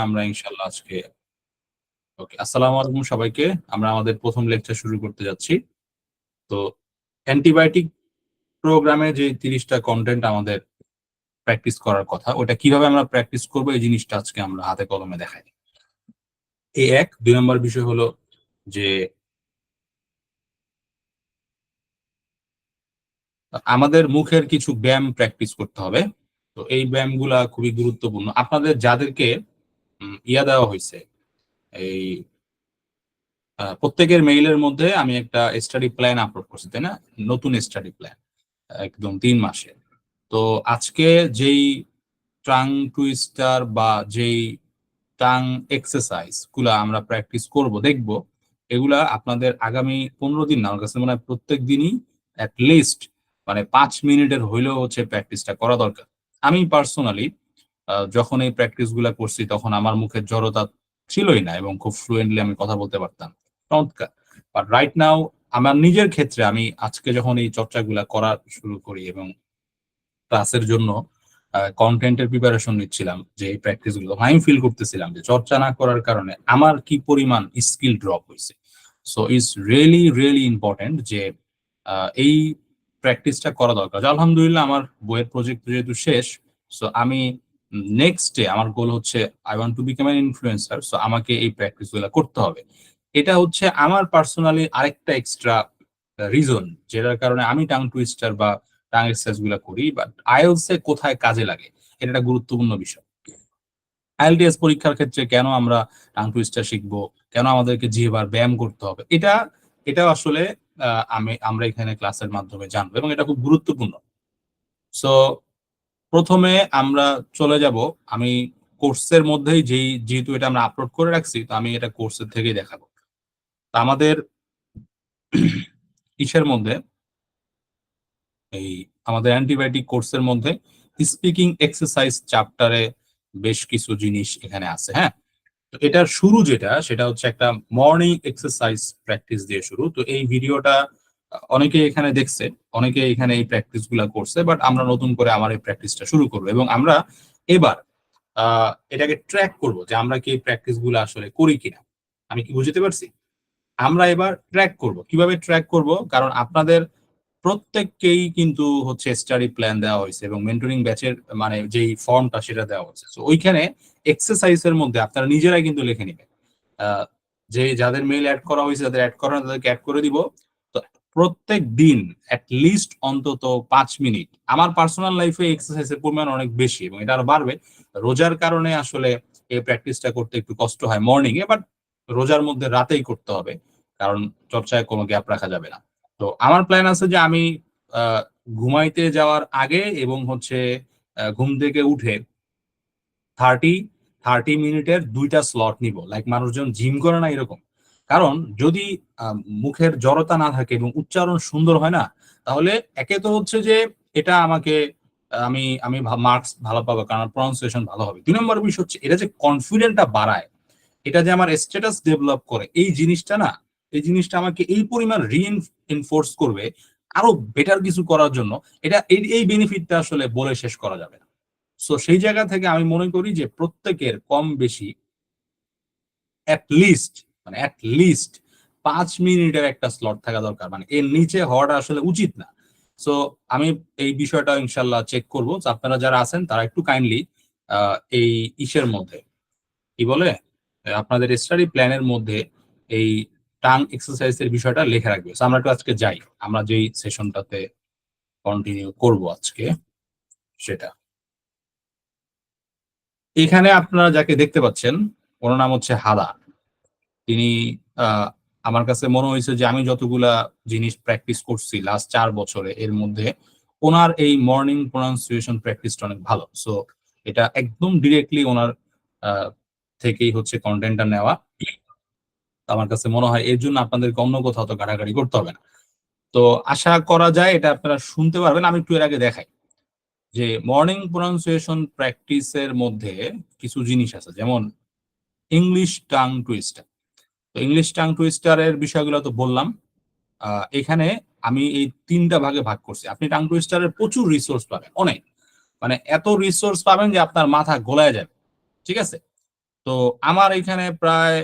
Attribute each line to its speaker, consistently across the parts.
Speaker 1: আমরা ইনশাল্লাহ আজকে ওকে। আসসালামু আলাইকুম সবাইকে। আমরা আমাদের প্রথম লেকচার শুরু করতে যাচ্ছি। তো অ্যান্টিবায়োটিক প্রোগ্রামে যে 30টা কন্টেন্ট আমাদের প্র্যাকটিস করার কথা, ওটা কিভাবে আমরা প্র্যাকটিস করবো এই জিনিসটা আজকে আমরা হাতে কলমে দেখাই। এই এক। 2 নম্বর বিষয় হলো যে আমাদের মুখের কিছু ব্যায়াম প্র্যাকটিস করতে হবে। তো এই ব্যায়ামগুলা খুবই গুরুত্বপূর্ণ। আপনাদের যাদেরকে ইয়া দেওয়া হয়েছে, এই প্রত্যেকের মেইলের মধ্যে আমি একটা স্টাডি প্ল্যান আপলোড করছি, তাই না? নতুন স্টাডি প্ল্যান একদম 3 মাসের। তো আজকে যেই টাং টুইস্টার বা যেই টাং এক্সারসাইজ গুলা আমরা প্র্যাকটিস করব, দেখব এগুলা আপনাদের আগামী 15 দিন না, আমার কাছে মনে হয় প্রত্যেক দিনই লিস্ট 5 মিনিটের হইলেও প্র্যাকটিসটা করা দরকার। আমি পার্সোনালি যখন এই প্র্যাকটিস গুলা করছি তখন আমার মুখে জড়তা ছিলই না এবং খুব ফ্লুয়েন্টলি আমি কথা বলতে পারতাম। চমৎকার। বাট রাইট নাও আমার নিজের ক্ষেত্রে আমি আজকে যখন এই চর্চাগুলা করা শুরু করি এবং ক্লাসের জন্য কন্টেন্টের প্রিপারেশন নিচ্ছিলাম, যে এই প্র্যাকটিস গুলো আমি ফিল করতেছিলাম যে চর্চা না করার কারণে আমার কি পরিমাণ স্কিল ড্রপ হয়েছে। So it's really really important যে এই প্র্যাকটিসটা করা দরকার। আলহামদুলিল্লাহ আমার বইয়ের প্রজেক্ট যেহেতু শেষ, সো আমি নেক্সট ডে আমার গোল হচ্ছে I want to become an influencer. So আমাকে এই প্র্যাকটিস গুলো করতে হবে। এটা হচ্ছে আমার পার্সোনালি আরেকটা এক্সট্রা রিজন, যেটার কারণে আমি টাং টুইস্টার বা টাং এক্সারসাইজ গুলা করি। বাট আইএলস এ কোথায় কাজে লাগে এটা একটা গুরুত্বপূর্ণ বিষয়। আইএলটিএস পরীক্ষার ক্ষেত্রে কেন আমরা টাং টুইস্টার শিখবো, কেন আমাদেরকে জিহ্বার ব্যায়াম করতে হবে, এটা আসলে আমরা এখানে ক্লাসের মাধ্যমে জানবো এবং এটা খুব গুরুত্বপূর্ণ। সো প্রথমে আমরা চলে যাব, আমি কোর্সের মধ্যেই যেহেতু এটা আমরা আপলোড করে রাখছি, তো আমি এটা কোর্সের থেকেই দেখাবো। তা আমাদের ইসের মধ্যে, এই আমাদের অ্যান্টিবায়োটিক কোর্সের মধ্যে স্পিকিং এক্সারসাইজ চ্যাপ্টারে বেশ কিছু জিনিস এখানে আছে। হ্যাঁ, তো এটার শুরু যেটা, সেটা হচ্ছে একটা মর্নিং এক্সারসাইজ প্র্যাকটিস দিয়ে শুরু। তো এই ভিডিওটা অনেকে এখানে দেখছে, অনেকে এখানে এই প্র্যাকটিস গুলা করছে, বাট আমরা নতুন করে আমার এই প্র্যাকটিসটা শুরু করবো এবং আমরা এবার এটাকে ট্র্যাক করব যে আমরা কি এই প্র্যাকটিস গুলো আসলে করি কিনা। আমি কি বুঝতে পারছি? আমরা এবার ট্র্যাক করব। কিভাবে ট্র্যাক করব? কারণ আপনাদের প্রত্যেককেই কিন্তু স্টাডি প্ল্যান দেওয়া হয়েছে এবং মেন্টরিং ব্যাচের যেই ফর্মটা সেটা দেওয়া হয়েছে। সো ওইখানে এক্সারসাইজের মধ্যে আপনারা নিজেরাই কিন্তু লিখে নিবেন। আহ, যে যাদের মেইল অ্যাড করা হয়েছে, যাদের অ্যাড করা তাদেরকে অ্যাড করে দিব। তো প্রত্যেক দিন লিস্ট অন্তত 5 মিনিট। আমার পার্সোনাল লাইফে এক্সারসাইজের পরিমাণ অনেক বেশি এবং এটা আরো বাড়বে। রোজার কারণে আসলে এই প্র্যাকটিসটা করতে একটু কষ্ট হয় মর্নিং এ, বাট রোজার মধ্যে রাতেই করতে হবে, কারণ চর্চায় কোনো গ্যাপ রাখা যাবে না। তো আমার প্ল্যান আছে যে আমি আহ, ঘুমাইতে যাওয়ার আগে এবং ঘুম থেকে উঠে 30 30 মিনিটের 2টা স্লট নিব, লাইক মানুষজন জিম করে না এরকম। কারণ যদি মুখের জড়তা না থাকে এবং উচ্চারণ সুন্দর হয় না, তাহলে একে তো হচ্ছে যে এটা আমাকে আমি আমি মার্কস ভালো পাবো, কারণ প্রনাউন্সিয়েশন ভালো হবে। 2 নম্বর বিষয় হচ্ছে এটা যে কনফিডেন্টটা বাড়ায়, এটা যে আমার স্ট্যাটাস ডেভেলপ করে, এই জিনিসটা না, এই জিনিসটা আমাকে এই পরিমাণ রিইনফোর্স করবে আরো বেটার কিছু করার জন্য। এটা এই বেনিফিটটা আসলে বলে শেষ করা যাবে না। সো সেই জায়গা থেকে আমি মনে করি যে প্রত্যেকের কম বেশি অ্যাটলিস্ট অ্যাটলিস্ট 5 মিনিটের একটা স্লট থাকা দরকার, এর নিচে হওয়াটা আসলে উচিত না। সো আমি এই বিষয়টা ইনশাল্লাহ চেক করবো। আপনারা যারা আছেন তারা একটু কাইন্ডলি এই ইসের মধ্যে কি বলে আপনাদের স্টাডি প্ল্যানের মধ্যে এই টাং এক্সারসাইজের বিষয়টা লিখে রাখবে। So আমরা একটু আজকে যাই, আমরা যেই সেশনটাতে কন্টিনিউ করব আজকে সেটা। এখানে আপনারা যাকে দেখতে পাচ্ছেন, ওনার নাম হচ্ছে হাদা। তিনি আমার কাছে মনে হয়েছে যে আমি যতগুলা জিনিস প্র্যাকটিস করছি লাস্ট 4 বছরে, এর মধ্যে ওনার এই মর্নিং প্রনাউন্সিয়েশন প্র্যাকটিসটা অনেক ভালো। সো এটা একদম ডিরেক্টলি ওনার থেকেই কন্টেন্টটা নেওয়া। আমার কাছে মনে হয় এর জন্য আপনাদেরকে অন্য কোথাও তো ঘাটাঘাটি করতে হবে না। তো আশা করা যায় এটা আপনারা শুনতে পারবেন। আমি একটু এর আগে দেখাই যে মর্নিং প্রনাউন্সিয়েশন প্র্যাকটিসের মধ্যে কিছু জিনিস আছে, যেমন ইংলিশ টাং টুইস্টার। তো ইংলিশ টাং টুইস্টারের বিষয়গুলো তো বললাম। এখানে আমি এই 3টা ভাগে ভাগ করছি। আপনি টাং টুইস্টারের প্রচুর রিসোর্স পাবেন, অনেক, এত রিসোর্স পাবেন যে আপনার মাথা গোলায় যাবে। ঠিক আছে? তো আমার এখানে প্রায়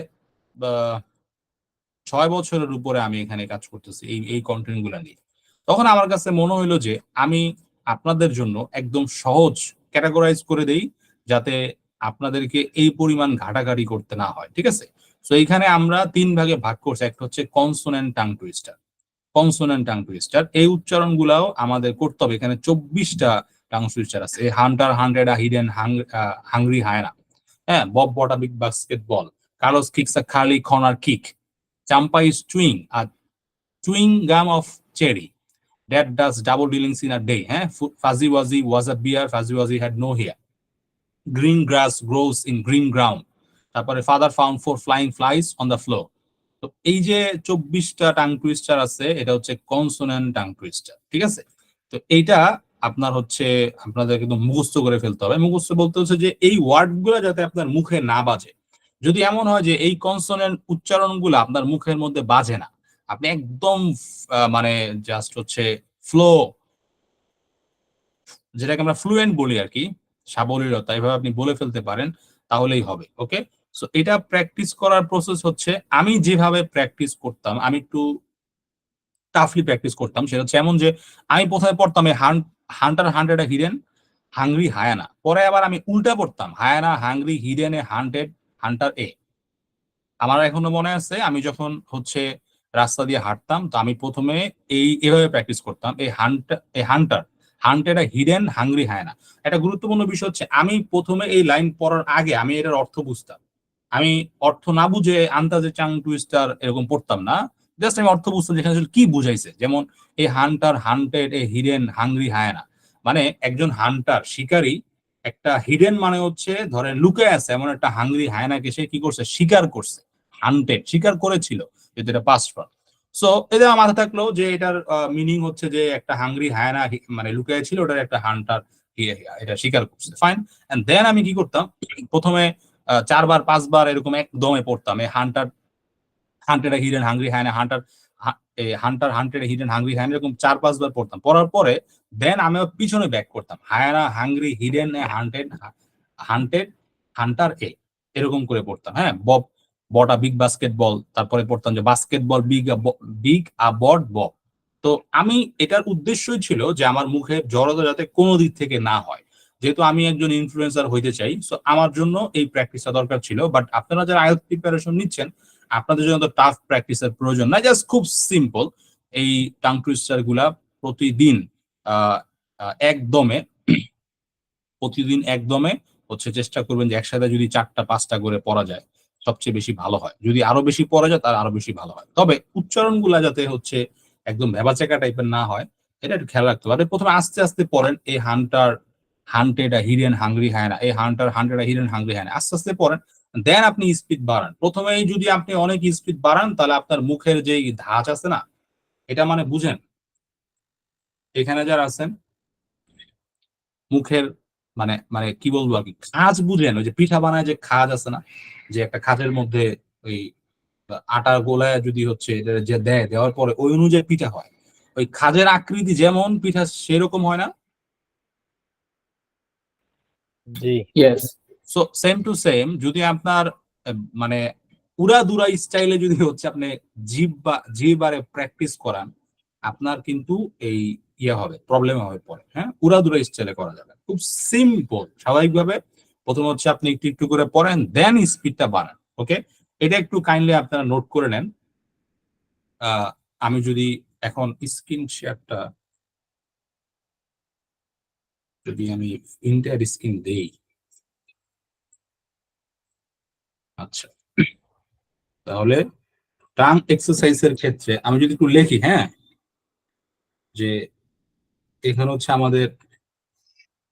Speaker 1: 6 বছরের উপরে আমি এখানে কাজ করতেছি এই এই কন্টেন্ট গুলা নিয়ে। তখন আমার কাছে মনে হইলো যে আমি আপনাদের জন্য একদম সহজ ক্যাটাগরাইজ করে দেই, যাতে আপনাদেরকে এই পরিমাণ ঘাটাঘাটি করতে না হয়, ঠিক আছে? তো এইখানে আমরা 3 ভাগে ভাগ করছি। একটা হচ্ছে consonant tongue twister. Consonant tongue twister এই উচ্চারণগুলাও আমাদের করতে হবে। এখানে 24টা টাং টুইস্টার আছে। Hunter, hundred, hidden, hungry hyena, হ্যাঁ, Bob bought a big basketball, Carlos kicks a curly corner kick, Champa is chewing a chewing gum of cherry, that does double dealings in a day, হ্যাঁ, fuzzy wuzzy was a bear, fuzzy wuzzy had no hair, green grass grows in green ground, তারপরে father found 4 flying flies on the floor. তো এই যে 24টা tongue twister আছে, এটা হচ্ছে consonant tongue twister, ঠিক আছে? তো এইটা আপনার হচ্ছে আপনাদের একদম মুখস্থ করে ফেলতে হবে। মুখস্থ বলতে হচ্ছে যে এই ওয়ার্ড গুলো যাতে আপনার মুখে না বাজে। যদি এমন হয় যে এই কনসোনেন্ট উচ্চারণ গুলো আপনার মুখের মধ্যে বাজে না, আপনি একদম মানে জাস্ট হচ্ছে ফ্লো, যেটাকে আমরা ফ্লুয়েন্ট বলি আর কি, সাবলীলতা, এভাবে আপনি বলে ফেলতে পারেন, তাহলেই হবে। ওকে, সো এটা প্র্যাকটিস করার প্রসেস হচ্ছে আমি যেভাবে প্র্যাকটিস করতাম, আমি একটু টাফলি প্র্যাকটিস করতাম। সেটা হচ্ছে এমন যে আমি প্রথমে পড়তাম এই hunter, hunted, hidden, hungry, hyena. পরে আবার আমি উল্টা পড়তাম hyena, hungry, hidden, a hunted, hunter এ। আমার এখনো মনে আছে আমি যখন হচ্ছে রাস্তা দিয়ে হাঁটতাম, তো আমি প্রথমে এভাবে প্র্যাকটিস করতাম, এই hunter, hunted, hidden, hungry, hyena. একটা গুরুত্বপূর্ণ বিষয় হচ্ছে আমি প্রথমে এই লাইন পড়ার আগে আমি এটার অর্থ বুঝতাম। আমি অর্থ না বুঝে আন্দাজে চাং টুইস্টার এরকম পড়তাম না, জাস্ট আমি অর্থ বুঝতাম যেখানে আসলে কি বুঝাইছে। যেমন এই hunter, hunted, a hidden, hungry, hyena, মানে একজন হান্টার, শিকারী, একটা হিডেন মানে হচ্ছে ধরেন লুকে আছে এমন একটা হাংরি হায়নাকে সে কি করছে, শিকার করছে। হান্টেড শিকার করেছিল, যদি এটা পাস্ট ফর্ম। সো এটা আমার মাথায় থাকলো যে এটার মিনিং হচ্ছে যে একটা হাংরি হায়না মানে লুকিয়ে ছিল, ওটার একটা হান্টার এটা শিকার করছে, ফাইন। এন্ড দেন আমি কি করতাম, প্রথমে 4 বার 5 বার এরকম একদমে পড়তাম এই hunter, hunted, hidden, hungry, hyena, hunter, hunter, hunted, hidden, hungry, hyena, এরকম 4-5 বার পড়তাম। পড়ার পরে দেন আমি পিছনে ব্যাক করতাম, hyena, hungry, hidden, hunted, hunted, hunter এ, এরকম করে পড়তাম। হ্যাঁ, Bob bought a big basketball, তারপরে পড়তাম যে basketball big a bought Bob. তো আমি এটার উদ্দেশ্যই ছিল যে আমার মুখে জড়তা যাতে কোনো দিক থেকে না হয়। যেহেতু আমি একজন ইনফ্লুয়েন্সার হইতে চাই, সো আমার জন্য এই প্র্যাকটিসটা দরকার ছিল। বাট আপনারা যারা আইএলটিএস প্রিপারেশন নিচ্ছেন, আপনাদের জন্য তো টাফ প্র্যাকটিসের প্রয়োজন না, জাস্ট খুব সিম্পল এই টাং টুইস্টার গুলা প্রতিদিন আহ একদমে, প্রতিদিন একদমে হচ্ছে চেষ্টা করবেন যে একসাথে যদি 4টা 5টা করে পড়া যায় সবচেয়ে বেশি ভালো হয়। যদি আরো বেশি পড়া যায় তার আরো বেশি ভালো হয়। তবে উচ্চারণগুলা যাতে হচ্ছে একদম ভেবাচাকা টাইপের না হয়, এটা একটু খেয়াল রাখতে হবে। প্রথমে আস্তে আস্তে পড়েন এই হান্টার, হান্টেড, হিডেন, হাংরি, হায়না, এই হান্টার, হান্টেড, হিডেন, হাংরি, হায়না, আস্তে আস্তে পড়েন। দেন আপনি স্পিড বাড়ান। প্রথমেই যদি আপনি অনেক স্পিড বাড়ান, তাহলে আপনার মুখের যে ধাঁচ আছে না, এটা মানে বুঝেন, এখানে যারা আছেন মুখের মানে মানে কি বলবো আর কি, খাজ বুঝেন, ওই যে পিঠা বানায় যে খাজ আছে না, যে একটা খাজের মধ্যে ওই আটা গোলায় যদি হচ্ছে এটা যে দেওয়ার পরে ওই অনুযায়ী পিঠা হয়, ওই খাজের আকৃতি যেমন পিঠা সেরকম হয় না।
Speaker 2: জি,
Speaker 3: Yes.
Speaker 1: So same to same যদি আপনার মানে উড়াদুরা স্টাইলে যদি হচ্ছে আপনি জিভ আরে প্র্যাকটিস করান, আপনার কিন্তু এই হবে, প্রবলেম হবে পরে। হ্যাঁ, উড়াদুরা স্টাইলে করা যাবে, খুব সিম্পল স্বাভাবিকভাবে। প্রথমে হচ্ছে আপনি একটু একটু করে পড়েন, দেন স্পিডটা বাড়ান। ওকে, এটা একটু কাইন্ডলি আপনারা নোট করে নেন। আমি যদি এখন স্ক্রিন শেয়ারটা, যদি আমি ইন্টার স্ক্রিন দেই, আচ্ছা, তাহলে টাং এক্সারসাইজের ক্ষেত্রে আমি যদি একটু লিখি, হ্যাঁ, যে এখানে হচ্ছে আমাদের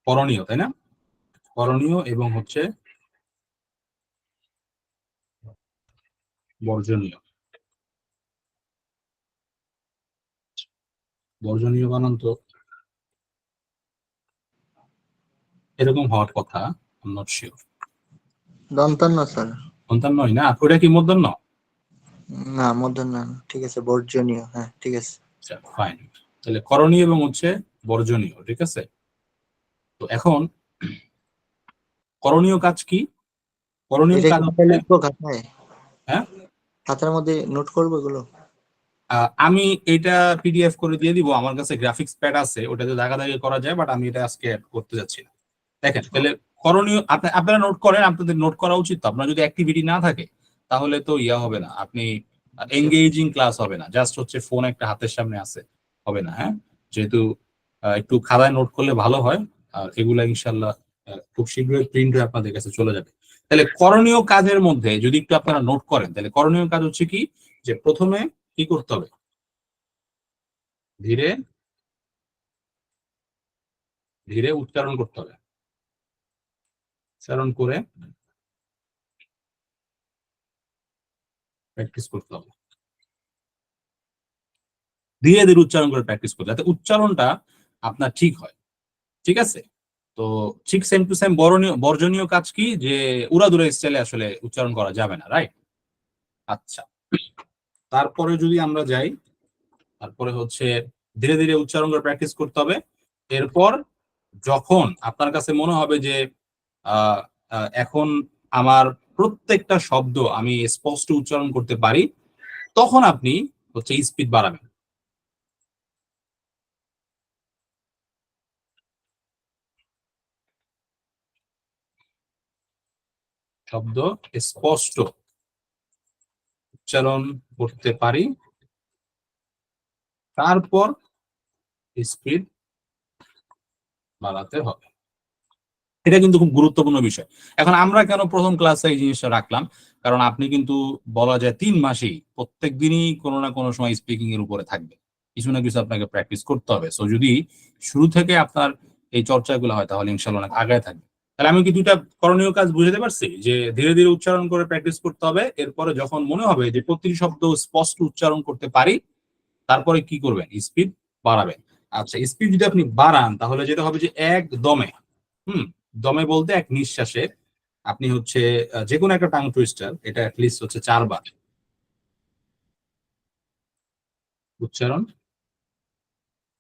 Speaker 1: করণীয়, তাই না, করণীয় এবং হচ্ছে বর্জনীয়। বর্জনীয় বানান তো এরকম হওয়ার কথা, আই এম নট শিওর।
Speaker 3: দন্তান্ন স্যার।
Speaker 1: সন্তান্নই না, ওটা কি মূর্ধন্য?
Speaker 3: না, মূর্ধন্য না। ঠিক আছে, বর্জনীয়। হ্যাঁ, ঠিক আছে।
Speaker 1: আচ্ছা, ফাইন। তাহলে করণীয় এবং হচ্ছে বর্জনীয়, ঠিক আছে। তো এখন করণীয় কাজ কি? করণীয়
Speaker 3: এটা
Speaker 1: কাজ
Speaker 3: কি খাতায়
Speaker 1: হচ্ছে,
Speaker 3: লিখবো খাতায়?
Speaker 1: হ্যাঁ
Speaker 3: খাতার মধ্যে নোট করবো এগুলো?
Speaker 1: আমি এটা পিডিএফ করে দিয়ে দিব, আমার কাছে গ্রাফিক্স প্যাড আছে, ওটাতে দাগাদাগি করা যায়, বাট আমি এটা আজকে add করতে যাচ্ছি না। দেখেন তাহলে করণীয়, আপনারা নোট করেন, আপনাদের নোট করা উচিত। তো আপনার যদি অ্যাক্টিভিটি না থাকে তাহলে তো ইয়া হবে না, আপনি
Speaker 3: আচ্ছা
Speaker 1: এঙ্গেজিং ক্লাস হবে না, জাস্ট হচ্ছে ফোন একটা হাতের সামনে আছে, হবে না। হ্যাঁ, যেহেতু একটু খাতায় নোট করলে ভালো হয়, আর এগুলা ইনশাল্লাহ খুব শীঘ্রই প্রিন্ট হয়ে আপনাদের কাছে চলে যাবে। তাহলে করণীয় কাজের মধ্যে যদি একটু আপনারা নোট করেন, তাহলে করণীয় কাজ হচ্ছে কি, যে প্রথমে কি করতে হবে, ধীরে ধীরে উচ্চারণ করতে হবে, উচ্চারণ করে প্র্যাকটিস করতে হবে, ধীরে ধীরে উচ্চারণ করে প্র্যাকটিস করতে, যাতে উচ্চারণটা আপনার ঠিক হয়। ঠিক আছে? তো ঠিক সেম টু সেম বর্জনীয় কাজ কি, যে উড়াদুরা স্টাইলে আসলে উচ্চারণ করা যাবে না, রাইট? আচ্ছা, তারপরে যদি আমরা যাই, তারপরে হচ্ছে ধীরে ধীরে উচ্চারণ করে প্র্যাকটিস করতে হবে। এরপর যখন আপনার কাছে মনে হবে যে আহ, এখন আমার প্রত্যেকটা শব্দ আমি স্পষ্ট উচ্চারণ করতে পারি, তখন আপনি হচ্ছে স্পিড বাড়াবেন। শব্দ স্পষ্ট উচ্চারণ করতে পারি, তারপর স্পিড বাড়াতে হবে। এটা কিন্তু খুব গুরুত্বপূর্ণ বিষয়। এখন আমরা কেন প্রথম ক্লাসে এই জিনিসটা রাখলাম, কারণ আপনি কিন্তু বলা যায় 3 মাসেই প্রত্যেক দিনই কোনো না কোনো সময় স্পিকিং এর উপরে থাকবে, কিছু না কিছু আপনাকে প্র্যাকটিস করতে হবে। সো যদি শুরু থেকে আপনার এই চর্চাগুলো হয় তাহলে ইনশাল্লাহ অনেক আগায় থাকবে। তাহলে আমি কি দুইটা করণীয় কাজ বুঝতে পারছি, যে ধীরে ধীরে উচ্চারণ করে প্র্যাকটিস করতে হবে, এরপরে যখন মনে হবে যে প্রতিটি শব্দ স্পষ্ট উচ্চারণ করতে পারি, তারপরে কি করবেন, স্পিড বাড়াবেন। আচ্ছা, স্পিড যদি আপনি বাড়ান তাহলে যেটা হবে যে এক দমে, হুম, দমে বলতে এক নিঃশ্বাসে আপনি হচ্ছে যে কোনো একটা টাং টুইস্টার, এটা অ্যাটলিস্ট হচ্ছে 4 বার উচ্চারণ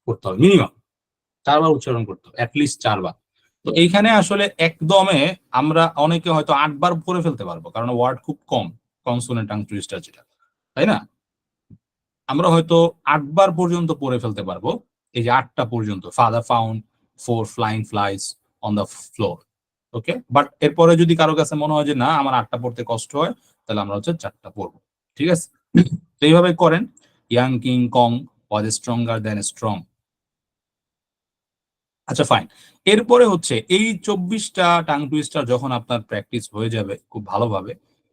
Speaker 1: করতে হবে, মিনিমাম 4 বার উচ্চারণ করতে হবে, অ্যাটলিস্ট 4 বার। তো এইখানে আসলে একদমে আমরা অনেকে হয়তো 8 বার করে ফেলতে পারবো, কারণ ওয়ার্ড খুব কম, কনসোনেন্ট টাং টুইস্টার যেটা, তাই না? আমরা হয়তো 8 বার পর্যন্ত পড়ে ফেলতে পারবো, এই যে 8টা পর্যন্ত, father found 4 flying flies on the floor. Okay, but এরপরে যদি কারো কাছে মনে হয় যে না আমার 8টা পড়তে কষ্ট হয়, তাহলে আমরা হচ্ছে 4টা পড়বো। ঠিক আছে? তো এইভাবে করেন। ইয়াং কিং কং ওয়াজ স্ট্রঙ্গার দেন স্ট্রং। আচ্ছা ফাইন। এরপরে হচ্ছে এই 24টা টাং টুইস্টার যখন আপনার প্র্যাকটিস হয়ে যাবে খুব ভালোভাবে,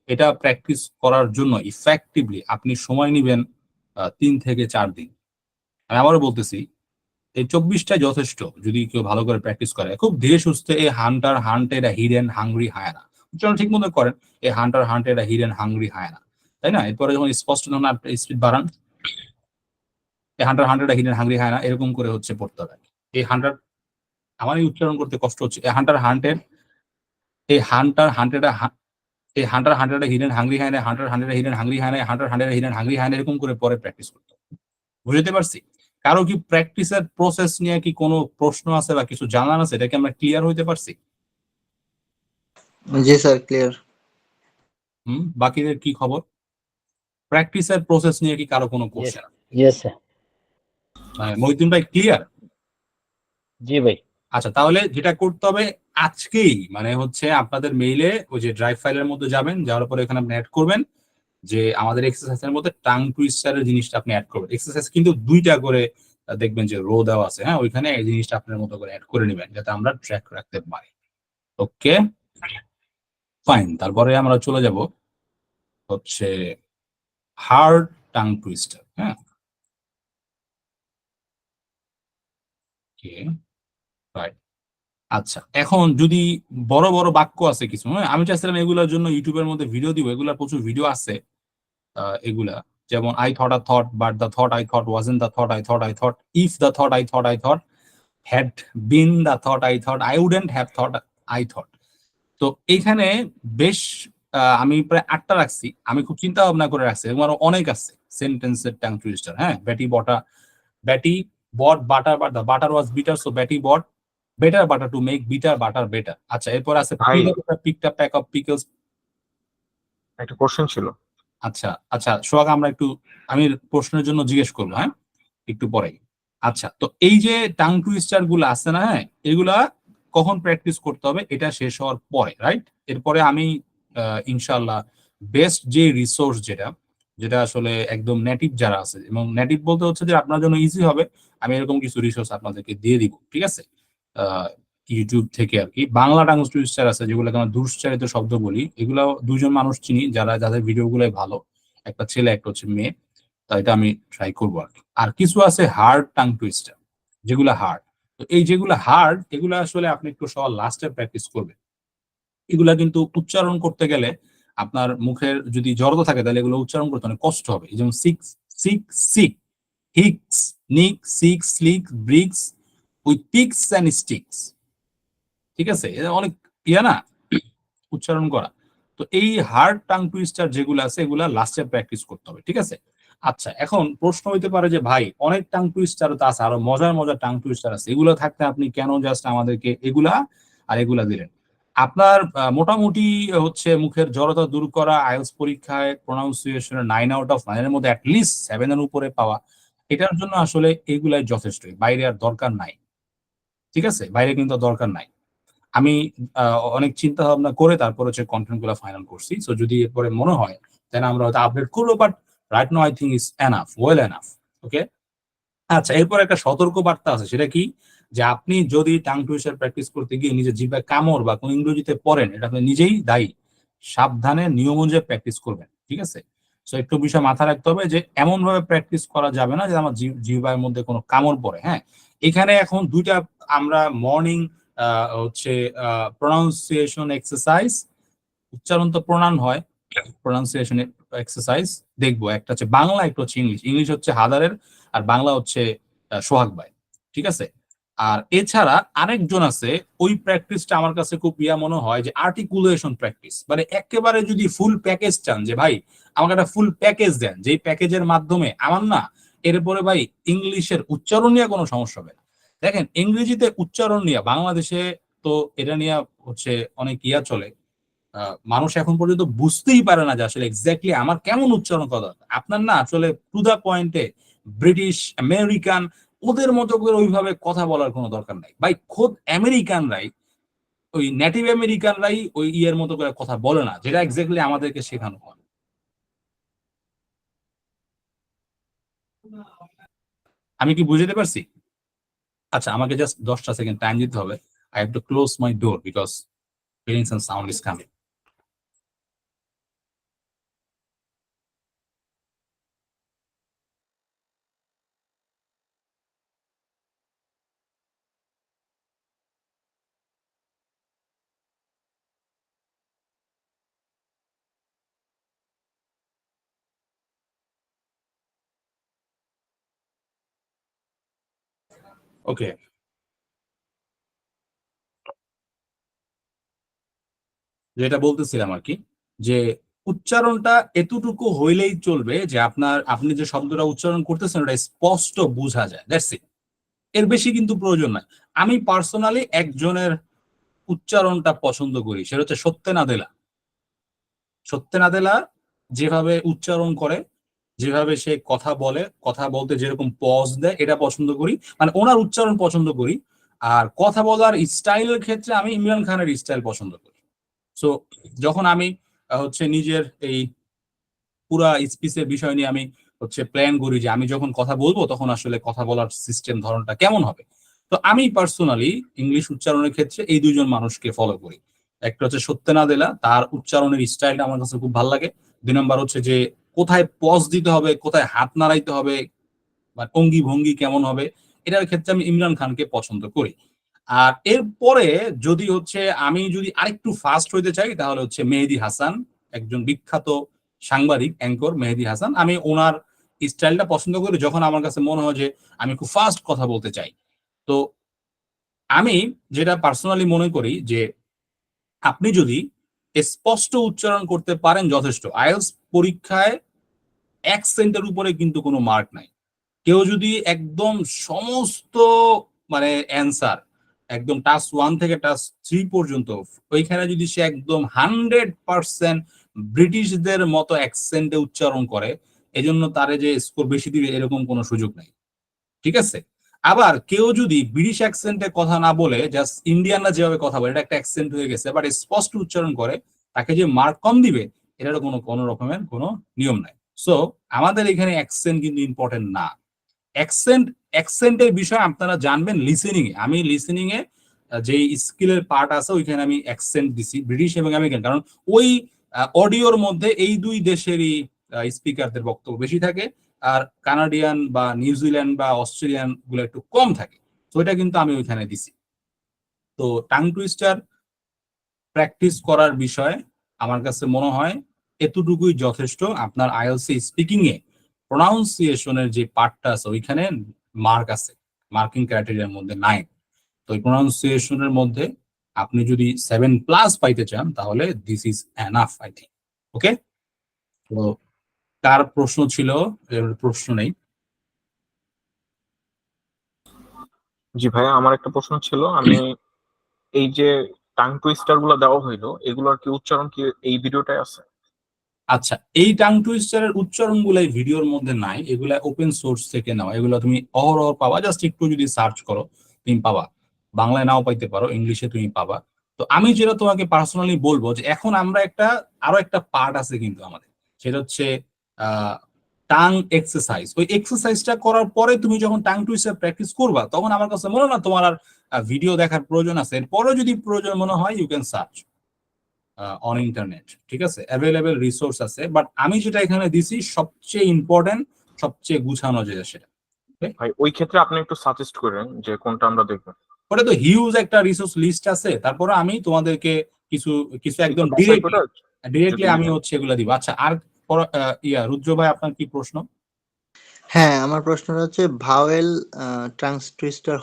Speaker 1: এটা প্র্যাকটিস করার জন্য ইফেক্টিভলি আপনি সময় নেবেন 3 থেকে 4 দিন। আমি আবারও বলতেছি, এই 24টা যথেষ্ট যদি কেউ ভালো করে প্র্যাকটিস করে, খুব ধীরে সুস্থে। এই হান্টার হান্টেড হিডেন হাংরি হায়না উচ্চারণ ঠিক মতো করেন, এই হান্টার হান্টেড হিডেন হাংরি হায়না, তাই না? এরপরে যখন স্পষ্ট যখন আপনি স্পিড বাড়ান, এই hunter hunted hidden hungry hyena এরকম করে হচ্ছে পড়তে হবে। এই হান্টার, আমার এই উচ্চারণ করতে কষ্ট হচ্ছে, এই হান্টার হান্টেড, এই হান্টার হান্টেড, এই hunter hunted hidden hungry hyena, hunter hunted hidden hungry hyena, hunter hunted hidden hungry hyena, এরকম করে পরে প্র্যাকটিস করতে হবে। বুঝতে পারছি? কারো কি প্র্যাকটিসের প্রসেস নিয়ে কি কোনো প্রশ্ন আছে বা কিছু জানার আছে, এটা কি আমরা ক্লিয়ার হইতে পারছি?
Speaker 3: জি স্যার, ক্লিয়ার।
Speaker 1: বাকিদের কি খবর? প্র্যাকটিসের প্রসেস নিয়ে কি কারো কোনো
Speaker 2: Yes,
Speaker 1: question?
Speaker 2: yes, sir.
Speaker 1: Mohiuddin ভাই ক্লিয়ার?
Speaker 2: জি ভাই।
Speaker 1: আচ্ছা, তাহলে যেটা করতে হবে আজকেই, মানে হচ্ছে আপনাদের মেইলে ওই যে ড্রাইভ ফাইলের মধ্যে যাবেন, যাওয়ার পরে এখানে আপনি অ্যাড করবেন যে আমাদের এক্সারসাইজের মধ্যে টাং টুইস্টারের জিনিসটা আপনি অ্যাড করবেন। এক্সারসাইজ কিন্তু 2টা করে দেখবেন যে রো দেওয়া আছে, হ্যাঁ, ওইখানে এই জিনিসটা আপনার মতো করে অ্যাড করে নেবেন, যাতে আমরা ট্র্যাক রাখতে পারি। Okay fine. তারপরে আমরা চলে যাব হচ্ছে হার্ড টাং টুইস্টার। হ্যাঁ, রাইট। আচ্ছা, এখন যদি বড় বড় বাক্য আছে কিছু, হ্যাঁ, আমি চাইছিলাম এগুলোর জন্য ইউটিউবের মধ্যে ভিডিও দিব, এগুলার প্রচুর ভিডিও আছে। এগুলা যেমন I thought a thought but the thought I thought wasn't the thought I thought I thought, if the thought I thought I thought had been the thought I thought, I wouldn't have thought I thought. তো এইখানে বেশ আমি প্রায় 8টা রাখছি, আমি খুব চিন্তা ভাবনা করে রাখছি, এবং আরো অনেক আছে সেন্টেন্সের টাং টুইস্টার। হ্যাঁ, Betty Botter, Betty bought butter, but the butter was bitter, so Betty bought better butter to make bitter butter better. আচ্ছা, এরপর আছে
Speaker 3: ভাই
Speaker 1: picked up pack of pickles
Speaker 4: একটা কোশ্চেন ছিল।
Speaker 1: আচ্ছা আচ্ছা সোহাগ, আমি প্রশ্নের জন্য জিজ্ঞেস করবো, হ্যাঁ, একটু পরেই। আচ্ছা, তো এই যে টাং টুইস্টার গুলো আছে না, হ্যাঁ, এগুলা কখন প্র্যাকটিস করতে হবে? এটা শেষ হওয়ার পরে, রাইট? এরপরে আমি ইনশাল্লাহ বেস্ট যে রিসোর্স যেটা যেটা আসলে একদম নেটিভ যারা আছে, এবং নেটিভ বলতে হচ্ছে যে আপনার জন্য ইজি হবে, আমি এরকম কিছু রিসোর্স আপনাদেরকে দিয়ে দিব, ঠিক আছে? ইউটিউব থেকে আর কি বাংলা টাং টুইস্টার আছে, যেগুলোকে আমরা দুশ্চারিত শব্দ বলি। এগুলো দুজন মানুষ চিনি যাদের ভিডিও গুলোই ভালো, একটা ছেলে একটা হচ্ছে মেয়ে। তাই এটা আমি ট্রাই করবো আর কি। আর কিছু আছে হার্ড টাং টুইস্টার, যেগুলো হার্ড। তো এই যেগুলো হার্ড, এগুলো আসলে আপনি একটু সবার লাস্টে প্র্যাকটিস করবেন। এগুলা কিন্তু উচ্চারণ করতে গেলে আপনার মুখের যদি জড়তা থাকে, তাহলে এগুলো উচ্চারণ করতে অনেক কষ্ট হবে। এই যেমন six, sick, sick, hicks, nick, six, slick, bricks, with picks and sticks. ঠিক আছে, এটা অনেক না উচ্চারণ করা। তো এই হার্ড টাং টুইস্টার যেগুলো আছে, এগুলা লাস্টে প্র্যাকটিস করতে হবে, ঠিক আছে? আচ্ছা, এখন প্রশ্ন হইতে পারে যে ভাই, অনেক টাং টুইস্টার তো আছে, আরো মজার মজার টাং টুইস্টার আছে, এগুলো থাকতে আপনি কেন জাস্ট আমাদেরকে এগুলা আর এগুলা দিলেন? আপনার মোটামুটি হচ্ছে মুখের জড়তা দূর করা, আইএলটিএস পরীক্ষায় প্রোনাউন্সিয়েশনের 9 আউট অফ 9 এর মধ্যে অ্যাটলিস্ট 7 এর উপরে পাওয়া, এটার জন্য আসলে এগুলাই যথেষ্ট, বাইরে আর দরকার নাই। ঠিক আছে, বাইরে কিন্তু আর দরকার নাই। আমি অনেক চিন্তা ভাবনা করে তারপর হচ্ছে কন্টেন্ট গুলো ফাইনাল করছি। সো যদি এরপরে মনে হয় দেন আমরা হয়তো আপডেট করবো, but right now I think is enough, well enough. Okay, আচ্ছা, এরপর একটা সতর্ক বার্তা আছে, সেটা কি? যে আপনি যদি টাং টুইস্টার প্র্যাকটিস করতে গিয়ে নিজের জিহ্বায় কামড় বা কোন ইংরেজিতে পড়েন, এটা আপনি নিজেই দায়ী। সাবধানে নিয়ম অনুযায়ী প্র্যাকটিস করবেন, ঠিক আছে? সো একটু বিষয় মাথায় রাখতে হবে যে এমন ভাবে প্র্যাকটিস করা যাবে না যে আমার জিহ্বার মধ্যে কোনো কামড় পড়ে। হ্যাঁ, এখানে এখন দুইটা আমরা মর্নিং হচ্ছে প্রোনাউন্সিয়েশন এক্সারসাইজ, উচ্চারণ তো প্রণান হয়, প্রোনাউন্সিয়েশন এক্সারসাইজ দেখবো। একটা হচ্ছে বাংলা, একটা হচ্ছে ইংলিশ। ইংলিশ হচ্ছে হাদারের, আর বাংলা হচ্ছে সোহাগ ভাই, ঠিক আছে? আর এছাড়া আরেকজন আছে, ওই প্র্যাকটিসটা আমার কাছে খুব মনে হয় যে আর্টিকুলেশন প্র্যাকটিস। মানে একেবারে যদি ফুল প্যাকেজ চান যে ভাই আমাকে একটা ফুল প্যাকেজ দেন, যেই প্যাকেজের মাধ্যমে আমার না এরপরে ভাই ইংলিশের উচ্চারণ নিয়ে কোনো সমস্যা হবে না। দেখেন, ইংরেজিতে উচ্চারণ নিয়ে বাংলাদেশে তো এটা নিয়ে হচ্ছে অনেক চলে। মানুষ এখন পর্যন্ত বুঝতেই পারে না যে আসলে এক্স্যাক্টলি আমার কেমন উচ্চারণ করা দরকার। আপনার না আসলে টু দা পয়েন্টে ব্রিটিশ আমেরিকান ওদের মতো করে ওইভাবে কথা বলার কোনো দরকার নাই ভাই। খোদ আমেরিকানরাই, ওই নেটিভ আমেরিকানরাই ওই ইয়ের মতো করে কথা বলে না, যেটা এক্স্যাক্টলি আমাদেরকে শেখানো হয়। আমি কি বুঝতে পারছি? আচ্ছা, আমাকে জাস্ট 10টা সেকেন্ড টাইম দিতে হবে। I have to close my door because feelings and sound is coming. Okay, যেটা বলতেছিলাম আর কি, যে উচ্চারণটা এতটুকু হইলেই চলবে যে আপনি যে শব্দটা উচ্চারণ করতেছেন ওটা স্পষ্ট বোঝা যায়, দ্যাটস ইট। এর বেশি কিন্তু প্রয়োজন নাই। আমি পার্সোনালি একজনের উচ্চারণটা পছন্দ করি, সেটা হচ্ছে সত্যেনাদেলা। সত্যেনাদেলা যেভাবে উচ্চারণ করে, যেভাবে সে কথা বলে, কথা বলতে যেরকম পজ দেয়, এটা পছন্দ করি, মানে ওনার উচ্চারণ পছন্দ করি। আর কথা বলার স্টাইলের ক্ষেত্রে আমি ইমরান খানের স্টাইল পছন্দ করি। সো যখন আমি হচ্ছে নিজের এই পুরা স্পিচের বিষয় নিয়ে আমি হচ্ছে প্ল্যান করি যে আমি যখন কথা বলবো তখন আসলে কথা বলার সিস্টেম ধরনটা কেমন হবে, তো আমি পার্সোনালি ইংলিশ উচ্চারণের ক্ষেত্রে এই দুইজন মানুষকে ফলো করি। একটা হচ্ছে সত্যেনাদেলা, তার উচ্চারণের স্টাইলটা আমার কাছে খুব ভালো লাগে। 2 নম্বর হচ্ছে যে কোথায় পজ দিতে হবে, কোথায় হাত নাড়াইতে হবে, বা অঙ্গি ভঙ্গি কেমন হবে, এটার ক্ষেত্রে আমি ইমরান খানকে পছন্দ করি। আর এরপরে আমি যদি আরেকটু ফাস্ট হইতে চাই, তাহলে হচ্ছে মেহেদী হাসান, একজন বিখ্যাত সাংবাদিক অ্যাঙ্কর মেহেদী হাসান। আমি ওনার স্টাইলটা পছন্দ করি যখন আমার কাছে মনে হয় যে আমি খুব ফাস্ট কথা বলতে চাই। তো আমি যেটা পার্সোনালি মনে করি যে আপনি যদি স্পষ্ট উচ্চারণ করতে পারেন যথেষ্ট। আইএলটিএস পরীক্ষায় অ্যাকসেন্টের উপরে কিন্তু কোনো মার্ক নাই। কেউ যদি একদম সমস্ত মানে অ্যান্সার একদম টাস্ক 1 থেকে টাস্ক 3 পর্যন্ত ওইখানে যদি সে একদম 100% ব্রিটিশদের মতো অ্যাকসেন্টে উচ্চারণ করে, এজন্য তারে যে স্কোর বেশি দিবে এরকম কোনো সুযোগ নাই, ঠিক আছে? আবার কেউ যদি ব্রিটিশ অ্যাকসেন্টে কথা না বলে জাস্ট ইন্ডিয়ানরা যেভাবে কথা বলে এটা একটা অ্যাকসেন্ট হয়ে গেছে, বাট স্পষ্ট উচ্চারণ করে, তাকে যে মার্ক কম দিবে এটারও কোনো রকমের কোনো নিয়ম নাই। সো আমাদের এখানে অ্যাকসেন্ট কিন্তু ইম্পর্টেন্ট না। অ্যাকসেন্টের বিষয় আপনারা জানবেন লিসেনিং এ। আমি লিসেনিং এ যে স্কিলের পার্ট আছে ওইখানে আমি অ্যাকসেন্ট দিছি ব্রিটিশ এবং আমেরিকান, কারণ ওই অডিওর মধ্যে এই দুই দেশেরই স্পিকারদের বক্তব্য বেশি থাকে, আর কানাডিয়ান বা নিউজিল্যান্ড বা অস্ট্রেলিয়ান গুলো একটু কম থাকে। তো এটা কিন্তু আমি ওইখানে দিছি। তো টাং টুইস্টার প্র্যাকটিস করার বিষয় আমার কাছে মনে হয় এতটুকুই যথেষ্ট। আপনার আইএলসি স্পিকিং এ প্রোনাউন্সিয়েশনের যে পার্টটা আছে ওইখানে মার্ক আছে, মার্কিং ক্রাইটেরিয়ার মধ্যে নাই। তো এই প্রোনাউন্সিয়েশনের মধ্যে আপনি যদি 7+ পাইতে চান তাহলে this is enough I think. Okay, তো কার প্রশ্ন ছিল? প্রশ্ন নেই।
Speaker 4: জি ভাইয়া, আমার একটা প্রশ্ন ছিল। আমি এই যে টাং টুইস্টার গুলো দেওয়া হইলো, এগুলোর কি উচ্চারণ কি এই ভিডিওটায় আছে?
Speaker 1: আচ্ছা, এই টাং টুইস্টারের উচ্চারণ গুলাই ভিডিওর মধ্যে নাই, এগুলা ওপেন সোর্স থেকে নেওয়া, এগুলো তুমি অহরহ পাবা, জাস্ট একটু যদি সার্চ করো তুমি পাবা। বাংলায় নাও পাইতে পারো, ইংলিশে তুমি পাবা। তো আমি যেটা তোমাকে পার্সোনালি বলবো যে এখন আমরা আরো একটা পার্ট আছে কিন্তু আমাদের, সেটা হচ্ছে টাং এক্সারসাইজ। ওই এক্সারসাইজটা করার পরে তুমি যখন টাং টুইস্টার প্র্যাকটিস করবা তখন আমার কাছে মনে হয় না তোমার আর ভিডিও দেখার প্রয়োজন আছে। এরপরে যদি প্রয়োজন মনে হয় you can search on internet, ঠিক আছে? অ্যাভেলেবেল রিসোর্স আছে, বাট আমি যেটা এখানে দিছি সবচেয়ে ইম্পর্টেন্ট, সবচেয়ে গুছানো যেটা সেটা।
Speaker 4: ভাই ওই ক্ষেত্রে আপনি একটু সাজেস্ট করেন যে কোনটা আমরা দেখবো।
Speaker 1: ওটা তো হিউজ একটা রিসোর্স লিস্ট আছে, তারপরে আমি তোমাদেরকে কিছু কিছু একদম
Speaker 4: একটু বাছাই করে
Speaker 1: ডিরেক্টলি
Speaker 4: যদি
Speaker 1: আমি
Speaker 4: দিতেন।
Speaker 1: হচ্ছে এগুলা দিব। আচ্ছা, আর রুদ্র ভাই আপনার কি প্রশ্ন?
Speaker 3: হ্যাঁ, আমার প্রশ্নটা হচ্ছে ভাওয়েল টাং টুইস্টার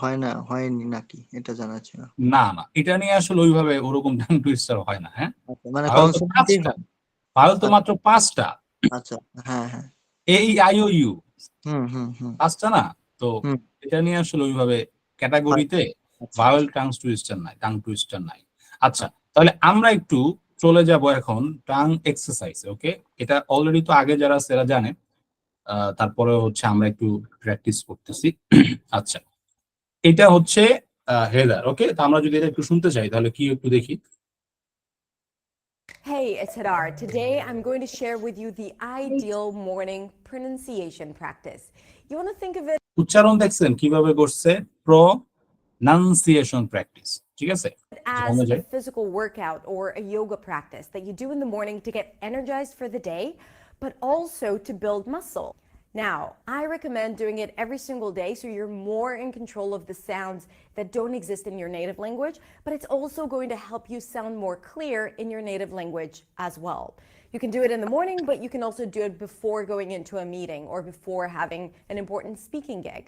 Speaker 3: হয়নি নাকি, এটা জানার ছিল।
Speaker 1: না না, এটা নিয়ে আসলে ওইভাবে ওরকম টাং টুইস্টার হয় না। হ্যাঁ,
Speaker 3: আচ্ছা, মানে
Speaker 1: ভাওয়েল তো
Speaker 3: কনসোনেন্টই
Speaker 1: 5টা,
Speaker 3: হয়।
Speaker 1: ভাওয়েল তো
Speaker 3: আচ্ছা
Speaker 1: মাত্র 5টা।
Speaker 3: আচ্ছা, হ্যাঁ হ্যাঁ।
Speaker 1: এ ই আই ও ইউ
Speaker 3: হুম হুম হুম
Speaker 1: 5টা না। তো
Speaker 3: হুম।
Speaker 1: এটা নিয়ে আসলে ওইভাবে
Speaker 3: হয়।
Speaker 1: ক্যাটাগরিতে
Speaker 3: আচ্ছা
Speaker 1: ভাওয়েল
Speaker 3: আচ্ছা।
Speaker 1: টাং টুইস্টার নাই। আচ্ছা, তাহলে আমরা একটু চলে যাব এখন টাং এক্সারসাইজ। ওকে, এটা অলরেডি তো আগে যারা সেরা জানে, তারপরে হচ্ছে আমরা একটু প্র্যাকটিস করতেছি। আচ্ছা, এটা হচ্ছে হেদার। ওকে, তো আমরা যদি এটা একটু শুনতে চাই তাহলে কি একটু দেখি।
Speaker 5: Hey, it's Hadar. Today I'm going to share with you the ideal morning pronunciation practice. You want to think of it
Speaker 1: উচ্চারণ দেখছেন কিভাবে করছে? প্রোনাউন্সিয়েশন প্র্যাকটিস, ঠিক আছে?
Speaker 5: as a
Speaker 1: অনুযায়ী
Speaker 5: physical workout or a yoga practice that you do in the morning to get energized for the day, but also to build muscle. Now, I recommend doing it every single day so you're more in control of the sounds that don't exist in your native language, but it's also going to help you sound more clear in your native language as well. You can do it in the morning, but you can also do it before going into a meeting or before having an important speaking gig.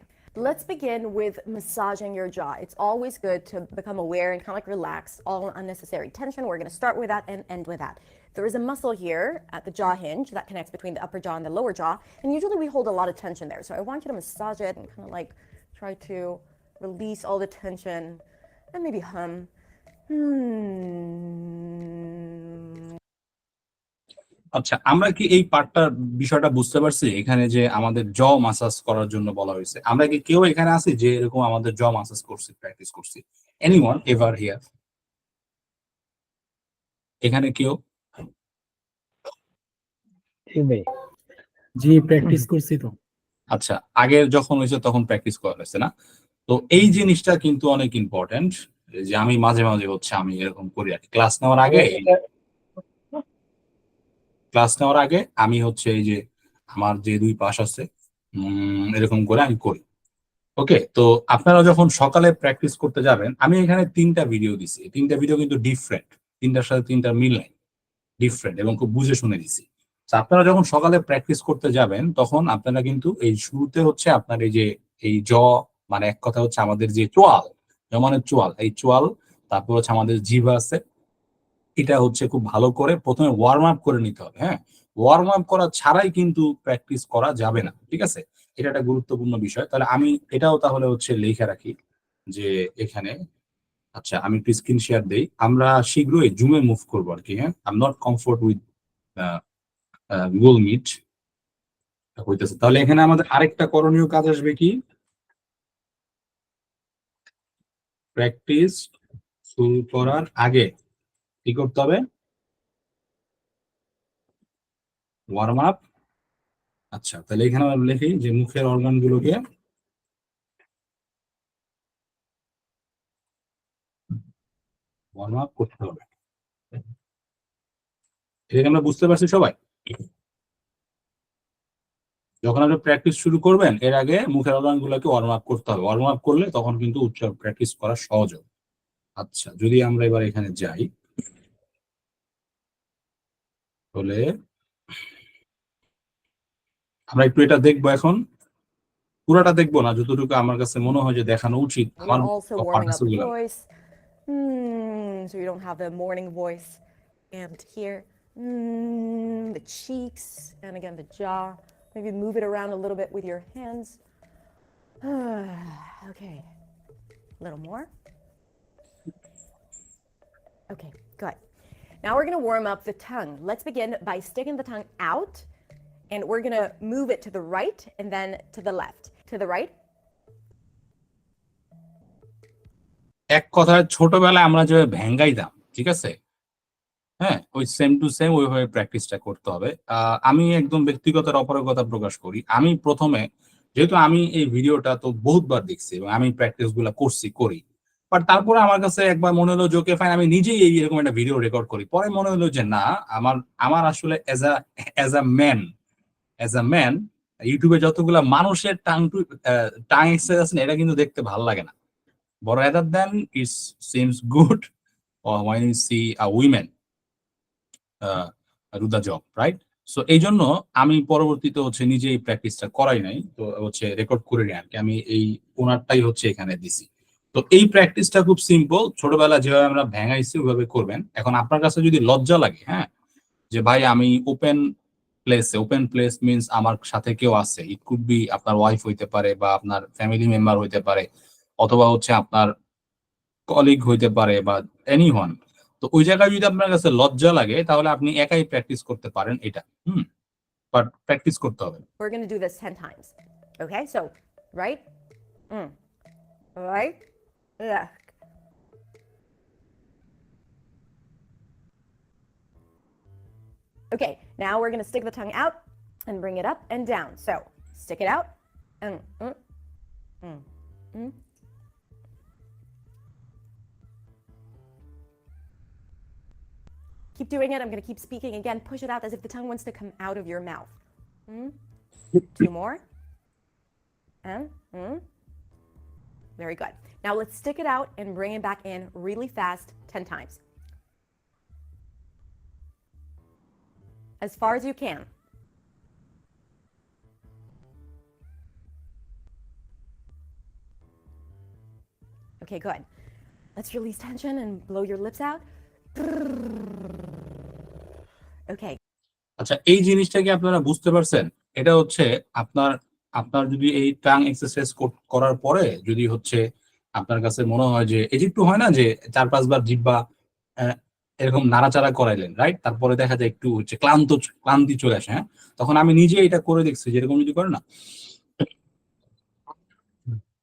Speaker 5: Let's begin with massaging your jaw. It's always good to become aware and kind of like relax all unnecessary tension. We're going to start with that and end with that. There is a muscle here at the jaw hinge that connects between the upper jaw and the lower jaw, and usually we hold a lot of tension there. So I want you to massage it and kind of like try to release all the tension and maybe hum.
Speaker 1: আচ্ছা, আমরা কি এই পার্টটার বিষয়টা বুঝতে পারছি? এখানে যে আমাদের জ মাসাজ করার জন্য বলা হয়েছে, আমরা কি কেউ এখানে আছি যে এরকম আমাদের জ মাসাজ করছি, প্র্যাকটিস করছি? Anyone ever here? এখানে কেউ?
Speaker 6: জি, প্র্যাকটিস করছি তো।
Speaker 1: আচ্ছা, আগে যখন হয়েছে তখন প্র্যাকটিস করা হয়েছে না? তো এই জিনিসটা কিন্তু অনেক ইম্পর্টেন্ট, যে আমি মাঝে মাঝে হচ্ছে আমি এরকম করি আর কি। ক্লাস নেওয়ার আগে আমি হচ্ছে এই যে আমার যে দুই পাশ আছে এরকম করে আমি করি। ওকে, তো আপনারা যখন সকালে প্র্যাকটিস করতে যাবেন, আমি এখানে 3টা ভিডিও দিছি, 3টা ভিডিও কিন্তু ডিফারেন্ট, 3টার সাথে 3টা মিল নাই, ডিফারেন্ট, এবং খুব বুঝে শুনে দিছি। তো আপনারা যখন সকালে প্র্যাকটিস করতে যাবেন তখন আপনারা কিন্তু এই শুরুতে হচ্ছে আপনার এই যে এই জ, মানে এক কথা হচ্ছে আমাদের যে চোয়াল, মানে চোয়াল, এই চোয়াল, তারপর হচ্ছে আমাদের জিহ্বা আছে, এটা হচ্ছে খুব ভালো করে প্রথমে ওয়ার্ম আপ করে নিতে হবে। হ্যাঁ, ওয়ার্ম আপ করা ছাড়াই কিন্তু প্র্যাকটিস করা যাবে না, ঠিক আছে? এটা একটা গুরুত্বপূর্ণ বিষয়। তাহলে আমি এটাও তাহলে হচ্ছে লেখা রাখি যে এখানে। আচ্ছা, আমি একটু স্ক্রিন শেয়ার দেই। আমরা শীঘ্রই জুমে মুভ করবো আর কি। হ্যাঁ, I am not comfort with Google Meet হইতেছে। তাহলে এখানে আমাদের আরেকটা করণীয় কাজ আসবে কি, প্র্যাকটিস শুরু করার আগে কি করতে হবে, ওয়ার্ম আপ। আচ্ছা, তাহলে এখানে আমরা লিখি যে মুখের অর্গান গুলোকে ওয়ার্ম আপ করতে হবে। এটা আমরা বুঝতে পারছি সবাই? যখন আপনি প্র্যাকটিস শুরু করবেন এর আগে মুখের অর্গান গুলোকে ওয়ার্ম আপ করতে হবে। ওয়ার্ম আপ করলে তখন কিন্তু উচ্চারণ প্র্যাকটিস করা সহজ হবে। আচ্ছা, যদি আমরা এবার এখানে যাই, তাহলে আমরা একটু এটা দেখবো। এখন পুরাটা দেখবো না, যতটুকু আমার কাছে মনে হয় যে দেখানো উচিত। আমার
Speaker 5: You're also warming up the
Speaker 1: গুলো
Speaker 5: voice. So you don't have the morning voice. And here, the cheeks, and again the jaw. Maybe move it around a little bit with your hands. Okay, a little more. Okay, good. Now we're gonna warm up the tongue. Let's begin by sticking the tongue out, and we're gonna move it to the right and then to the left. To the right.
Speaker 1: এক কথায় ছোটবেলায় আমরা যেভাবে ভেঙ্গাইতাম, ঠিক আছে, হ্যাঁ, ওই same to same ওইভাবে প্র্যাকটিসটা করতে হবে। আমি একদম ব্যক্তিগত অপারগতা প্রকাশ করি। আমি প্রথমে, যেহেতু আমি এই ভিডিওটা তো বহুতবার দেখছি এবং আমি প্র্যাকটিস গুলা করি, বাট তারপরে আমার কাছে একবার মনে হলো যে ওকে ফাইন, আমি নিজেই এইরকম একটা ভিডিও রেকর্ড করি। পরে মনে হলো যে না, আমার আসলে এজ আ ম্যান ইউটিউবে যতগুলা মানুষের টাং এক্সারসাইজ আছে না, এটা কিন্তু দেখতে ভালো লাগে না। বড় rather than it seems good or when you see a women do the job, right? So এই জন্য আমি পরবর্তীতে হচ্ছে নিজে এই প্র্যাকটিসটা করাই নাই, তো হচ্ছে রেকর্ড করে নিই আর কি। আমি এই ওনারটাই হচ্ছে এখানে দিছি। তো এই প্র্যাকটিসটা খুব সিম্পল, ছোটবেলা যেভাবে আমরা ভেঙাইছি ওইভাবে করবেন। এখন আপনার কাছে যদি লজ্জা লাগে, হ্যাঁ, যে ভাই আমি ওপেন প্লেস মিন্স আমার সাথে কেউ আছে, ইট কুড বি আপনার ওয়াইফ হইতে পারে বা আপনার ফ্যামিলি মেম্বার হইতে পারে, অথবা হচ্ছে আপনার কলিগ হইতে পারে বা এনিওয়ান। তো ওই জায়গায় যদি আপনার কাছে লজ্জা লাগে তাহলে আপনি একাই প্র্যাকটিস করতে পারেন এটা। বাট প্র্যাকটিস করতে হবে।
Speaker 5: We're going to do this 10 times. Okay, so right, right, left. Okay, now we're going to stick the tongue out and bring it up and down. So stick it out and keep doing it. I'm going to keep speaking again. Push it out as if the tongue wants to come out of your mouth. 2 more. And very good. Now let's stick it out and bring it back in really fast 10 times. As far as you can. Okay, good. Let's release tension and blow your lips out. Okay.
Speaker 1: আচ্ছা, এই জিনিসটা কি আপনারা বুঝতে পারছেন? এটা হচ্ছে আপনার যদি এই টাং এক্সারসাইজ করার পরে যদি হচ্ছে আপনার কাছে মনে হয় যে এই যে একটু হয় না যে 4-5 বার জিহ্বা এরকম নাড়াচাড়া করাইলেন, রাইট, তারপরে দেখা যায় একটু হচ্ছে ক্লান্তি চলে আসে, হ্যাঁ, তখন আমি নিজে এটা করে দেখছি, যেরকম যদি করে না,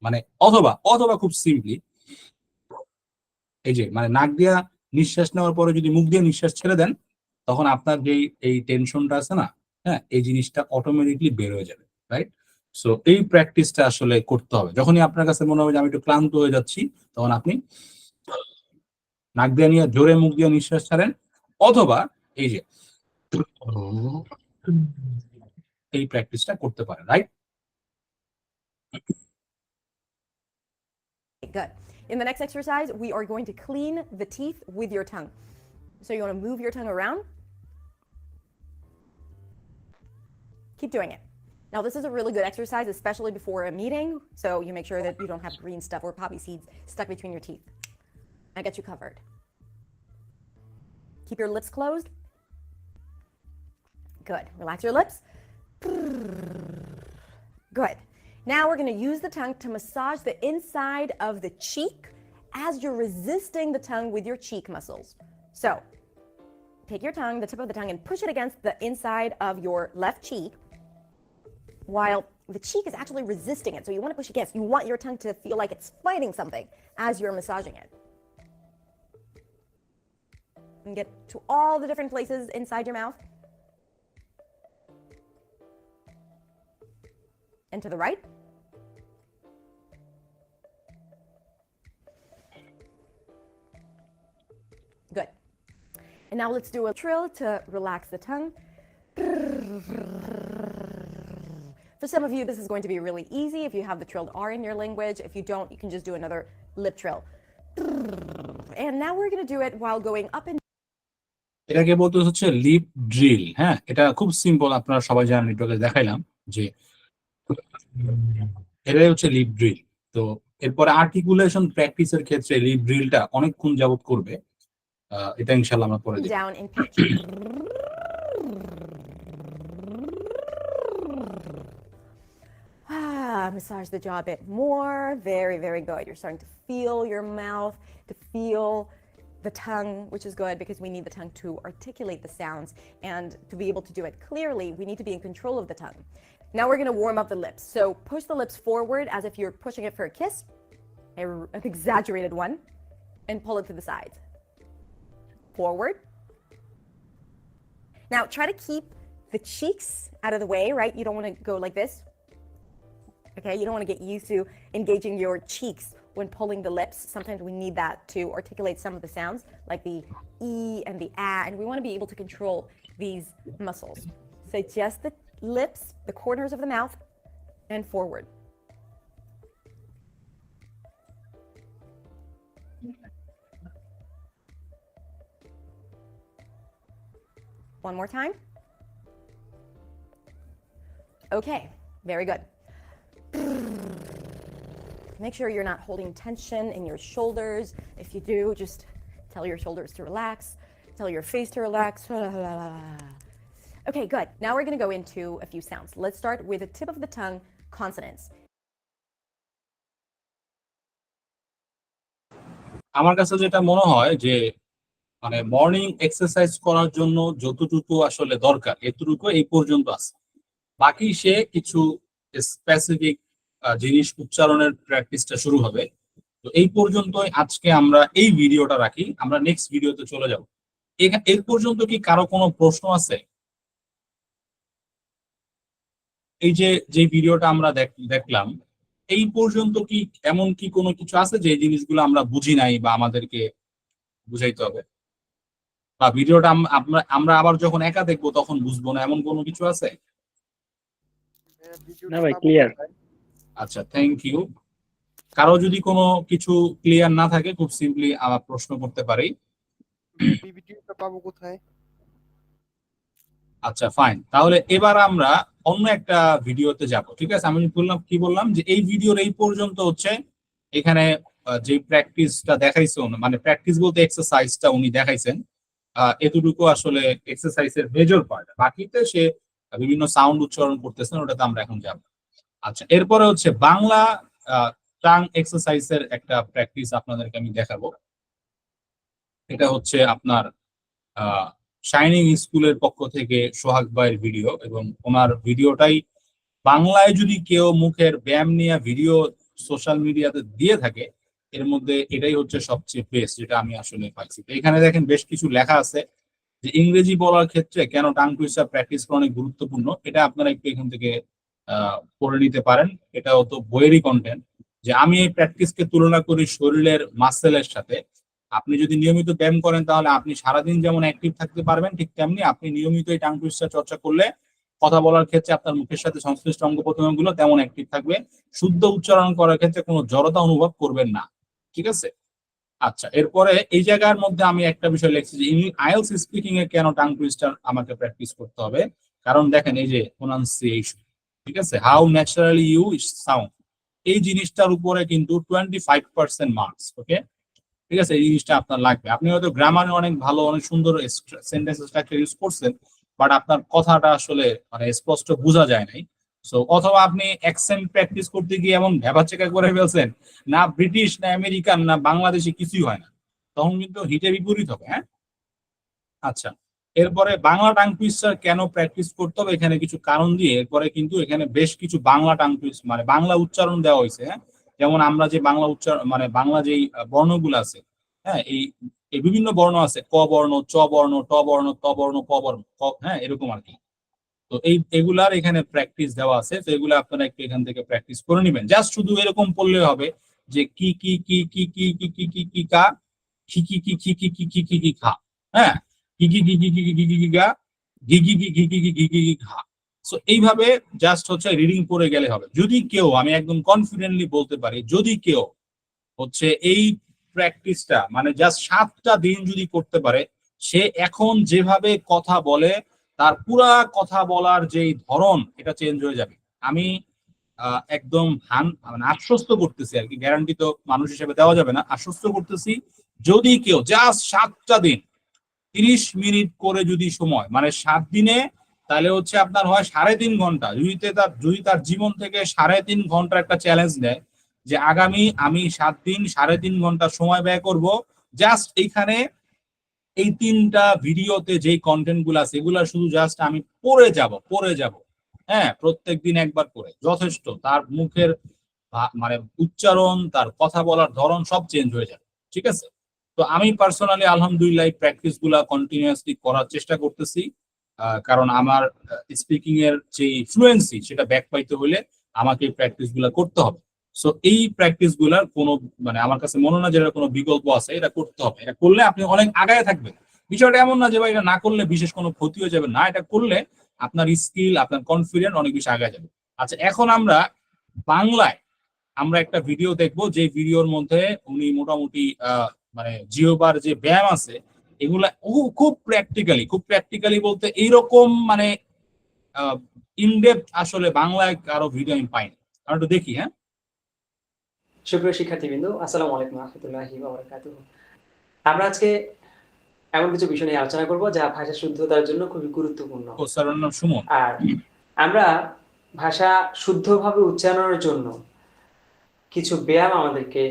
Speaker 1: মানে অথবা খুব সিম্পলি এই যে মানে নাক দিয়া নিঃশ্বাস নেওয়ার পরে যদি মুখ দিয়ে নিঃশ্বাস ছেড়ে দেন, তখন আপনার যে এই টেনশনটা আছে না, হ্যাঁ, এই জিনিসটা অটোমেটিকলি বের হয়ে যাবে, রাইট? সো এই প্র্যাকটিসটা আসলে করতে হবে। যখনই আপনার কাছে মনে হবে যে আমি একটু ক্লান্ত হয়ে যাচ্ছি, তখন আপনি নাক দিয়ে নিয়ে জোরে মুখ দিয়ে নিঃশ্বাস ছাড়েন, অথবা এই যে এই প্র্যাকটিসটা করতে পারেন, right?
Speaker 5: Good. In the next exercise, we are going to clean the teeth with your tongue. So you want to move your tongue around. Keep doing it. Now, this is a really good exercise, especially before a meeting. So you make sure that you don't have green stuff or poppy seeds stuck between your teeth. I got you covered. Keep your lips closed. Good. Relax your lips. Good. Now we're going to use the tongue to massage the inside of the cheek as you're resisting the tongue with your cheek muscles. So take your tongue, the tip of the tongue, and push it against the inside of your left cheek while the cheek is actually resisting it. So you want to push against. You want your tongue to feel like it's fighting something as you're massaging it. And get to all the different places inside your mouth. And to the right. Good. And now let's do a trill to relax the tongue. For some of you, this is going to be really easy if you have the trilled R in your language. If you don't, you can just do another lip trill. And now we're going to do it while going up and
Speaker 1: এটাকে বলতে হচ্ছে lip drill. হ্যাঁ, এটা খুব simple, আপনারা সবাই জানেন, একটু আগে দেখাইলাম যে এটাই হচ্ছে লিপ ড্রিল। তো এরপরে আর্টিকুলেশন প্র্যাকটিসের ক্ষেত্রে লিপ ড্রিলটা অনেকক্ষণ যাবত করবে, এটা ইনশাআল্লাহ আমরা পরে দেখব।
Speaker 5: down in pitch. Massage the jaw a bit more. Very, very good. You're starting to feel your mouth, to feel the tongue, which is good because we need the tongue to articulate the sounds, and to be able to do it clearly, we need to be in control of the tongue. Now we're going to warm up the lips. So push the lips forward as if you're pushing it for a kiss, an exaggerated one, and pull it to the sides. Forward. Now try to keep the cheeks out of the way, right? You don't want to go like this. Okay, you don't want to get used to engaging your cheeks when pulling the lips. Sometimes we need that to articulate some of the sounds, like the E and the A, and we want to be able to control these muscles. So just the lips, the corners of the mouth, and forward. One more time. Okay, very good. Make sure you're not holding tension in your shoulders. If you do, just tell your shoulders to relax, tell your face to relax. Okay, good. Now we're going to go into a few sounds. Let's start with the tip of the tongue consonants.
Speaker 1: আমার কাছে যেটা মনে হয় যে মানে morning exercise করার জন্য যতটুকু আসলে দরকার এতটুকু এই পর্যন্ত আছে, বাকি সে কিছু স্পেসিফিক জিনিস উচ্চারণের প্র্যাকটিসটা শুরু হবে। তো এই পর্যন্তই আজকে আমরা এই ভিডিওটা রাখি, আমরা নেক্সট ভিডিওতে চলে যাব। এর পর্যন্ত কি কারো কোনো প্রশ্ন আছে? এই যে ভিডিওটা আমরা দেখলাম এই পর্যন্ত কি এমন কি কোনো কিছু আছে যে জিনিসগুলো আমরা বুঝি নাই বা আমাদেরকে বুঝাইতে হবে, বা ভিডিওটা আমরা আবার যখন একা দেখবো তখন বুঝবো না, এমন কোনো কিছু আছে?
Speaker 2: না ভাই, ক্লিয়ার।
Speaker 1: আচ্ছা, থ্যাংক ইউ। কারো যদি কোনো কিছু ক্লিয়ার না থাকে খুব সিম্পলি আমার প্রশ্ন করতে পারি।
Speaker 6: পিপিটিটা পাবো কোথায়?
Speaker 1: আচ্ছা, ফাইন, তাহলে এবার আমরা অন্য একটা ভিডিওতে যাব। ঠিক আছে, আমি বললাম যে এই ভিডিওর এই পর্যন্ত হচ্ছে এখানে যে প্র্যাকটিসটা দেখাইছে, মানে প্র্যাকটিস বলতে এক্সারসাইজটা উনি দেখাইছেন, এতটুকু আসলে এক্সারসাইজের মেজর পার্ট। বাকিতে সে বিভিন্ন সাউন্ড উচ্চারণ করতেছেন, ওটাতে আমরা এখন যাব। আচ্ছা, এরপরে হচ্ছে বাংলা টাং এক্সারসাইজের একটা প্র্যাকটিস আপনাদেরকে আমি দেখাবো। এটা হচ্ছে আপনার শাইনিং স্কুলের পক্ষ থেকে সোহাগ ভাইয়ের ভিডিও, এবং ওনার ভিডিওটাই বাংলায় যদি কেউ মুখের ব্যায়াম নিয়ে ভিডিও সোশ্যাল মিডিয়াতে দিয়ে থাকে এর মধ্যে এটাই হচ্ছে সবচেয়ে বেস্ট, যেটা আমি আসলে পাইছি। তো এখানে দেখেন বেশ কিছু লেখা আছে যে ইংরেজি বলার ক্ষেত্রে কেন টাং টুইস্টার প্র্যাকটিস করা অনেক গুরুত্বপূর্ণ। এটা আপনারা একটু এখান থেকে পড়ে নিতে পারেন। এটাও তো বইয়েরই কন্টেন্ট, যে আমি এই প্র্যাকটিসকে তুলনা করি শরীরের মাসেলের সাথে। আপনি যদি নিয়মিত ব্যায়াম করেন তাহলে আপনি সারাদিন যেমন অ্যাক্টিভ থাকতে পারবেন, ঠিক তেমনি আপনি নিয়মিত এই টাং টুইস্টার চর্চা করলে কথা বলার ক্ষেত্রে আপনার মুখের সাথে সংশ্লিষ্ট অঙ্গ প্রত্যঙ্গগুলো তেমন অ্যাক্টিভ থাকবে, শুদ্ধ উচ্চারণ করার ক্ষেত্রে কোনো জড়তা অনুভব করবেন না। ঠিক আছে? আচ্ছা, এরপরে এই জায়গার মধ্যে আমি একটা বিষয় লিখছি যে আইএলটিএস স্পিকিং এ কেন টাং টুইস্টার আমাকে প্র্যাকটিস করতে হবে। কারণ দেখেন এই যে প্রোনাউন্সিয়েশন, ঠিক আছে, হাউ ন্যাচারালি ইউ সাউন্ড, এই জিনিসটার উপরে কিন্তু 25% মার্কস। ওকে, ঠিক আছে, এই জিনিসটা আপনার লাগবে। আপনি হয়তো গ্রামারে অনেক ভালো, অনেক সুন্দর সেন্টেন্স স্ট্রাকচার ইউজ করছেন, বাট আপনার কথাটা আসলে মানে স্পষ্ট বোঝা যায় নাই। সো অথবা আপনি অ্যাকসেন্ট প্র্যাকটিস করতে গিয়ে এমন ভ্যাবাচেকা করে ফেলছেন, না ব্রিটিশ না আমেরিকান না বাংলাদেশি কিছুই হয় না, তখন কিন্তু হিটে বিপরীত হবে। হ্যাঁ, আচ্ছা, এরপরে বাংলা টাং টুইস্টার কেন প্র্যাকটিস করতে হবে এখানে কিছু কারণ দিয়ে এরপরে কিন্তু এখানে বেশ কিছু বাংলা টাং টুইস্ট মানে বাংলা উচ্চারণ দেওয়া হয়েছে, হ্যাঁ। যেমন আমরা যে বাংলা উচ্চারণ মানে বাংলা যেই বর্ণগুলো আছে, হ্যাঁ, এই বিভিন্ন বর্ণ আছে, ক বর্ণ, চ বর্ণ, ট বর্ণ, ত বর্ণ, প বর্ণ, হ্যাঁ, এরকম আর কি। তো এগুলার এখানে প্র্যাকটিস দেওয়া আছে, তো এগুলো আপনারা একটু এখান থেকে প্র্যাকটিস করে নেবেন। জাস্ট শুধু এরকম পড়লে হবে যে কি কি কি কি কি কি কি কি কি কা, কি কি কি কি কি কি কি কি কি খা, হ্যাঁ, কি কি কি কি কি কি কি কি গা, গি গি গি গি গি গি গি গি গি খা। সো এইভাবে জাস্ট হচ্ছে রিডিং করে গেলে হবে। যদি কেউ, আমি একদম কনফিডেন্টলি বলতে পারি, যদি কেউ হচ্ছে এই প্র্যাকটিসটা মানে জাস্ট 7টা দিন যদি করতে পারে, সে এখন যেভাবে কথা বলে তার পুরা কথা বলার যেই ধরন এটা চেঞ্জ হয়ে যাবে। আমি একদম মানে আশ্বস্ত করতেছি আর কি, গ্যারান্টি তো মানুষ হিসেবে দেওয়া যাবে না, আশ্বস্ত করতেছি যদি কেউ জাস্ট 7টা দিন 30 মিনিট করে যদি সময় মানে 7 দিনে, তাহলে হচ্ছে আপনার হয় 3.5 ঘন্টা। যদি তার জীবন থেকে 3.5 ঘন্টা একটা চ্যালেঞ্জ নেয় যে আগামী আমি 7 দিন 3.5 ঘন্টা সময় ব্যয় করব জাস্ট এইখানে এই 3টা ভিডিওতে যে কন্টেন্ট গুলো আছে এগুলা শুধু জাস্ট আমি পড়ে যাব, হ্যাঁ, প্রত্যেকদিন একবার করে যথেষ্ট। তার মুখের মানে উচ্চারণ, তার কথা বলার ধরন সব চেঞ্জ হয়ে যাবে, ঠিক আছে। তো আমি পার্সোনালি আলহামদুলিল্লাহ এই প্র্যাকটিস গুলা কন্টিনিউয়াসলি করার চেষ্টা করতেছি, কারণ আমার স্পিকিং এর যে ফ্লুয়েন্সি সেটা ব্যাক পাইতে হলে আমাকে এই প্র্যাকটিস গুলা করতে হবে। সো এই প্র্যাকটিস গুলার কোনো মানে আমার কাছে মনে হয় না যে এর কোনো বিকল্প আছে, এটা করতে হবে। এটা করলে আপনি অনেক আগায় থাকবেন। বিষয়টা এমন না যে ভাই এটা না করলে বিশেষ কোনো ক্ষতি হয়ে যাবে, না, এটা করলে আপনার স্কিল, আপনার কনফিডেন্স অনেক বেশি আগায় যাবে। আচ্ছা, এখন আমরা বাংলায় আমরা একটা ভিডিও দেখবো, যে ভিডিওর মধ্যে উনি মোটামুটি মানে জিওবার যে ব্যায়াম আছে এগুলা খুব প্র্যাকটিক্যালি বলতে এইরকম মানে ইনডেপথ আসলে বাংলায় কারো ভিডিও আমি পাইনি। আমরা একটু দেখি। হ্যাঁ,
Speaker 7: সুপ্রিয় শিক্ষার্থীবৃন্দ, আসসালামু আলাইকুম রাহমাতুল্লাহি ওয়া বারাকাতুহু। আমরা আজকে এমন কিছু বিষয় নিয়ে আলোচনা করব যা ভাষা শুদ্ধতার জন্য খুবই গুরুত্বপূর্ণ।
Speaker 1: ও স্যারের নাম সুমন।
Speaker 7: আর আমরা ভাষা শুদ্ধভাবে উচ্চারণের জন্য কিছু ব্যায়াম আমাদেরকে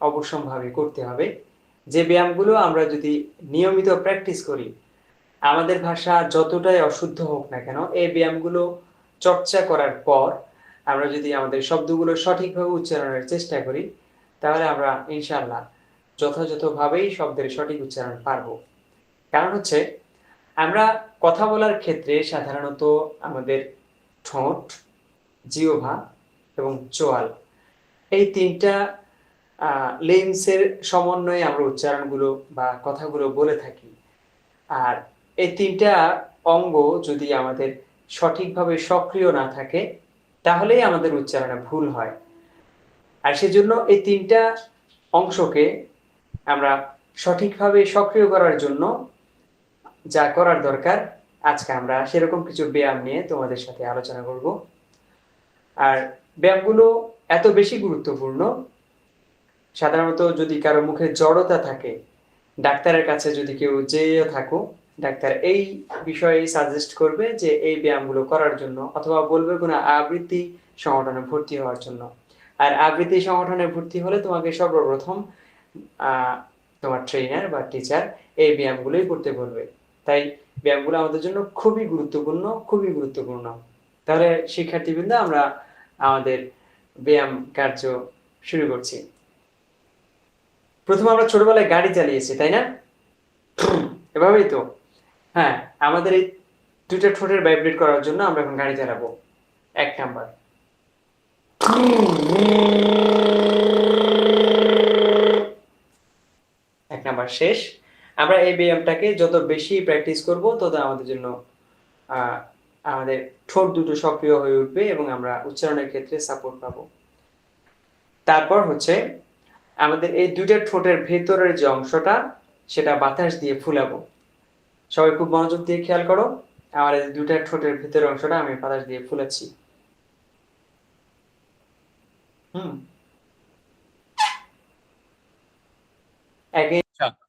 Speaker 7: অবশ্যম্ভাবী করতে হবে, যে ব্যায়ামগুলো আমরা যদি নিয়মিত প্র্যাকটিস করি, আমাদের ভাষা যতটাই অশুদ্ধ হোক না কেন, এই ব্যায়ামগুলো চর্চা করার পর আমরা যদি আমাদের শব্দগুলো সঠিকভাবে উচ্চারণের চেষ্টা করি, তাহলে আমরা ইনশাআল্লাহ যথাযথভাবেই শব্দের সঠিক উচ্চারণ পারবো। কারণ হচ্ছে আমরা কথা বলার ক্ষেত্রে সাধারণত আমাদের ঠোঁট, জিহ্বা এবং চোয়াল, এই 3টা লিম্বসের সমন্বয়ে আমরা উচ্চারণগুলো বা কথাগুলো বলে থাকি। আর এই 3টা অঙ্গ যদি আমাদের সঠিকভাবে সক্রিয় না থাকে, তাহলেই আমাদের উচ্চারণে ভুল হয়। আর সেজন্য এই 3টা অংশকে আমরা সঠিকভাবে সক্রিয় করার জন্য যা করার দরকার, আজকে আমরা সেরকম কিছু ব্যায়াম নিয়ে তোমাদের সাথে আলোচনা করব। আর ব্যায়ামগুলো এত বেশি গুরুত্বপূর্ণ, সাধারণত যদি কারো মুখে জড়তা থাকে, ডাক্তারের কাছে যদি কেউ যেয়ে থাকো, ডাক্তার এই বিষয়ে সাজেস্ট করবে যে এই ব্যায়ামগুলো করার জন্য, অথবা বলবে কোনো আবৃত্তি সংগঠনে ভর্তি হওয়ার জন্য। আর আবৃত্তি সংগঠনে ভর্তি হলে তোমাকে সর্বপ্রথম তোমার ট্রেনার বা টিচার এই ব্যায়ামগুলোই করতে বলবে। তাই ব্যায়ামগুলো আমাদের জন্য খুবই গুরুত্বপূর্ণ। তাহলে শিক্ষার্থীবৃন্দ, আমরা আমাদের ব্যায়াম কার্য শুরু করছি। প্রথমে আমরা ছোটবেলায় গাড়ি চালিয়েছি, তাই না? এভাবেই তো। হ্যাঁ, আমাদের এই 2টা ঠোঁটের ভাইব্রেট করার জন্য আমরা এখন গাড়ি চালাবো। 1 নাম্বার। 1 নাম্বার শেষ। আমরা এই ব্যায়ামটাকে যত বেশি প্র্যাকটিস করব, তত আমাদের জন্য আমাদের ঠোঁট দুটো সক্রিয় হয়ে উঠবে এবং আমরা উচ্চারণের ক্ষেত্রে সাপোর্ট পাবো। তারপর হচ্ছে আমাদের এই 2টা ঠোঁটের ভেতরের যে অংশটা, সেটা বাতাস দিয়ে ফুলাবো। সবাই খুব মনোযোগ দিয়ে খেয়াল করো। আমার এই 2টা ঠোঁটের ভেতরের অংশটা আমি বাতাস দিয়ে ফুলাচ্ছি।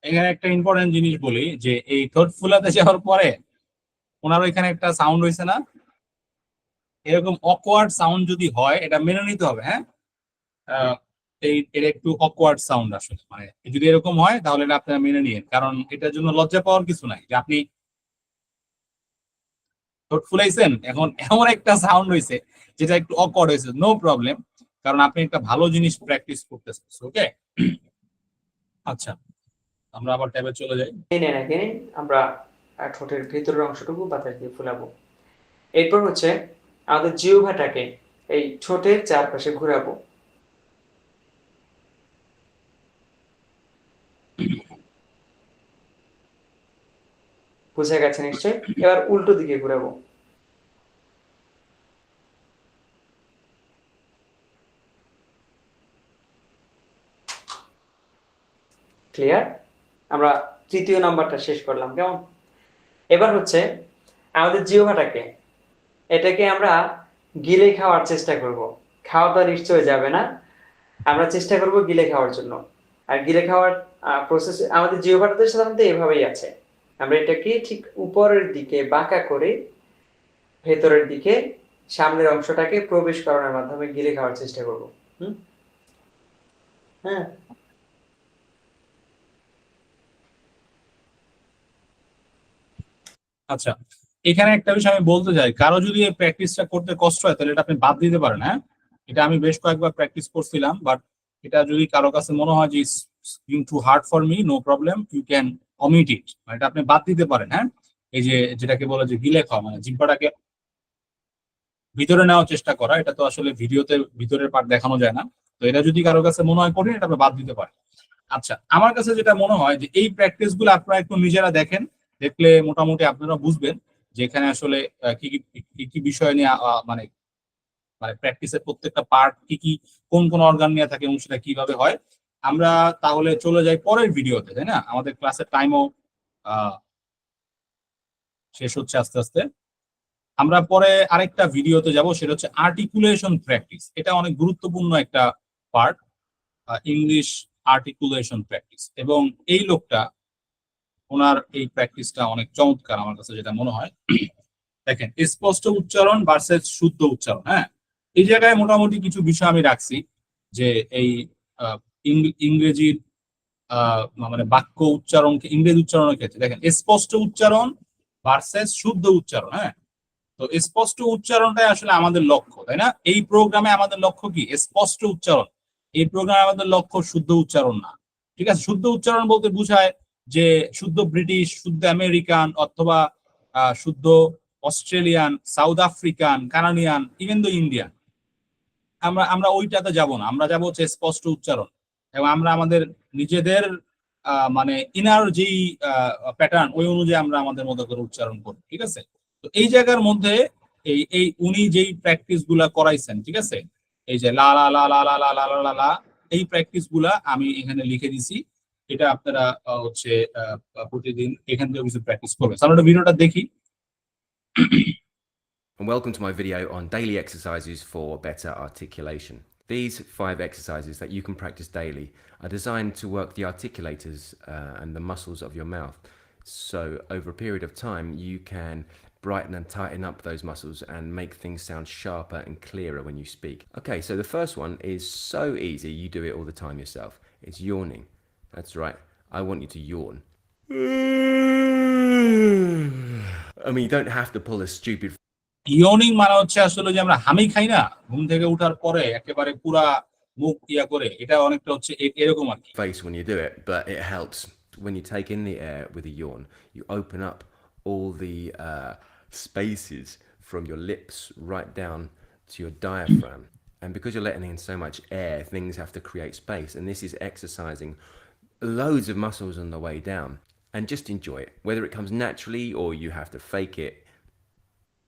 Speaker 1: এখানে একটা ইম্পর্টেন্ট জিনিস বলি, যে এই ঠোঁট ফুলাতে যাওয়ার পরে ওনার ওইখানে একটা সাউন্ড হয়েছে না, এরকম অকওয়ার্ড সাউন্ড যদি হয় এটা মেনে নিতে হবে। হ্যাঁ, এটা একটু অকওয়ার্ড সাউন্ড আসলে, মানে যদি এরকম হয় তাহলে এটা আপনারা মেনে নিন, কারণ এটার জন্য লজ্জা পাওয়ার কিছু নাই। যে আপনি ঠোঁট ফুলাইছেন, এখন এমন একটা সাউন্ড হয়েছে যেটা একটু অকওয়ার্ড হয়েছে, নো প্রবলেম, কারণ আপনি একটা ভালো জিনিস প্র্যাকটিস করতেছেন। ওকে, আচ্ছা আমরা আবার ট্যাবে চলে যাই।
Speaker 7: টেনে আমরা ঠোঁটের ভেতরের অংশটুকু বাতাস দিয়ে ফুলাবো। এরপর হচ্ছে আমাদের জিহ্বাটাকে এই ঠোঁটের চারপাশে ঘোরাবো। বুঝা গেছে নিশ্চয়? এবার উল্টো দিকে ঘোরাবো। ক্লিয়ার? আমরা তৃতীয় নাম্বারটা শেষ করলাম, কেমন? এবার হচ্ছে আমাদের জিহ্বাটাকে, এটাকে আমরা গিলে খাওয়ার চেষ্টা করব। খাওয়া তো নিশ্চয় যাবে না, আমরা চেষ্টা করব গিলে খাওয়ার জন্য। আর গিলে খাওয়ার প্রসেস আমাদের জিহ্বাটাতে সাধারণত এভাবেই আছে। আমরা এটাকে ঠিক উপরের দিকে বাঁকা করে ভেতরের দিকে সামনের অংশটাকে প্রবেশ করানোর মাধ্যমে গিলে খাওয়ার চেষ্টা করব। হ্যাঁ,
Speaker 1: আচ্ছা, এখানে একটা বিষয় আমি বলতে চাই, কারো যদি এই প্র্যাকটিসটা করতে কষ্ট হয় তাহলে এটা আপনি বাদ দিতে পারেন। হ্যাঁ, এটা আমি বেশ কয়েকবার প্র্যাকটিস করছিলাম, বাট এটা যদি কারো কাছে মনে হয় যে too hard for me, no problem, you can omit it, এটা আপনি বাদ দিতে পারেন। হ্যাঁ, এই যে যেটাকে বলে যে গিলে খাওয়া, মানে জিহ্বাটাকে ভিতরে নেওয়ার চেষ্টা করা, এটা তো আসলে ভিডিওতে ভিতরের পার্ট দেখানো যায় না। তো এটা যদি কারো কাছে মনে হয় করেন, এটা আপনি বাদ দিতে পারেন। আচ্ছা, আমার কাছে যেটা মনে হয় যে এই প্র্যাকটিস গুলো আপনারা একটু নিজেরা দেখেন, দেখলে মোটামুটি আপনারা বুঝবেন যে এখানে আসলে কি কি কি বিষয় নিয়ে মানে মানে প্র্যাকটিসের প্রত্যেকটা পার্ট কি কি, কোন কোন অর্গান নিয়ে থাকে এবং সেটা কিভাবে হয়। আমরা তাহলে চলে যাই পরের ভিডিওতে, তাই না? আমাদের ক্লাসের টাইমও শেষ হচ্ছে আস্তে আস্তে। আমরা পরে আরেকটা ভিডিওতে যাব, সেটা হচ্ছে আর্টিকুলেশন প্র্যাকটিস। এটা অনেক গুরুত্বপূর্ণ একটা পার্ট, ইংলিশ আর্টিকুলেশন প্র্যাকটিস। এবং এই লোকটা, ওনার এই প্র্যাকটিসটা অনেক চমৎকার আমার কাছে যেটা মনে হয়। দেখেন, স্পষ্ট উচ্চারণ ভার্সেস শুদ্ধ উচ্চারণ। হ্যাঁ, এই জায়গায় মোটামুটি কিছু বিষয় আমি রাখছি, যে এই ইংরেজির মানে বাক্য উচ্চারণকে, ইংরেজি উচ্চারণের ক্ষেত্রে দেখেন স্পষ্ট উচ্চারণ ভার্সেস শুদ্ধ উচ্চারণ। হ্যাঁ, তো স্পষ্ট উচ্চারণটাই আসলে আমাদের লক্ষ্য, তাই না? এই প্রোগ্রামে আমাদের লক্ষ্য কি? স্পষ্ট উচ্চারণ। এই প্রোগ্রামে আমাদের লক্ষ্য শুদ্ধ উচ্চারণ না। ঠিক আছে, শুদ্ধ উচ্চারণ বলতে বোঝায় যে শুদ্ধ ব্রিটিশ, শুদ্ধ আমেরিকান, অথবা শুদ্ধ Australian, south African, Canadian, even the Indian. আমরা ওইটাতে যাব না, আমরা যাব হচ্ছে স্পষ্ট উচ্চারণ। এবং আমরা আমাদের নিজেদের মানে ইনার যেই প্যাটার্ন, ওই অনুযায়ী আমরা আমাদের মতো করে উচ্চারণ করি। ঠিক আছে, তো এই জায়গার মধ্যে এই উনি যেই প্র্যাকটিস গুলা করাইছেন, ঠিক আছে, এই যে লা লা লা লা লা লা লা লা লা লা, এই প্র্যাকটিস গুলা আমি এখানে লিখে দিছি। এটা আপনারা হচ্ছে প্রতিদিন এখান থেকে কিছু প্র্যাকটিস করবেন। তাহলে ভিডিওটা দেখি।
Speaker 8: And welcome to my video on daily exercises for better articulation. These 5 exercises that you can practice daily are designed to work the articulators and the muscles of your mouth. So over a period of time, you can brighten and tighten up those muscles and make things sound sharper and clearer when you speak. Okay, so the first one is so easy, you do it all the time yourself. It's yawning. That's right, I want you to yawn. I mean, you don't have to pull a stupid
Speaker 1: yawning মানে হচ্ছে আসলে যে আমরা হামি খাই না ঘুম থেকে ওঠার পরে, একেবারে পুরা মুখ ইয়া করে, এটা অনেকটা হচ্ছে এরকম আর কি।
Speaker 8: face when you do it, but it helps. When you take in the air with a yawn, you open up all the spaces from your lips right down to your diaphragm. And because you're letting in so much air, things have to create space. And this is exercising loads of muscles on the way down. And just enjoy it. Whether it comes naturally or you have to fake it,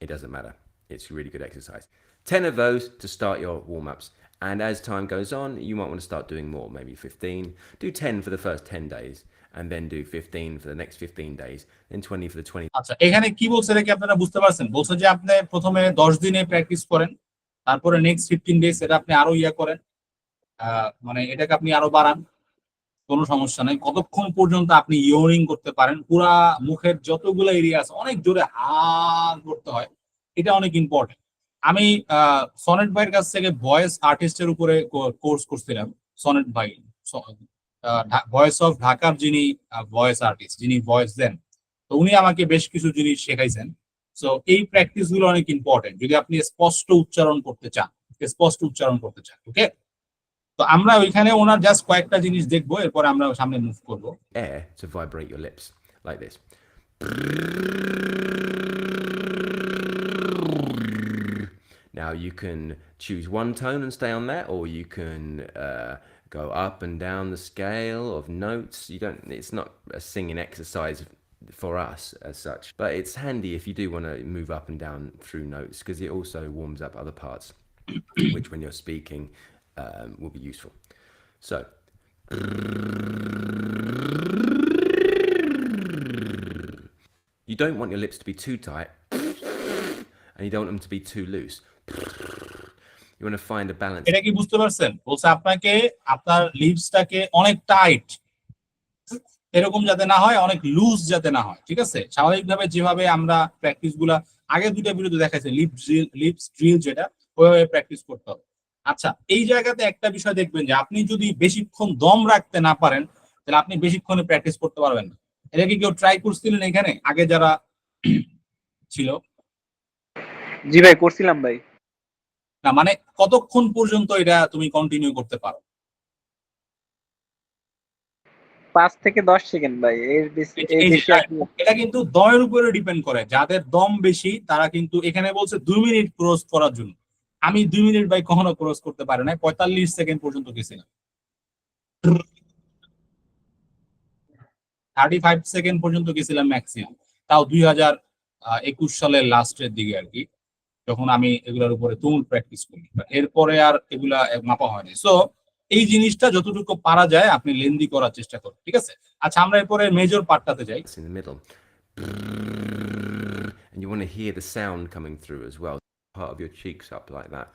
Speaker 8: it doesn't matter. It's a really good exercise. 10 of those to start your warm-ups. And as time goes on, you might want to start doing more, maybe 15. Do 10 for the first 10 days, and then do 15 for the next 15 days, then 20 for the 20.
Speaker 1: আচ্ছা, এখানে কি বলছে নাকি আপনারা বুঝতে পারছেন? বলছে যে আপনি প্রথমে 10 দিনে প্র্যাকটিস করেন, তারপরে নেক্সট 15 ডেজ এটা আপনি আরো ইয়া করেন, মানে এটাকে আপনি আরো বাড়ান, কোনো সমস্যা নাই। কতক্ষণ পর্যন্ত আপনি ইয়রিং করতে পারেন, পুরা মুখের যতগুলো এরিয়া আছে অনেক জোরে হা করতে হয়, এটা অনেক ইম্পর্টেন্ট। আমি সনেট ভাইয়ের কাছ থেকে ভয়েস আর্টিস্টের উপরে কোর্স করছিলাম। সনেট ভাই ভয়েস অফ ঢাকার যিনি ভয়েস আর্টিস্ট, যিনি ভয়েস দেন, তো উনি আমাকে বেশ কিছু জিনিস শেখাইছেন। সো এই প্র্যাকটিস গুলো অনেক ইম্পর্টেন্ট যদি আপনি স্পষ্ট উচ্চারণ করতে চান, ওকে? তো আমরা ওইখানে ওনার জাস্ট কয়েকটা জিনিস দেখবো, এরপর আমরা সামনে মুভ করবো।
Speaker 8: air to vibrate your lips like this. Now you can choose one tone and stay on that, or you can go up and down the scale of notes. It's not a singing exercise for us as such, but it's handy if you do want to move up and down through notes, because it also warms up other parts, which when you're speaking will be useful. So you don't want your lips to be too tight, and you don't want them to be too loose. You want to find a balance.
Speaker 1: এটা কি বুঝতে পারছেন? বলছে আপনাকে আপনার লিপসটাকে অনেক tight এরকম যাতে না হয়, অনেক লুজ যাতে না হয়, ঠিক আছে? স্বাভাবিকভাবে যেভাবে আমরা প্র্যাকটিস গুলা আগে দুইটা ভিডিওতে দেখাইছি, লিপস ড্রিল যেটা, ওইভাবে প্র্যাকটিস করতে হবে। আচ্ছা, এই জায়গাতে একটা বিষয় দেখবেন যে আপনি যদি বেশিক্ষণ দম রাখতে না পারেন, তাহলে আপনি বেশিক্ষণে প্র্যাকটিস করতে পারবেন না। এটা কি কেউ ট্রাই করছিলেন এখানে আগে যারা ছিল?
Speaker 6: জি ভাই, করছিলাম ভাই।
Speaker 1: না মানে কতক্ষণ পর্যন্ত এটা তুমি কন্টিনিউ করতে পারো?
Speaker 6: 5 থেকে 10 সেকেন্ড ভাই, এর বেশি
Speaker 1: এটা কিন্তু দমের উপরে ডিপেন্ড করে। যাদের দম বেশি তারা কিন্তু, এখানে বলছে 2 মিনিট ক্রস করার জন্য। আমি 2 মিনিট ভাই কখনো ক্রস করতে পারি না, 45 সেকেন্ড পর্যন্ত গেছিলাম, 35 সেকেন্ড পর্যন্ত গেছিলাম ম্যাক্সিমাম, তাও 2021 সালের লাস্টের দিকে আর কি, যখন আমি এগুলোর উপরে তুমুল প্র্যাকটিস করি। এরপরে আর এগুলা মাপা হয়নি। সো এই জিনিসটা যতটুকু পারা যায় আপনি লেন্দি করার চেষ্টা করুন, ঠিক আছে? আচ্ছা, আমরা এরপরে মেজর পার্টটাতে যাই।
Speaker 8: In the middle, and you want to hear the sound coming through as well, part of your cheeks up like that,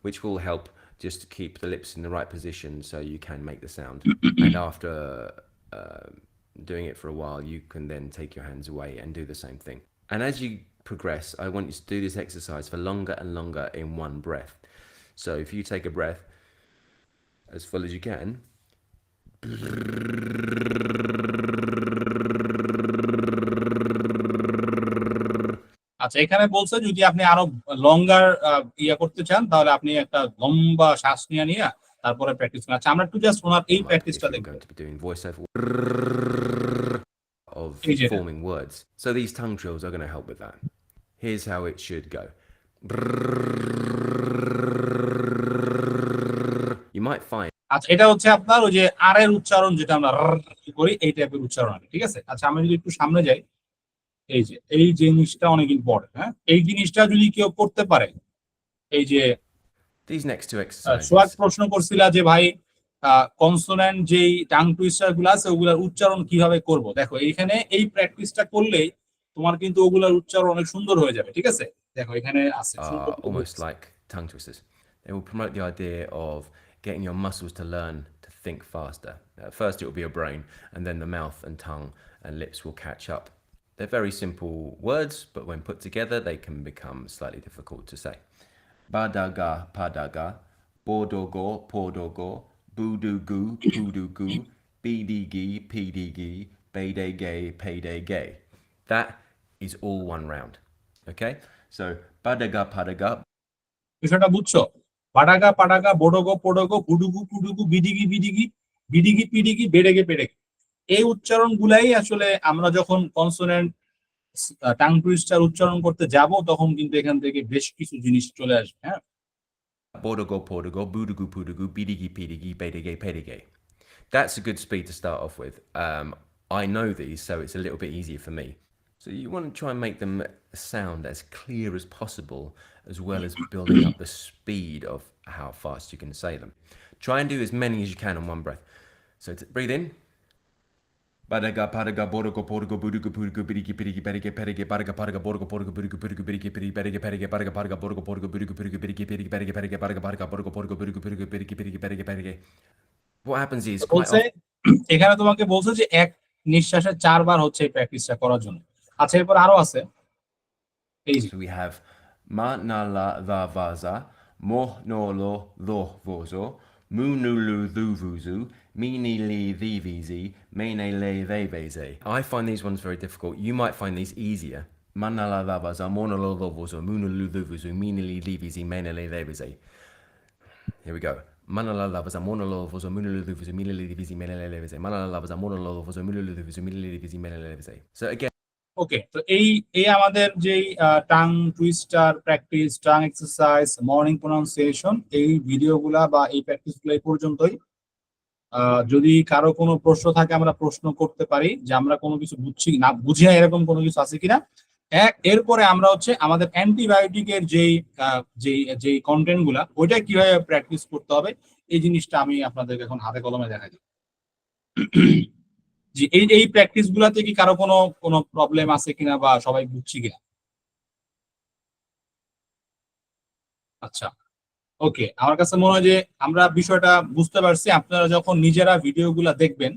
Speaker 8: which will help just to keep the lips in the right position so you can make the sound. And after doing it for a while, you can then take your hands away and do the same thing. And as you progress, I want you to do this exercise for longer and longer in one breath. So if you take a breath as full as you can,
Speaker 1: আচ্ছা, এখানে বলছে যদি আপনি আরো লঙ্গার করতে চান, তাহলে আপনি একটা লম্বা শ্বাস নিয়ে তারপরে প্র্যাকটিস করেন। আচ্ছা, আমরা একটু জাস্ট ওনার এই
Speaker 8: if
Speaker 1: প্র্যাকটিসটা
Speaker 8: you're
Speaker 1: দেখব।
Speaker 8: going to be doing voiceover of forming words. So these tongue drills are going to help with that. Here's how it should go. You might find
Speaker 1: আচ্ছা, এটা হচ্ছে আপনার ওই যে আর এর উচ্চারণ যেটা আমরা করি, এই টাইপের উচ্চারণ হবে, ঠিক আছে? আচ্ছা, আমি যদি একটু সামনে যাই, এই জিনিসটা অনেক ইম্পর্টেন্ট। হ্যাঁ, এই জিনিসটা যদি কেউ করতে পারে, এই যে
Speaker 8: these next two exercises.
Speaker 1: সোহাগ প্রশ্ন করছিল যে ভাই কনসোনেন্ট যেই টাং টুইস্টার গুলো আছে ওগুলার উচ্চারণ কিভাবে করব। দেখো, এইখানে এই প্র্যাকটিসটা করলেই তোমার কিন্তু ওগুলার উচ্চারণ অনেক সুন্দর হয়ে যাবে, ঠিক আছে? দেখো এখানে আছে
Speaker 8: Almost like tongue twisters. They will promote the idea of getting your muscles to learn to think faster. First it will be your brain, and then the mouth and tongue and lips will catch up. They're very simple words, but when put together they can become slightly difficult to say. Badaga padaga, bodogo podogo, budugu pudugu, bdigi pdigi, beidege peidege. That is all one round. Okay? So badaga padaga.
Speaker 1: বিষয়টা বুঝছো? পাডাগা পাডাগা, বোডোগো পোডোগো, বুডুগু পুডুগু, বিডিগি বিডিগি, বিডিগি পিডিগি, বেডেগে পেডেগে, এই উচ্চারণ গুলাই আসলে আমরা যখন consonant tongue twister উচ্চারণ করতে যাব তখন কিন্তু এখান থেকে বেশ কিছু জিনিস চলে আসবে। হ্যাঁ,
Speaker 8: Bodogo podogo, budugu pudugu, bidigi pidigi, bedige pedige. That's a good speed to start off with. I know these, so it's a little bit easier for me. So you want to try and make them sound as clear as possible, as well as building up the speed of how fast you can say them. Try and do as many as you can on one breath. So breathe in. Badaga padaga bodogo podogo budugu pudugu bidigi pidigi bedige pedige badaga padaga bodogo podogo budugu pudugu bidigi pidigi bedige pedige badaga padaga bodogo podogo budugu pudugu bidigi pidigi bedige pedige badaga padaga bodogo podogo budugu pudugu bidigi pidigi bedige pedige. What happens is
Speaker 1: বলছে এখানে তোমাকে বলছে যে এক নিঃশ্বাসে 4 বার হচ্ছে এই প্র্যাকটিসটা করার জন্য। আচ্ছা, এরপর আরো আছে। এই যে
Speaker 8: we have ma na la va vaza, mo no lo lo vozo, mu nu lu thu vuzu, Mini li vivizi, mene le veveze. I find these ones very difficult. You might find these easier. Manala lavas, amonolo lovos, or munaluvus, or mini li vivizi, mene le veveze. Here we go. Manala lavas, amonolo lovos, or munaluvus, or mini li vivizi, mene le veveze. Manala lavas, amonolo lovos, or munaluvus, or mini li vivizi, mene le veveze. So again,
Speaker 1: ওকে, তো এই আমাদের যে tongue twister practice, tongue exercise, morning pronunciation, এই ভিডিওগুলা বা এই প্র্যাকটিসগুলো এই পর্যন্তই। যদি কারো কোনো প্রশ্ন থাকে আমরা প্রশ্ন করতে পারি যে আমরা কোনো কিছু বুঝছি না, বুঝি না এরকম কোনো কিছু আছে কিনা। এরপরে আমরা হচ্ছে আমাদের অ্যান্টিবায়োটিকের যেই কন্টেন্ট গুলা ওইটা কিভাবে প্র্যাকটিস করতে হবে এই জিনিসটা আমি আপনাদেরকে এখন হাতে কলমে দেখাই দিই। যে এই প্র্যাকটিস গুলাতে কি কারো কোনো প্রবলেম আছে কিনা বা সবাই বুঝছি কিনা? আচ্ছা, ওকে, আমার কাছে মনে হয় যে আমরা বিষয়টা বুঝতে পারছি। আপনারা যখন নিজেরা ভিডিওগুলা দেখবেন,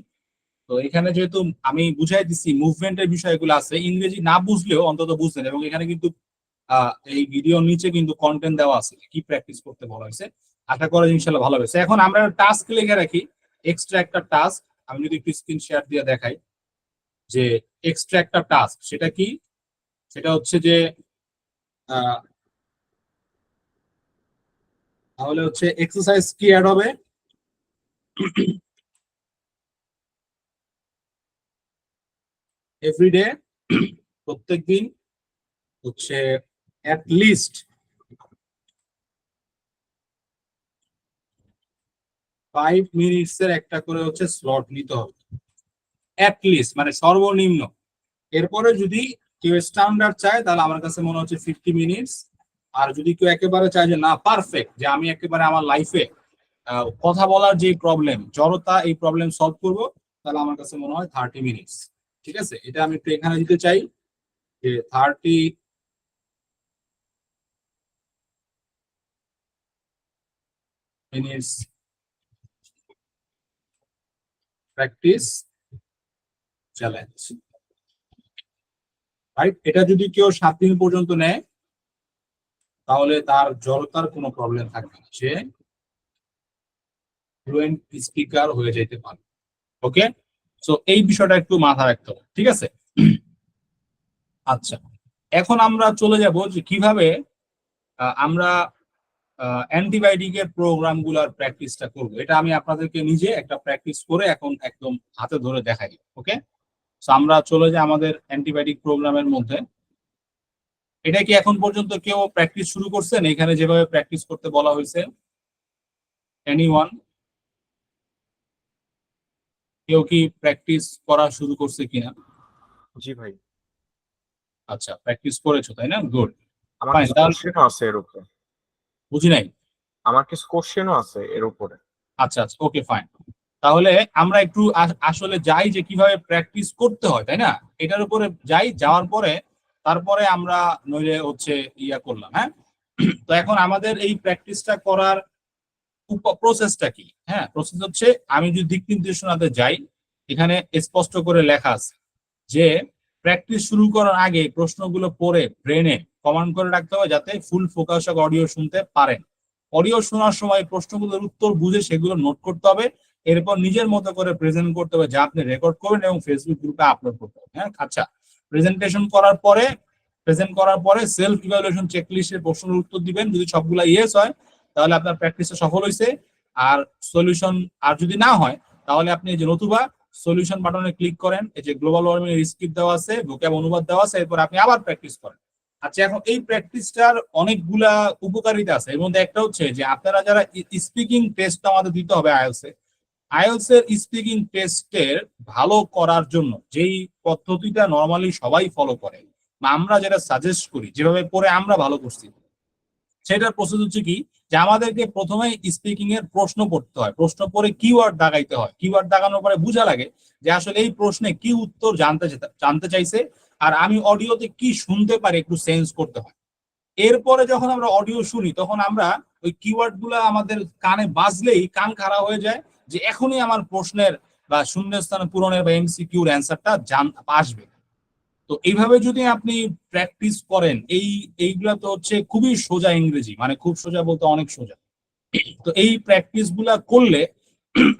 Speaker 1: তো এখানে যেহেতু আমি বুঝাই দিচ্ছি মুভমেন্টের বিষয়গুলো আছে, ইংরেজি না বুঝলেও অন্তত বুঝলেন। এবং এখানে কিন্তু এই ভিডিও নিচে কিন্তু কন্টেন্ট দেওয়া আছে কি প্র্যাকটিস করতে বলা হয়েছে। আশা করা ইনশাআল্লাহ ভালো হয়েছে। এখন আমরা টাস্ক লিখে রাখি, এক্সট্রা একটা টাস্ক। আমি যদি একটু স্ক্রিন শেয়ার দিয়ে দেখাই যে এক্সট্রা একটা টাস্ক, সেটা কি? সেটা হচ্ছে যে তাহলে হচ্ছে এক্সারসাইজ কি অ্যাড হবে? এভরিডে, প্রত্যেকদিন হচ্ছে অ্যাট লিস্ট 5 মিনিটস এর একটা করে হচ্ছে স্লট নিতে হবে, অ্যাট লিস্ট মানে সর্বনিম্ন। এরপরে যদি কেউ স্ট্যান্ডার্ড চায় তাহলে আমার কাছে মনে হচ্ছে 50 মিনিটস। আর যদি কেউ একেবারে চায় যে না পারফেক্ট, যে আমি একেবারে আমার লাইফে কথা বলার যে প্রবলেম, জড়তা, এই প্রবলেম সলভ করব, তাহলে আমার কাছে মনে হয় 30 মিনিটস। ঠিক আছে, এটা আমি একটু এখানে দিতে চাই যে 30 মিনিটস প্র্যাকটিস চ্যালেঞ্জ, রাইট? এটা যদি কেউ 7 দিন পর্যন্ত নেয় তাহলে তার জড়তার কোনো প্রবলেম থাকবে না, সে ফ্লুয়েন্ট স্পিকার হয়ে যেতে পারে। ওকে, সো এই বিষয়টা একটু মাথায় রাখতে হবে, ঠিক আছে? আচ্ছা, এখন আমরা চলে যাব যে কিভাবে আমরা অ্যান্টিবায়োটিকের প্রোগ্রামগুলোর প্র্যাকটিসটা করব। এটা আমি আপনাদেরকে নিজে একটা প্র্যাকটিস করে এখন একদম হাতে ধরে দেখাই। ওকে, সো আমরা চলে যাই আমাদের অ্যান্টিবায়োটিক প্রোগ্রামের মধ্যে। এটা কি এখন পর্যন্ত কেউ প্র্যাকটিস শুরু করছেন এখানে যেভাবে প্র্যাকটিস করতে বলা হয়েছে? এনিওয়ান? কেউ কি প্র্যাকটিস করা শুরু করছে কিনা?
Speaker 4: জি ভাই,
Speaker 1: আচ্ছা, প্র্যাকটিস করেছো তাই না? গুড,
Speaker 4: আমার
Speaker 1: ফাইন।
Speaker 4: কিছু
Speaker 1: তাহলে
Speaker 4: কোশ্চেনও আছে এর উপরে।
Speaker 1: বুঝি নাই।
Speaker 4: আমার কিছু কোশ্চেনও আছে এর উপরে।
Speaker 1: আচ্ছা আচ্ছা, ওকে, ফাইন। তাহলে আমরা একটু আসলে যাই যে কিভাবে প্র্যাকটিস করতে হয়, তাই না? এটার উপরে যাই, যাওয়ার পরে তারপরে আমরা নইলে হচ্ছে ইয়া করলাম। হ্যাঁ, তো এখন আমাদের এই প্র্যাকটিসটা করার প্রসেসটা কি? হ্যাঁ, প্রসেস হচ্ছে আমি যদি দিক নির্দেশনাতে যাই, এখানে স্পষ্ট করে লেখা আছে যে প্র্যাকটিস শুরু করার আগে প্রশ্নগুলো পড়ে ব্রেনে কমান্ড করে রাখতে হবে যাতে ফুল ফোকাস অডিও শুনতে পারেন। অডিও শোনার সময় প্রশ্নগুলোর উত্তর বুঝে সেগুলো নোট করতে হবে, এরপর নিজের মতো করে প্রেজেন্ট করতে হবে, যা আপনি রেকর্ড করবেন এবং ফেসবুক গ্রুপে আপলোড করতে হবে। হ্যাঁ, আচ্ছা, প্রেজেন্ট করার পরে সেলফ ইভালুয়েশন চেকলিস্টের প্রশ্নের উত্তর দিবেন। যদি সবগুলা ইয়েস হয় তাহলে আপনার প্র্যাকটিসটা সফল হয়েছে। আর সলিউশন, আর যদি না হয় তাহলে আপনি এই যে নতুবা সলিউশন বাটনে ক্লিক করেন, এই যে গ্লোবাল ওয়ার্মিং এর স্ক্রিপ্ট দেওয়া আছে, ভোক্যাব অনুবাদ দেওয়া আছে, এরপর আপনি আবার প্র্যাকটিস করেন। আচ্ছা, এখন এই প্র্যাকটিসটার অনেকগুলা উপকারিতা আছে। এর মধ্যে একটা হচ্ছে যে আপনারা যারা স্পিকিং টেস্ট আমাদের দিতে হবে আইএলটিএস এর স্পিকিং টেস্টের ভালো করার জন্য যেই পদ্ধতিটা নরমালি সবাই ফলো করে বা আমরা যেটা সাজেস্ট করি, যেভাবে পড়ে আমরা ভালো করছি, সেটার প্রসেস হচ্ছে কি যে আমাদেরকে প্রথমে স্পিকিং এর প্রশ্ন পড়তে হয়, প্রশ্ন পড়ে কিওয়ার্ড দাগাইতে হয়। কিওয়ার্ড দাগানোর পরে বোঝা লাগে যে আসলে এই প্রশ্নে কি উত্তর জানতে চাইছে আর আমি অডিওতে কি শুনতে পারি একটু সেন্স করতে হয়। এরপরে যখন আমরা অডিও শুনি তখন আমরা ওই কিওয়ার্ড গুলা আমাদের কানে বাজলেই কান খাড়া হয়ে যায় যে এখনই আমার প্রশ্নের বা শূন্যস্থান পূরণের বা এমসিকিউর অ্যান্সারটা আসবে। তো এইভাবে যদি আপনি প্র্যাকটিস করেন, এইগুলা তো হচ্ছে খুবই সোজা ইংরেজি, মানে খুব সোজা বলতে অনেক সোজা। তো এই প্র্যাকটিস গুলা করলে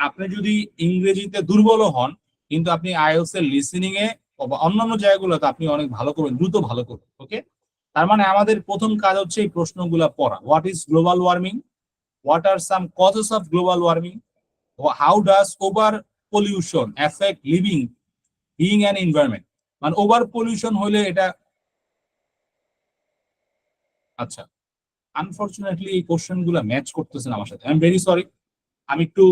Speaker 1: আপনি যদি ইংরেজিতে দুর্বল হন, কিন্তু আপনি আইএলটিএস এর লিসেনিং এ বা অন্যান্য জায়গাগুলোতে আপনি অনেক ভালো করবেন, দ্রুত ভালো করবেন। ওকে, তার মানে আমাদের প্রথম কাজ হচ্ছে এই প্রশ্নগুলো পড়া। What is global warming, what are some causes of global warming, how does over pollution effect living being and environment. মানে ওভার পলিউশন হলে এটা, আচ্ছা আনফরচুনেটলি এই কোশ্চেন গুলো ম্যাচ করতেছে না আমার সাথে, আই এম ভেরি সরি। আমি একটু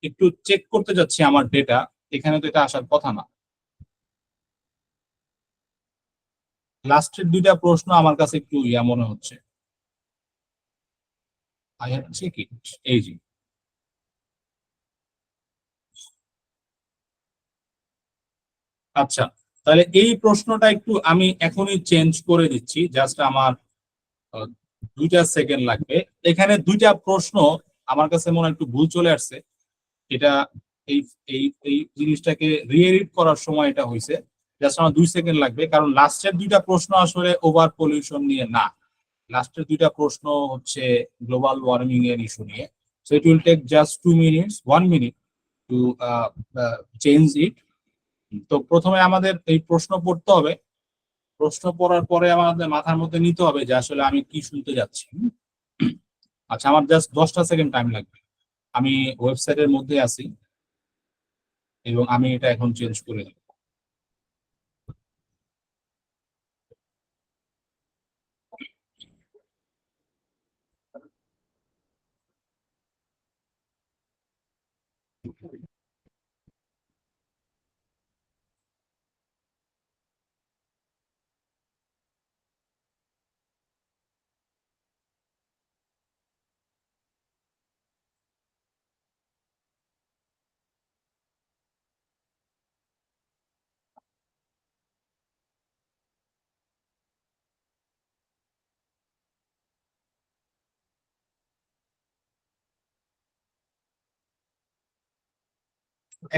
Speaker 1: একটু চেক করতে যাচ্ছি আমার ডেটা, এখানে তো এটা আসার কথা না। লাস্টের দুইটা প্রশ্ন আমার কাছে একটু ইয়া মনে হচ্ছে, আই হ্যাভ চেক ইট। এই যে আচ্ছা, তাহলে এই প্রশ্নটা একটু আমি এখনই চেঞ্জ করে দিচ্ছি, জাস্ট আমার 2 সেকেন্ড লাগবে। এখানে 2টা প্রশ্ন আমার কাছে মনে হয় একটু ভুল চলে আসছে। এটা এই এই এই জিনিসটাকে রিএডিট করার সময় এটা হয়েছে, জাস্ট আমার 2 সেকেন্ড লাগবে, কারণ লাস্টের 2টা প্রশ্ন আসলে ওভার পলিউশন নিয়ে না, লাস্টের 2টা প্রশ্ন হচ্ছে গ্লোবাল ওয়ার্মিং এর ইস্যু নিয়ে। So it will take just 2 minutes, 1 minute to change it. তো প্রথমে আমাদের এই প্রশ্ন পড়তে হবে, প্রশ্ন পড়ার পরে আমাদের মাথার মধ্যে নিতে হবে যে আসলে আমি কি শুনতে যাচ্ছি। আচ্ছা, আমার জাস্ট 10টা সেকেন্ড টাইম লাগবে। আমি ওয়েবসাইটের মধ্যে আছি এবং আমি এটা এখন চেঞ্জ করে দেব।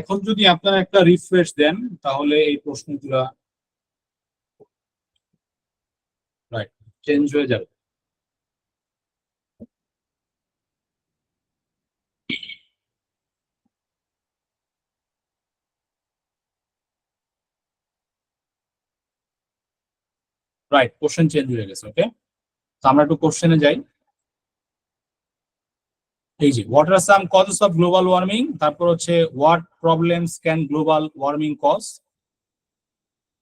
Speaker 1: এখন যদি আপনারা একটা রিফ্রেশ দেন তাহলে এই প্রশ্নগুলা রাইট চেঞ্জ হয়ে যাবে। রাইট, কোশ্চেন চেঞ্জ হয়ে গেছে। ওকে, তো আমরা একটু কোশ্চেনে যাই। এই যে what are some causes of global warming, তারপর হচ্ছে what problems can global warming cause,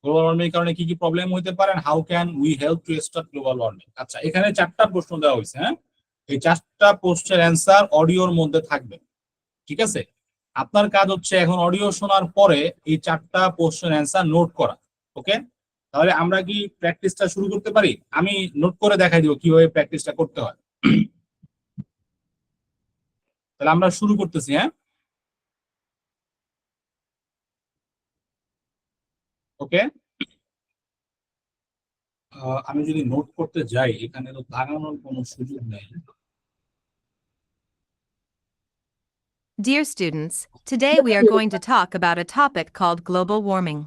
Speaker 1: global warming কারণে কি কি প্রবলেম হতে পারে, how can we help to stop global warming. আচ্ছা, এখানে 4টা প্রশ্ন দেওয়া হয়েছে। হ্যাঁ, এই 4টা প্রশ্নের অ্যান্সার অডিওর মধ্যে থাকবে। ঠিক আছে, আপনার কাজ হচ্ছে এখন অডিও শোনার পরে এই 4টা প্রশ্নের অ্যান্সার নোট করা। ওকে, তাহলে আমরা কি প্র্যাকটিসটা শুরু করতে পারি? আমি নোট করে দেখাই দিব কিভাবে প্র্যাকটিসটা করতে হয়। তাহলে আমরা শুরু করতেছি। হ্যাঁ, ওকে, আমি যদি নোট করতে যাই এখানে তো দাঁড়ানোর কোনো সুযোগ নেই।
Speaker 9: Dear students, today we are going to talk about a topic called global warming.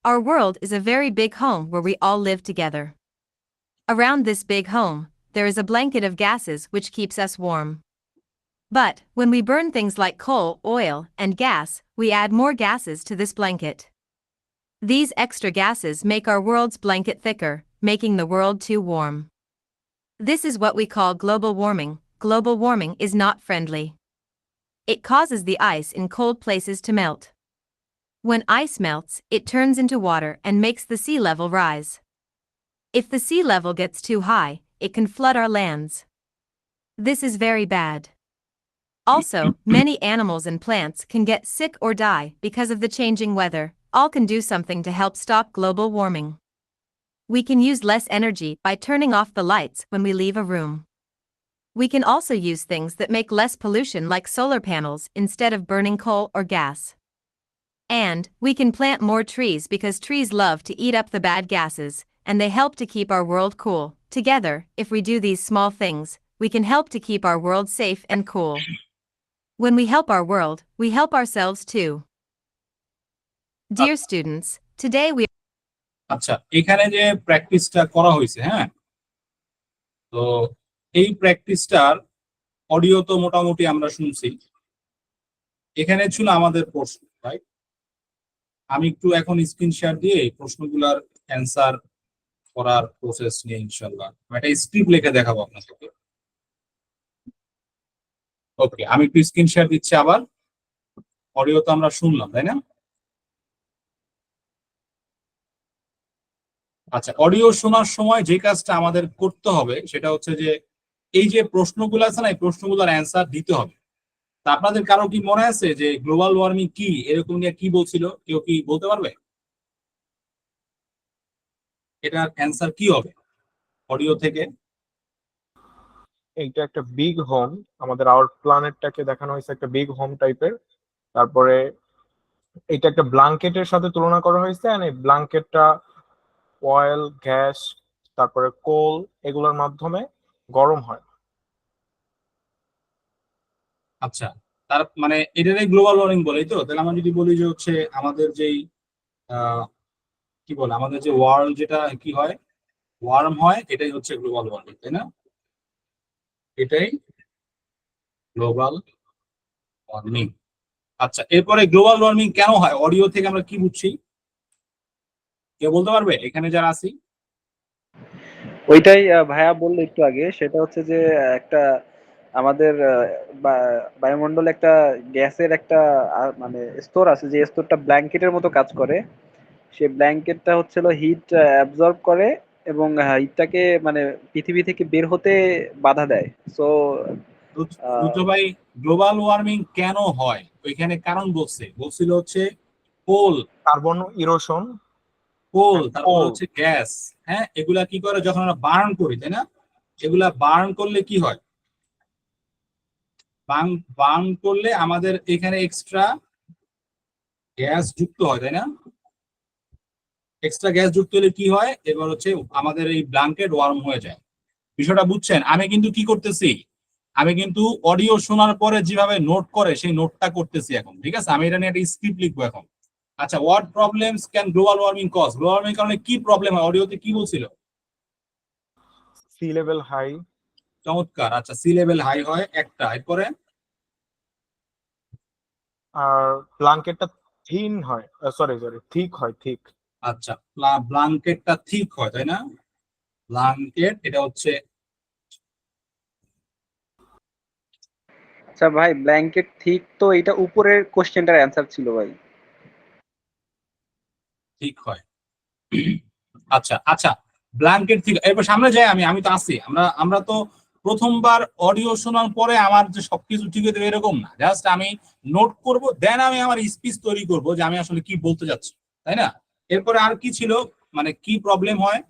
Speaker 9: Our world is a very big home where we all live together. Around this big home, there is a blanket of gases which keeps us warm. But when we burn things like coal, oil, and gas, we add more gases to this blanket. These extra gases make our world's blanket thicker, making the world too warm. This is what we call global warming. Global warming is not friendly. It causes the ice in cold places to melt. When ice melts, it turns into water and makes the sea level rise. If the sea level gets too high, it can flood our lands. This is very bad. Also, many animals and plants can get sick or die because of the changing weather. All can do something to help stop global warming. We can use less energy by turning off the lights when we leave a room. We can also use things that make less pollution like solar panels instead of burning coal or gas. And we can plant more trees because trees love to eat up the bad gases, and they help to keep our world cool. Together, if we do these small things, we can help to keep our world safe and cool. When we help our world, we help ourselves too. Dear students, today we
Speaker 1: আচ্ছা, এখানে যে প্র্যাকটিসটা করা হয়েছে, হ্যাঁ, তো এই প্র্যাকটিসটার audio তো মোটামুটি আমরা শুনছি। এখানে ছিল আমাদের প্রশ্ন, রাইট? আমি একটু এখন স্ক্রিন শেয়ার দিয়ে এই প্রশ্নগুলোর অ্যান্সার করার প্রসেস নিয়ে ইনশাল্লাহ আমি একটা স্ক্রিপ্ট লিখে দেখাবো আপনাদেরকে। ওকে, আমি একটু স্ক্রিন শেয়ার দিচ্ছি আবার। অডিও তো আমরা শুনলাম, তাই না? আচ্ছা, অডিও শোনার সময় যে কাজটা আমাদের করতে হবে সেটা হচ্ছে যে এই যে প্রশ্নগুলো আছে না, এই প্রশ্নগুলোর অ্যান্সার দিতে হবে। তা আপনাদের কারো কি মনে আছে যে গ্লোবাল ওয়ার্মিং কি, এরকম নিয়ে কি বলছিল? কেউ কি বলতে পারবে এটার অ্যান্সার কি হবে অডিও থেকে?
Speaker 4: এইটা একটা বিগ হোম, আমাদের আওয়ার প্ল্যানেটটাকে দেখানো হয়েছে একটা বিগ হোম টাইপের। তারপরে এটা একটা ব্ল্যাঙ্কেটের সাথে তুলনা করা হয়েছে, আর এই ব্ল্যাঙ্কেটটা অয়েল, গ্যাস, তারপরে কোল এগুলোর মাধ্যমে গরম হয়।
Speaker 1: আচ্ছা, তার মানে এটারই গ্লোবাল ওয়ার্মিং বলেই তো? তাহলে আমরা যদি বলি যে হচ্ছে আমাদের যেই কি বলে, আমাদের যে ওয়ার্ল্ড যেটা কি হয়, ওয়ার্ম হয়, এটাই হচ্ছে গ্লোবাল ওয়ার্মিং, তাই না? এটাই গ্লোবাল ওয়ার্মিং। আচ্ছা, এরপরে গ্লোবাল ওয়ার্মিং কেন হয় অডিও থেকে আমরা কি বুঝছি? কেউ বলতে পারবে এখানে যারা আছি?
Speaker 6: ওইটাই ভাইয়া বললো একটু আগে, সেটা হচ্ছে যে একটা আমাদের বায়ুমণ্ডলে একটা গ্যাসের একটা মানে স্তর আছে, যে স্তরটা ব্ল্যাঙ্কেটের মতো কাজ করে। সেই ব্ল্যাঙ্কেটটা হচ্ছিল হিট অ্যাবজর্ব করে এবং হিটটাকে মানে পৃথিবী থেকে বের হতে বাধা দেয়। সো
Speaker 1: রুদ্র ভাই, গ্লোবাল ওয়ার্মিং কেন হয় ওইখানে কারণ বলছিল হচ্ছে কোল,
Speaker 4: কার্বন ইরোশন,
Speaker 1: তারপর হচ্ছে গ্যাস। হ্যাঁ, এগুলা কি করে যখন আমরা বার্ন করি, তাই না? এগুলা বার্ন করলে কি হয়? বার্ন করলে আমাদের এখানে এক্সট্রা গ্যাস যুক্ত হয়, তাই না? এক্সট্রা গ্যাস যুক্ত হলে কি হয়, এবার হচ্ছে আমাদের এই ব্ল্যাঙ্কেট ওয়ার্ম হয়ে যায়। বিষয়টা বুঝছেন? আমি কিন্তু কি করতেছি, আমি কিন্তু অডিও শোনার পরে যেভাবে নোট করে সেই নোটটা করতেছি এখন, ঠিক আছে? আমি এটা নিয়ে একটা স্ক্রিপ্ট লিখবো এখন। আচ্ছা, what problems can global warming cause? Global warming কারণে কি প্রবলেম হয়? অডিওতে কি বলছিল?
Speaker 4: Sea level high.
Speaker 1: চমৎকার। আচ্ছা, সি লেভেল হাই হয় একটা, এরপরে?
Speaker 4: আর ব্ল্যাঙ্কেটটা থিন হয়, সরি থিক হয়, থিক।
Speaker 1: আচ্ছা, ব্ল্যাঙ্কেটটা ঠিক হয়, তাই না? ব্ল্যাঙ্কেট এটা হচ্ছে
Speaker 6: আচ্ছা ভাই, ব্ল্যাঙ্কেট ঠিক তো এটা উপরের কোশ্চেনটার অ্যান্সার ছিল ভাই।
Speaker 1: ঠিক হয়। আচ্ছা আচ্ছা, ব্ল্যাঙ্কেট ঠিক। এরপর সামনে যাই, আমি তো আছি। আমরা তো প্রথমবার অডিও শোনার পরে আমার যে সবকিছু ঠিক হয়ে যাবে এরকম না। জাস্ট আমি নোট করব, দেন আমি আমার স্পিচ তৈরি করব যে আমি আসলে কি বলতে যাচ্ছি, তাই না? এরপরে আর কি ছিল, মানে কি প্রবলেম হয়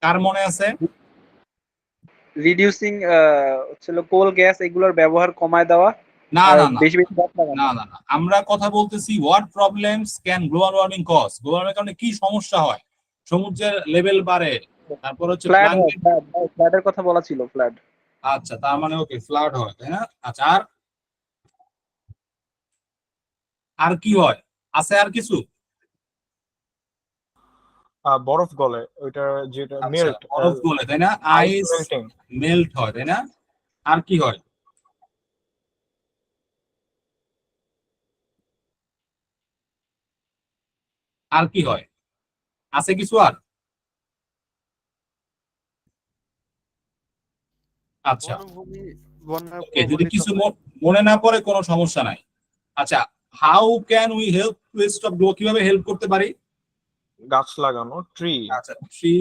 Speaker 1: কার মনে আছে?
Speaker 6: রিডিউসিং হচ্ছিল কোল গ্যাস এগুলোর ব্যবহার কমায় দেওয়া,
Speaker 1: না
Speaker 6: আর
Speaker 1: না না
Speaker 6: বেশি বেশি গাছ লাগানো।
Speaker 1: না, আমরা কথা বলতেছি what problems can global warming cause. Global warming কারণে কি সমস্যা হয়? সমুদ্রের লেভেল বাড়ে, তারপর হচ্ছে
Speaker 6: ফ্ল্যাড হয়,
Speaker 1: প্ল্যাঙ্কেট।
Speaker 6: ফ্ল্যাডের কথা বলা ছিল, ফ্ল্যাড।
Speaker 1: আচ্ছা, তার মানে ওকে, ফ্লাড হয়, তাই না? আচ্ছা, আর কি হয়? আছে আর কিছু?
Speaker 4: বরফ গলে, ওইটা যেটা
Speaker 1: আচ্ছা,
Speaker 4: মেল্ট,
Speaker 1: বরফ গলে, তাই না?
Speaker 4: আইস
Speaker 1: আইস
Speaker 4: মেল্টিং।
Speaker 1: মেল্ট হয়, তাই না? আর কি হয়? আর কি হয়? আছে কিছু আর? আচ্ছা, ওকে, যদি কিছু মনে না পড়ে কোনো সমস্যা নাই। আচ্ছা, how can we help to stop glow? কিভাবে হেল্প করতে পারি?
Speaker 4: গাছ লাগানো, ট্রি।
Speaker 1: আচ্ছা, ট্রি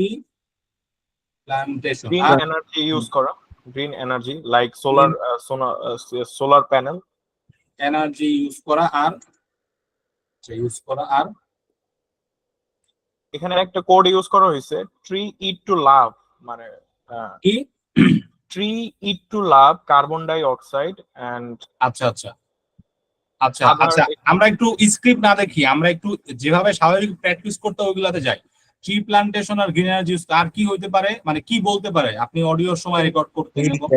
Speaker 1: প্ল্যান্টেশন।
Speaker 4: গ্রিন
Speaker 1: আর
Speaker 4: এনার্জি ইউজ করা, green energy like solar panel.
Speaker 1: Energy use করা, আর ইউজ করা, আর
Speaker 4: এখানে একটা কোড ইউজ করা হয়েছে, ট্রি ইট টু লাভ, মানে
Speaker 1: কি?
Speaker 4: Tree eat to love carbon dioxide and
Speaker 1: আচ্ছা আচ্ছা আচ্ছা আচ্ছা, আমরা একটু স্ক্রিপ্ট না দেখি, আমরা একটু যেভাবে স্বাভাবিক প্র্যাকটিস করতে ওইগুলাতে যাই। ট্রি প্ল্যান্টেশন আর গ্রিন এনার্জি ইউজ, আর কি হইতে পারে, মানে কি বলতে পারে আপনি অডিওর সময় রেকর্ড করতে যখন?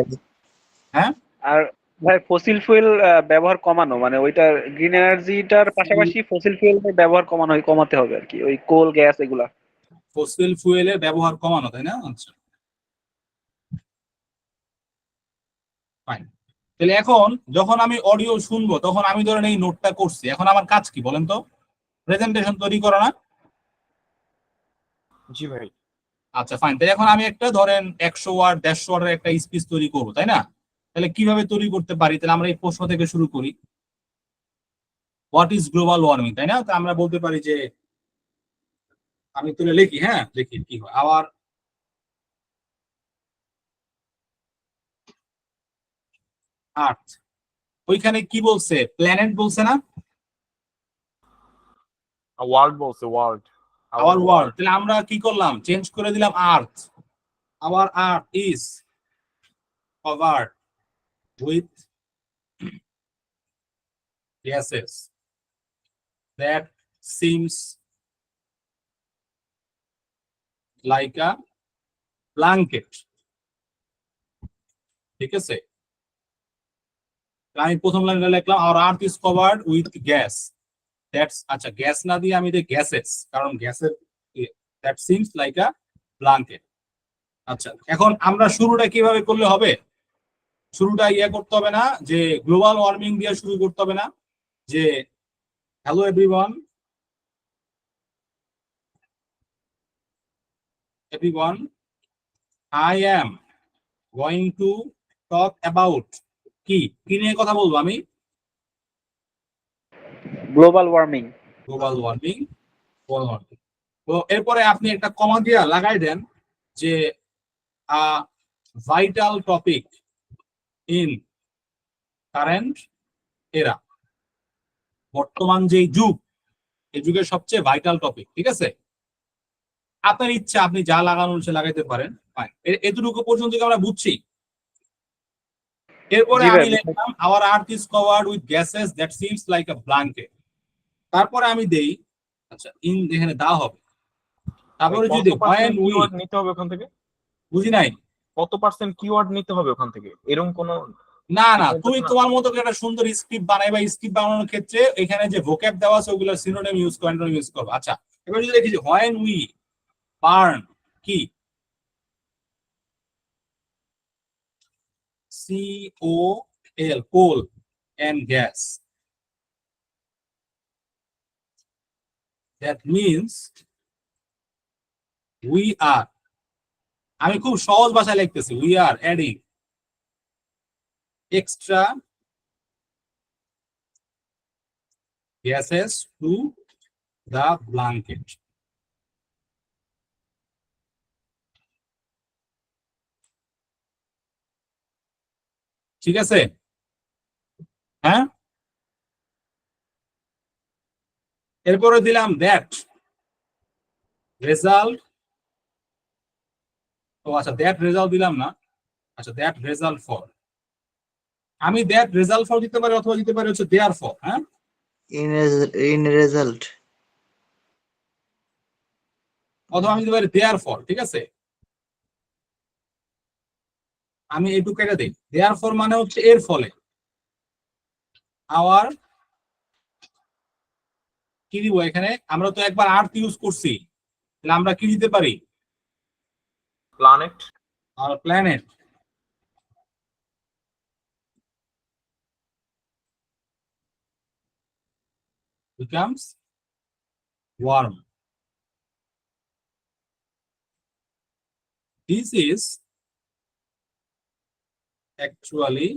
Speaker 1: হ্যাঁ,
Speaker 6: আর ভাই ফসিল ফুয়েল ব্যবহার কমানো, মানে ওইটা গ্রিন এনার্জিটার পাশাপাশি ফসিল ফুয়েল ব্যবহার কমাতে হবে আর কি, ওই কোল গ্যাস এগুলা।
Speaker 1: ফসিল ফুয়েলের ব্যবহার কমানো, তাই না? আচ্ছা ফাইন। তাহলে এখন যখন আমি অডিও শুনবো তখন আমি ধরেন এই নোটটা করছি, এখন আমার কাজ কি বলেন তো? প্রেজেন্টেশন তৈরি করা না?
Speaker 4: জি ভাই।
Speaker 1: আচ্ছা ফাইন, তাহলে এখন আমি একটা ধরেন 100 ওয়ার্ড 150 ওয়ার্ডের একটা স্পিচ তৈরি করবো, তাই না? তাহলে কিভাবে তৈরি করতে পারি? তাহলে আমরা এই প্রশ্ন থেকে শুরু করি, হোয়াট ইজ গ্লোবাল ওয়ার্মিং, তাই না? তো আমরা বলতে পারি যে, আমি তুলে লিখি, হ্যাঁ লিখি কি হয়, আওয়ার আর্থ, ওইখানে কি বলছে, প্ল্যানেট বলছে না?
Speaker 4: ওয়ার্ল্ড বলছে, ওয়ার্ল্ড।
Speaker 1: আওয়ার ওয়ার্ল্ড, তাহলে আমরা কি করলাম, চেঞ্জ করে দিলাম earth. Our earth is covered with gases that seems like a blanket. ঠিক আছে, আমি প্রথম লাইনটা লিখলাম, our earth is covered with gas that's, আচ্ছা গ্যাস না দিয়ে আমি দিই গ্যাসেস, কারণ গ্যাসের that seems like a blanket. আচ্ছা এখন আমরা শুরুটা কিভাবে করলে হবে? শুরুটা করতে হবে না যে গ্লোবাল ওয়ার্মিং দিয়ে শুরু করতে হবে না, যে hello everyone, I am going to talk about, কি নিয়ে কথা বলবো আমি?
Speaker 6: Global warming.
Speaker 1: Global warming. তো এরপরে আপনি একটা কমা দিয়া লাগাই দেন যে ভাইটাল টপিক ইন কারেন্ট এরা, বর্তমান যে যুগ, এই যুগের সবচেয়ে ভাইটাল টপিক। ঠিক আছে, আপনার ইচ্ছা, আপনি যা লাগানোর সে লাগাইতে পারেন। এতটুকু পর্যন্ত আমরা বুঝছি। এরপরে
Speaker 6: জি ভাই,
Speaker 1: আমি লিখলাম our earth is covered with gases that seems like a blanket. তারপরে আমি দেই, আচ্ছা ইন এখানে দা হবে, তারপরে যদি when we,
Speaker 4: কিওয়ার্ড নিতে হবে ওখান থেকে?
Speaker 1: বুঝি নাই।
Speaker 4: কত পার্সেন্ট কিওয়ার্ড নিতে হবে ওখান থেকে, এরকম কোন?
Speaker 1: না না, তুমি তোমার মতো করে একটা সুন্দর স্ক্রিপ্ট বানাইবা, স্ক্রিপ্ট বানানোর ক্ষেত্রে এখানে যে ভোক্যাব দেওয়া আছে ওগুলো সিনোনিম ইউজ করো, অ্যান্টোনিম ইউজ করো। আচ্ছা এবার যদি দেখি যে when we burn, কি COL, coal and gas, that means we are, আমি খুব সহজ ভাষায় লিখতেছি, we are adding extra gases to the blanket. ঠিক আছে, হ্যাঁ। এরপরে দিলাম দ্যাট রেজাল্ট, ও আচ্ছা দ্যাট রেজাল্ট দিলাম না, আচ্ছা দ্যাট রেজাল্ট ফর, আমি দ্যাট রেজাল্ট ফর দিতে পারি, অথবা দিতে পারি হচ্ছে দেয়ার ফর, হ্যাঁ
Speaker 3: ইন রেজাল্ট,
Speaker 1: অথবা আমি দিতে পারি দেয়ার ফর। ঠিক আছে, আমি এইটুকু এটা দিই, দেয়ার ফর মানে হচ্ছে এর ফলে, আওয়ার কি দিব এখানে, আমরা তো একবার আর্থ ইউজ করছি, তাহলে আমরা কি দিতে পারি,
Speaker 4: প্ল্যানেট।
Speaker 1: আর planet becomes warm. This is actually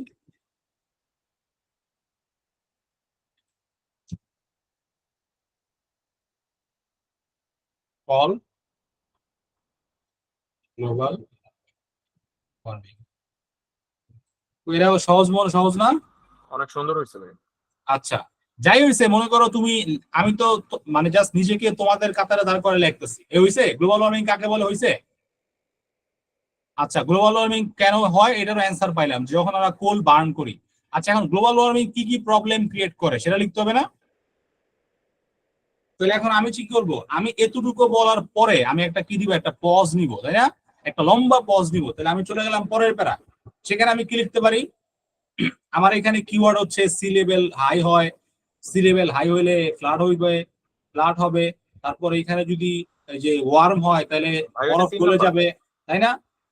Speaker 1: called global warming. এটা সহজ সহজ না?
Speaker 4: অনেক সুন্দর হয়েছে ভাই।
Speaker 1: আচ্ছা যাই হয়েছে, মনে করো তুমি, আমি তো মানে জাস্ট নিজেকে তোমাদের কাতারে দাঁড় করে লিখতেছি, এ হইছে গ্লোবাল ওয়ার্মিং কাকে বলে, হইছে? আচ্ছা গ্লোবাল ওয়ার্মিং কেন হয় এটার অ্যান্সার পাইলাম, যখন আমরা কোল বার্ন করি। আচ্ছা এখন গ্লোবাল ওয়ার্মিং কি কি প্রবলেম ক্রিয়েট করে সেটা লিখতে হবে না? তাহলে এখন আমি কি করব, আমি এতটুকু বলার পরে আমি একটা কি দিব, একটা পজ নিব, তাই না? একটা লম্বা পজ নিব। তাহলে আমি চলে গেলাম পরের প্যারা, সেখানে আমি কি লিখতে পারি, আমার এখানে কিওয়ার্ড হচ্ছে সি লেভেল হাই হয়, সি লেভেল হাই হইলে ফ্লাড হইবে, ফ্লাড হবে। তারপর এখানে যদি এই যে ওয়ার্ম হয় তাহলে বরফ গলে যাবে, তাই না?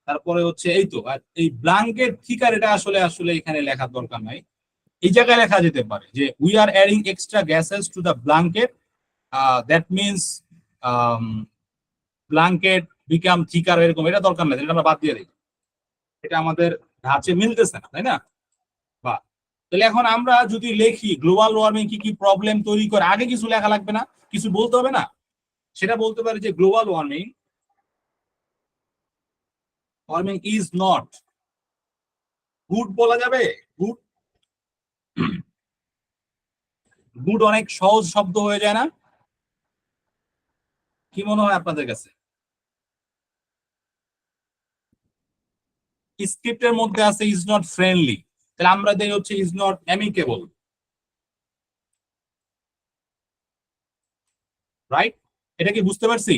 Speaker 1: তারপরে হচ্ছে এই তো, আর এই ব্ল্যাঙ্কেট থিকার এটা আসলে আসলে এখানে লেখার দরকার নাই, এই জায়গায় লেখা যেতে পারে যে we are adding extra gases to the blanket, that means blanket become থিকার, এরকম, এটা দরকার নাই, এটা আমরা বাদ দিয়ে দিই, এটা আমাদের ধাঁচে মিলতেছে না, তাই না? বা তাহলে এখন আমরা যদি লিখি গ্লোবাল ওয়ার্মিং কি কি প্রবলেম তৈরি করে, আগে কিছু লেখা লাগবে না, কিছু বলতে হবে না, সেটা বলতে পারি যে global warming is not good, বলা যাবে গুড? গুড অনেক সহজ শব্দ হয়ে যায় না? কি মনে হয় আপনাদের কাছে? স্ক্রিপ্টের মধ্যে আছে ইজ নট ফ্রেন্ডলি, তাহলে আমরা দেই হচ্ছে ইজ নট অ্যামিকেবল, রাইট? এটা কি বুঝতে পারছি?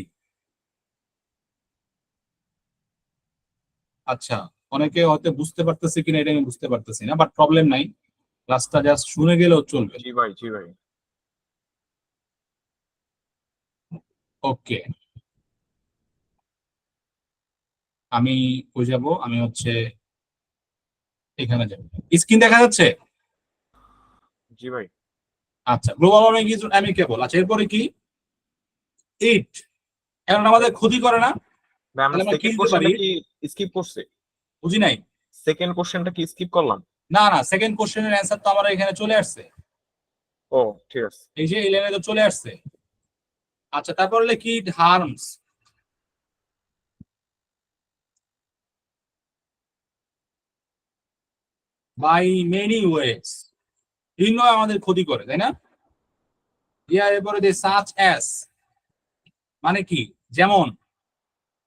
Speaker 1: আচ্ছা, অনেকে হয়তো বুঝতে পারতেছে কিনা এটা আমি বুঝতে পারতেছি না, বাট প্রবলেম নাই, ক্লাসটা জাস্ট শুনে গেলেও চলবে।
Speaker 4: জি ভাই, জি ভাই।
Speaker 1: ওকে, আমি কই যাব, আমি হচ্ছে এখানে যাব, স্ক্রিন দেখা যাচ্ছে?
Speaker 4: জি ভাই।
Speaker 1: আচ্ছা, গ্লোবাল ওয়ার্মিং ইজ অ্যামিকেবল। আচ্ছা, এরপরে কি? ইট এখন আমাদের ক্ষতি করে না,
Speaker 4: ভাই আমরা
Speaker 1: তাহলে আমরা কি
Speaker 4: সেকেন্ড
Speaker 1: দিতে পারি?
Speaker 4: কোশ্চেনটা কি স্কিপ করছি?
Speaker 1: বুঝি নাই।
Speaker 4: সেকেন্ড কোশ্চেনটা কি স্কিপ করলাম?
Speaker 1: না না, সেকেন্ড কোশ্চেনের অ্যান্সার তো আমার এখানে চলে আসছে,
Speaker 4: ও ঠিক আছে।
Speaker 1: এই যে এই লাইনে তো চলে আসছে। আচ্ছা, তারপর কি? ইট হার্মস বাই মেনি ওয়েজ, বিভিন্ন আমাদের ক্ষতি করে, তাই না? ইয়া, এরপরে যে সাচ অ্যাস মানে কি? যেমন,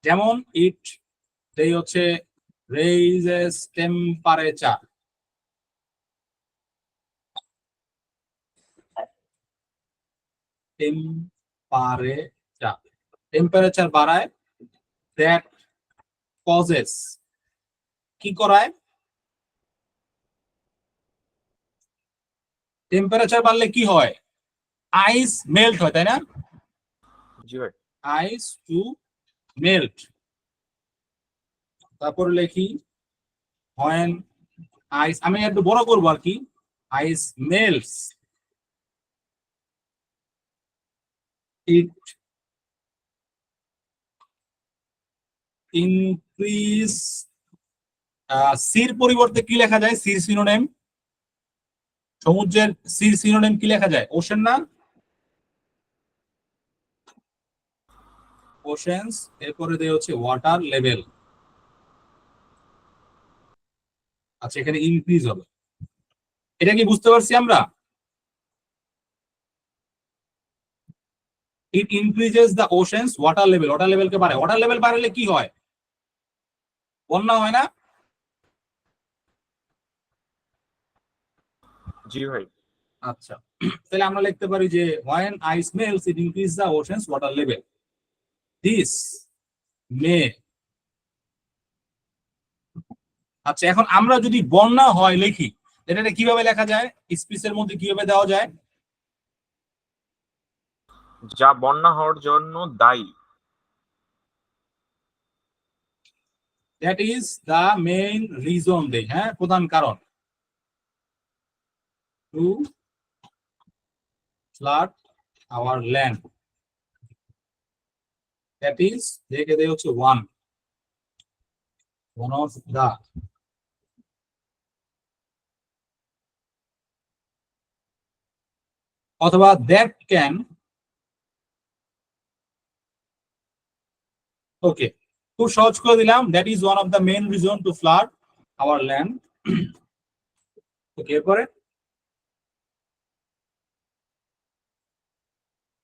Speaker 1: যেমন ইট এই হচ্ছে রেইজেস টেম্পারেচার, টেম্পারেচার টেম্পারেচার বাড়ায়, দ্যাট কজেস কি করায়? টেম্পারেচার বাড়লে কি হয়? আইস মেল্ট হয়, তাই না?
Speaker 4: জি ভাই।
Speaker 1: আইস টু মেল্ট। তারপর লিখি when আইস, আমি একটু বড় করবো আর কি, আইস মেল্টস ইট ইনক্রিজ, সির পরিবর্তে কি লেখা যায়? সির সিনোনিম, সমুদ্রের সির সিনোনিম কি লেখা যায়? ওশেন না? ওশেন্স। এরপরে দেয় হচ্ছে ওয়াটার লেভেল। আচ্ছা, এখানে ইনক্রিজ হবে, এটা কি বুঝতে পারছি আমরা? It increases the ocean's water level, water লেভেলকে বাড়ায়, ওয়াটার লেভেল বাড়ালে কি হয়? বন্যা হয় না?
Speaker 4: জি ভাই।
Speaker 1: আচ্ছা, তাহলে আমরা লিখতে পারি যে when ice melts it increases the ocean's water level, this may। আচ্ছা, এখন আমরা যদি বন্যা হয় লিখি, এটা কিভাবে লেখা যায়? স্পিচের মধ্যে কিভাবে দেওয়া যায়?
Speaker 4: যা বন্যা হওয়ার জন্য দায়ী।
Speaker 1: That is the main reason দেই, হ্যাঁ, প্রধান কারণ, two flood our land, that is দেখে দেয় হচ্ছে ওয়ান অফ দা। অথবা দ্যাট ক্যান, ওকে, খুব সহজ করে দিলাম, that is one of the main reason to flood our land. Okay, এরপরে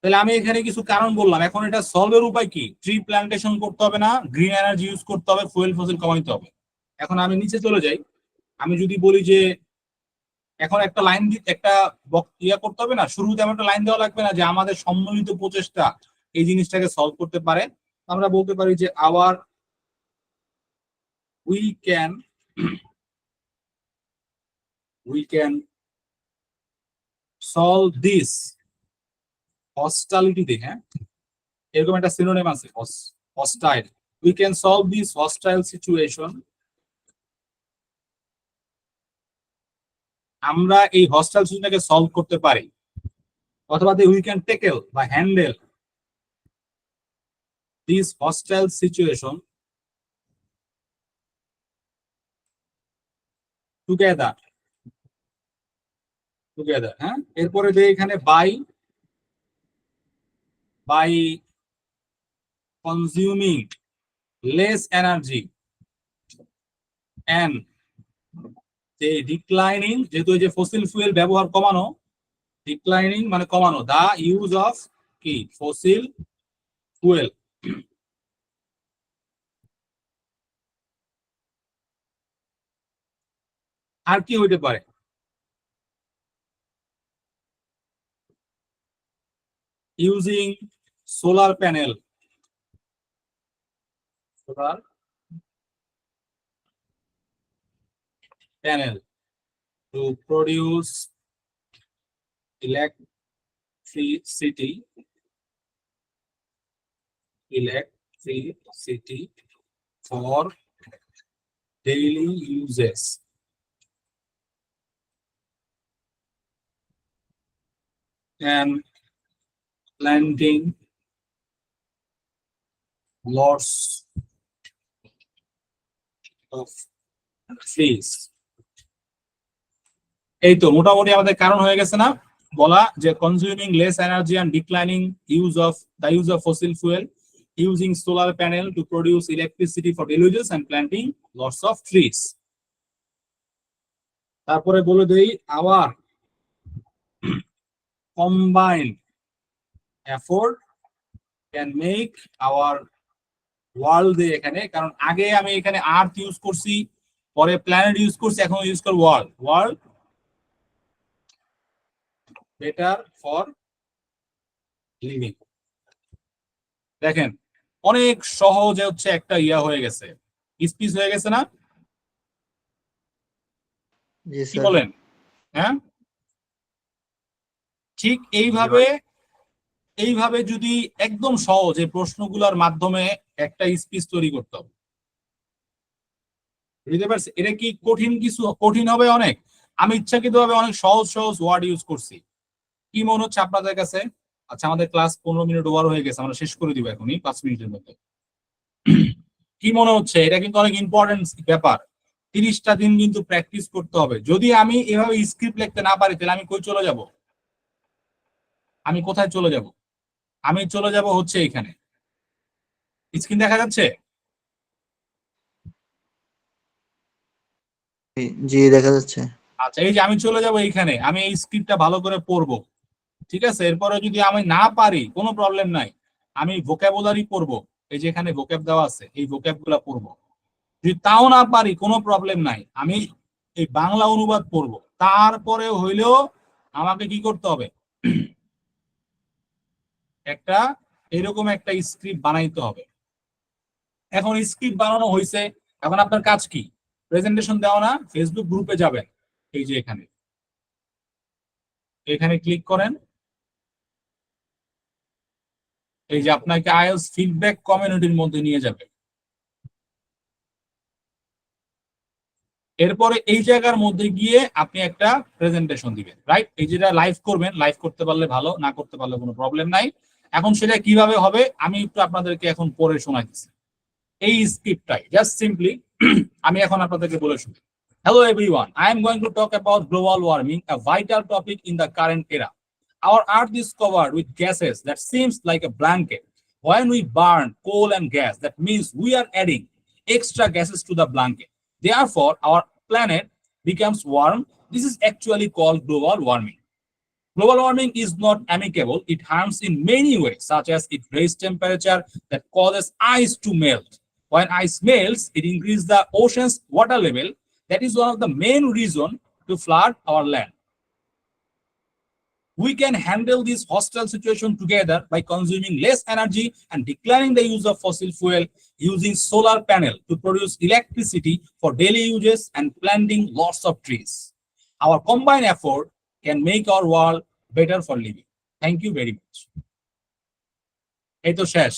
Speaker 1: তাহলে আমি এখানে কিছু কারণ বললাম, এখন এটা সলভের উপায় কি? ট্রি প্ল্যান্টেশন করতে হবে না, গ্রিন এনার্জি ইউজ করতে হবে, ফুয়েল ফসিল কমাইতে হবে। এখন আমি নিচে চলে যাই, আমি যদি বলি যে এখন একটা লাইন একটা ইয়া করতে হবে না, শুরুতে আমার একটা লাইন দেওয়া লাগবে না যে আমাদের সম্মিলিত প্রচেষ্টা এই জিনিসটাকে সলভ করতে পারে? আমরা বলতে পারি যে our we can solve this hostility, হ্যাঁ, এরকম একটা সিনোনিম আছে, hostile, we can solve this hostile situation. আমরা এই hostile সিচুয়েশনটাকে সলভ করতে পারি, অথবা we can tackle বা handle this hostile situation together. হ্যাঁ, এরপরে যে এখানে by consuming less energy and the declining, যেহেতু এই যে ফসিল ফুয়েল ব্যবহার কমানো, declining মানে কমানো, the use of কি ফসিল ফুয়েল। আর কি হইতে পারে? using solar panel to produce electricity for daily uses. And planting lots of trees. এই তো মোটামুটি আমাদের কারণ হয়ে গেছে না বলা, যে consuming less energy and declining use of fossil fuel, using solar panel to produce electricity for daily uses, and planting lots of trees. তারপরে বলে দেই our combined effort can make our world, এখানে কারণ আগে আমি এখানে আর্থ ইউজ করছি, পরে প্ল্যানেট ইউজ করছি, এখন ইউজ করব ওয়ার্ল্ড বেটার ফর লিভিং। দেখেন অনেক সহজে হচ্ছে একটা হয়ে গেছে, স্পিচ হয়ে গেছে না?
Speaker 3: জি
Speaker 1: কি
Speaker 3: স্যার।
Speaker 1: বলেন? হ্যাঁ, ঠিক এইভাবে যদি একদম সহজ এই প্রশ্নগুলোর মাধ্যমে একটা স্পিচ তৈরি করতে হবে, বুঝতে পারছি? এটা কি কঠিন কিছু? কঠিন হবে অনেক। আমি ইচ্ছাকৃতভাবে অনেক সহজ ওয়ার্ড ইউজ করছি। কি মনে হচ্ছে আপনাদের কাছে? আচ্ছা, আমাদের ক্লাস 15 মিনিট ওভার হয়ে গেছে, আমরা শেষ করে দিব এখনই 5 মিনিটের মধ্যে। কি মনে হচ্ছে? এটা কিন্তু অনেক ইম্পর্টেন্ট ব্যাপার। 30টা দিন কিন্তু প্র্যাকটিস করতে হবে। যদি আমি এভাবে স্ক্রিপ্ট লিখতে না পারি, তাহলে আমি কই চলে যাব? আমি কোথায় চলে যাব? আমি চলে যাব হচ্ছে এখানে। স্ক্রিন দেখা যাচ্ছে?
Speaker 3: জি দেখা যাচ্ছে।
Speaker 1: আচ্ছা, এই যে আমি চলে যাব এইখানে, আমি এই স্ক্রিপ্টটা ভালো করে পড়বো, ঠিক আছে? এরপরে যদি আমি না পারি কোনো প্রবলেম নাই, আমি ভোকাবুলারি পড়বো, এই যে এখানে ভোক্যাব দেওয়া আছে, এই ভোক্যাবগুলো পড়বো। যদি তাও না পারি কোনো প্রবলেম নাই, আমি এই বাংলা অনুবাদ পড়বো। তারপরে হইলেও আমাকে কি করতে হবে? একটা এরকম একটা স্ক্রিপ্ট বানাইতে হবে। এখন স্ক্রিপ্ট বানানো হয়েছে, এখন আপনার কাজ কি? প্রেজেন্টেশন দেওয়া না? ফেসবুক গ্রুপে যাবেন, এই যে এখানে ক্লিক করেন, এই যে আপনাকে আইএলটিএস ফিডব্যাক কমিউনিটির মধ্যে নিয়ে যাবে। এরপরে এই জায়গার মধ্যে গিয়ে আপনি একটা প্রেজেন্টেশন দিবেন, রাইট? এই যেটা লাইভ করবেন, লাইভ করতে পারলে ভালো, না করতে পারলে কোনো প্রবলেম নাই। এখন সেটা কিভাবে হবে আমি একটু আপনাদেরকে এখন পড়ে শোনাচ্ছি। এই স্ক্রিপ্টটাই জাস্ট সিম্পলি আমি এখন আপনাদেরকে বলে শুনি। Hello everyone, I am going to talk about global warming, a vital topic in the current era. Our earth is covered with gases that seems like a blanket. When we burn coal and gas, that means we are adding extra gases to the blanket. Therefore, our planet becomes warm. This is actually called global warming. Global warming is not amicable. It harms in many ways, such as it raises temperature that causes ice to melt. When ice melts, it increases the ocean's water level. That is one of the main reasons to flood our land. We can handle this hostile situation together by consuming less energy and declining the use of fossil fuel, using solar panel to produce electricity for daily uses, and planting lots of trees. Our combined effort can make our world better for living. Thank you very much. এই তো শেষ।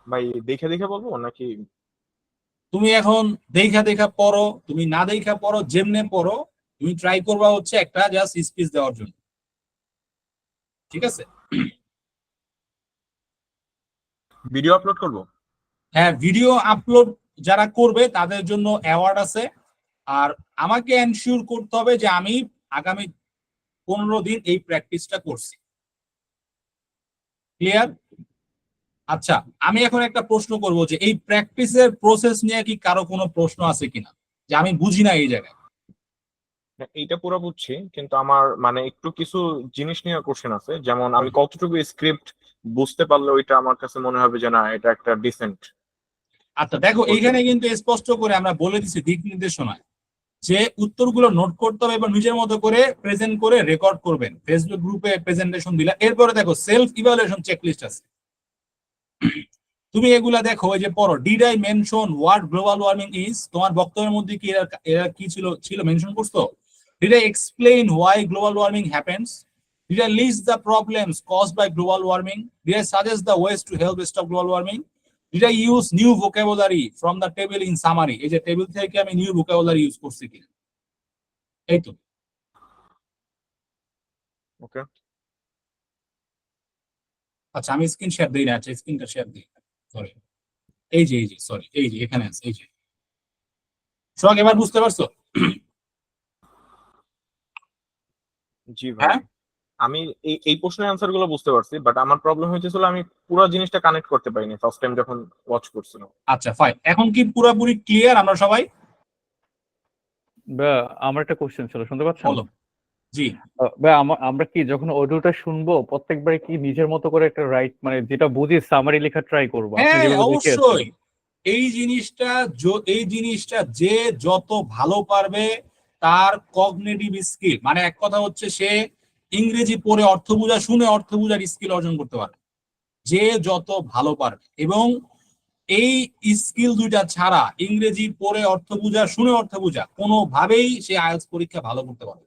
Speaker 4: ভাই দেখে দেখে বলবো নাকি?
Speaker 1: তুমি এখন দেখা দেখা পড়ো, তুমি না দেখা পড়ো, যেমনে পড়ো তুমি ট্রাই করবা হচ্ছে একটা জাস্ট স্পিচ দেওয়ার জন্য, ঠিক আছে?
Speaker 4: ভিডিও আপলোড করবো?
Speaker 1: হ্যাঁ, ভিডিও আপলোড যারা করবে তাদের জন্য অ্যাওয়ার্ড আছে। আর আমাকে এনশিওর করতে হবে যে আমি আগামী 15 দিন এই প্র্যাকটিসটা করছি। ক্লিয়ার? আচ্ছা, আমি এখন একটা প্রশ্ন করব যে এই প্র্যাকটিসের প্রসেস নিয়ে কি কারো কোনো প্রশ্ন আছে কিনা, যে আমি বুঝি না এই জায়গায়।
Speaker 4: না, এইটা পুরো বুঝছি, কিন্তু আমার মানে একটু কিছু জিনিস নিয়ে কোশ্চেন আছে, যেমন আমি কতটুকু স্ক্রিপ্ট বুঝতে পারলে ওইটা আমার কাছে মনে হবে যে না এটা একটা ডিসেন্ট।
Speaker 1: আচ্ছা দেখো, এইখানে কিন্তু স্পষ্ট করে আমরা বলে দিচ্ছি দিক নির্দেশনায় যে উত্তরগুলো নোট করতে হবে এবং নিজের মতো করে প্রেজেন্ট করে রেকর্ড করবেন, ফেসবুক গ্রুপে প্রেজেন্টেশন দিলা। এরপরে দেখো সেলফ ইভালুয়েশন চেকলিস্ট আছে, তুমি এগুলা দেখো, ওই যে পড়ো, did I mention what global warming is, তোমার বক্তব্যের মধ্যে কি এরা কি ছিল মেনশন করছো? Did I explain why global warming happens? Did I list the problems caused by global warming? Did I suggest the ways to help stop global warming? Did I use new vocabulary from the table in summary? এই যে table থেকে আমি new vocabulary use করছি কিনা, এই তো।
Speaker 4: ওকে,
Speaker 1: আচ্ছা আমি স্ক্রিন শেয়ার দিই না, আচ্ছা স্ক্রিনটা শেয়ার দিই, সরি। এই যে সরি, এই যে এখানে আছে, এই যে সোহাগ, এবার বুঝতে পারছো?
Speaker 4: জি ভাই।
Speaker 1: হ্যাঁ?
Speaker 4: আমি এই প্রশ্নের অ্যান্সার গুলো বুঝতে পারছি, বাট আমার প্রবলেম হয়েছিল আমি পুরো জিনিসটা কানেক্ট করতে পারিনি ফার্স্ট টাইম যখন ওয়াচ করছিলাম।
Speaker 1: আচ্ছা ফাইন, এখন কি পুরোপুরি ক্লিয়ার আমরা সবাই?
Speaker 10: ভাইয়া আমার একটা কোশ্চেন ছিল, শুনতে পাচ্ছেন?
Speaker 1: বলো। জি,
Speaker 10: ভাইয়া আমরা কি যখন অডিওটা শুনবো প্রত্যেকবারে কি নিজের মতো করে একটা রাইট মানে যেটা বুঝি সামারি লেখা ট্রাই করবো? আপনি
Speaker 1: হ্যাঁ
Speaker 10: যেভাবে দেখিয়েছেন।
Speaker 1: অবশ্যই। এই জিনিসটা যে যত ভালো পারবে তার কগনিটিভ স্কিল, মানে এক কথা হচ্ছে সে ইংরেজি পড়ে অর্থ বোঝা, শুনে অর্থ বোঝার স্কিল অর্জন করতে পারবে যে যত ভালো পারবে। এবং এই স্কিল দুইটা ছাড়া, ইংরেজি পড়ে অর্থ বোঝা, শুনে অর্থ বোঝা, কোনোভাবেই সে আইএলটিএস পরীক্ষা ভালো করতে পারবে।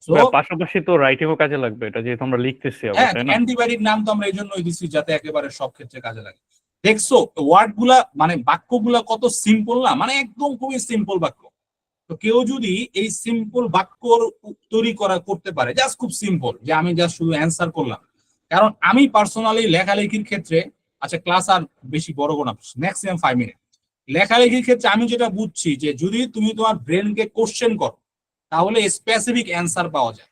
Speaker 10: ভাইয়া, পাশাপাশি তো রাইটিংও কাজে লাগবে, এটা যেহেতু আমরা লিখতেছি আবার,
Speaker 1: হ্যাঁ,
Speaker 10: তাই না?
Speaker 1: অ্যান্টিবায়োটিক নাম তো আমরা এই জন্যই দিচ্ছি যাতে একেবারে সব ক্ষেত্রে কাজে লাগে। দেখছো ওয়ার্ড গুলা, মানে বাক্যগুলা কত সিম্পল না, মানে একদম খুবই সিম্পল বাক্য। তো কেউ যদি এই সিম্পল বাক্য তৈরি করতে পারে, জাস্ট খুব সিম্পল, যে আমি জাস্ট শুধু অ্যান্সার করলাম। কারণ আমি পার্সোনালি লেখালেখির ক্ষেত্রে, আচ্ছা ক্লাস আর বেশি বড় না, ম্যাক্সিমাম 5 মিনিট, লেখালেখির ক্ষেত্রে আমি যেটা বুঝছি যে যদি তুমি তোমার ব্রেনকে কোশ্চেন করো তাহলে স্পেসিফিক অ্যান্সার পাওয়া যায়।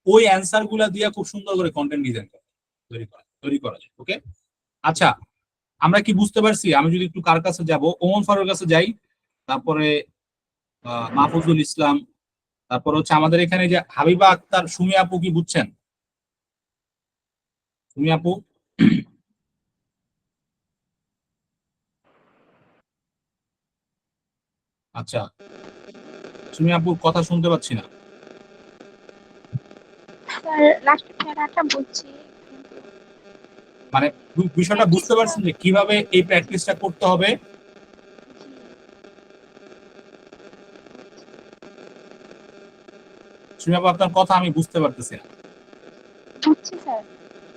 Speaker 1: ওই অ্যান্সার গুলা দিয়ে খুব সুন্দর করে কন্টেন্ট ডিজাইন তৈরি করা যায়। ওকে, আচ্ছা আমরা কি বুঝতে পারছি? আমি যদি একটু কার কাছে যাব, ওমর ফারুকের কাছে যাই, তারপরে মাহফুজুল ইসলাম, তারপর হচ্ছে আমাদের এখানে যে হাবিবা আক্তার, সুমি আপু, কি বুঝছেন? সুমি আপু, আচ্ছা সুমি আপুর কথা শুনতে পাচ্ছি না। মানে বিষয়টা বুঝতে পারছেন যে কিভাবে এই প্র্যাকটিসটা করতে হবে? সুমি আপু আপনার কথা আমি বুঝতে পারতেছি না।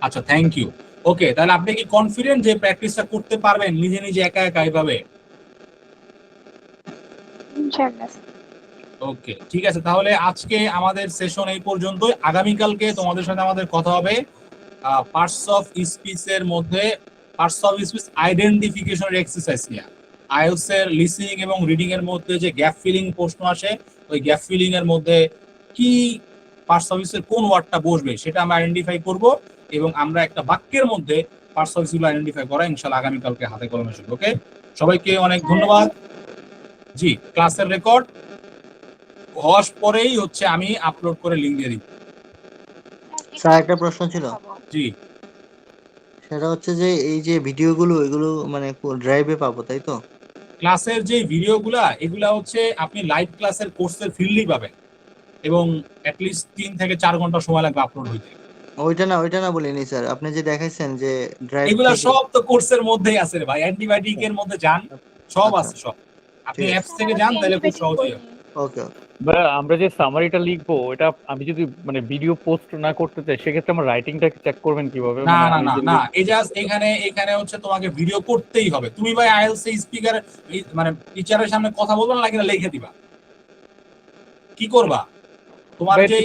Speaker 1: আচ্ছা থ্যাংক ইউ। ওকে, তাহলে আপনি কি কনফিডেন্ট যে প্র্যাকটিসটা করতে পারবেন নিজে নিজে একা একা এভাবে? ওকে ঠিক আছে, তাহলে আজকে আমাদের সেশন এই পর্যন্তই। আগামীকালকে তোমাদের সাথে আমাদের কথা হবে পার্টস অফ স্পিচের মধ্যে পার্টস অফ স্পিচ আইডেন্টিফিকেশনের এক্সারসাইজ নিয়ে। আইএলটিএস এর লিসেনিং এবং রিডিং এর মধ্যে যে গ্যাপ ফিলিং প্রশ্ন আসে, ওই গ্যাপ ফিলিং এর মধ্যে কি পার্টস অফ স্পিচের কোন ওয়ার্ডটা বসবে সেটা আমরা আইডেন্টিফাই করব, এবং আমরা একটা বাক্যের মধ্যে পার্টস অফ স্পিচ আইডেন্টিফাই করা ইনশাআল্লাহ আগামীকালকে হাতে কলমে শিখব। ওকে, সবাইকে অনেক ধন্যবাদ। জি, ক্লাসের রেকর্ড হওয়ার পরেই হচ্ছে আমি আপলোড করে লিংক দিয়ে দিব।
Speaker 3: স্যার একটা প্রশ্ন ছিল।
Speaker 1: জি,
Speaker 3: সেটা হচ্ছে যে এই যে ভিডিওগুলো এগুলো মানে ড্রাইভে পাবো তাই তো?
Speaker 1: ক্লাসের যে ভিডিওগুলা এগুলা হচ্ছে আপনি লাইভ ক্লাসের কোর্সের ফিল্ডই পাবেন, এবং অ্যাটলিস্ট 3 থেকে 4 ঘন্টা সময় লাগবে আপলোড হইতে।
Speaker 3: ওইটা না বলিনি স্যার, আপনি যে দেখাইছেন যে ড্রাইভ,
Speaker 1: এগুলা সব তো কোর্সের মধ্যেই আছে রে ভাই, অ্যান্টিবায়োটিক এর মধ্যে যান, সব আছে সব। আপনি অ্যাপস থেকে যান তাহলে খুব সহজেই হবে।
Speaker 3: ওকে ওকে।
Speaker 10: বা আমরা যে সামারিটা লিখবো এটা আমি যদি মানে ভিডিও পোস্ট না করতে চাই সেক্ষেত্রে আমার রাইটিংটা চেক করবেন কিভাবে
Speaker 1: না
Speaker 10: মানে
Speaker 1: না
Speaker 10: আমি
Speaker 1: না
Speaker 10: যে
Speaker 1: না, এজাজ এখানে এখানে হচ্ছে তোমাকে ভিডিও করতেই হবে। তুমি ভাই আইএলস স্পিকার মানে টিচারের সামনে কথা বলবে না, নাকি লিখে দিবা, কি করবা? তোমার
Speaker 10: বা
Speaker 1: যে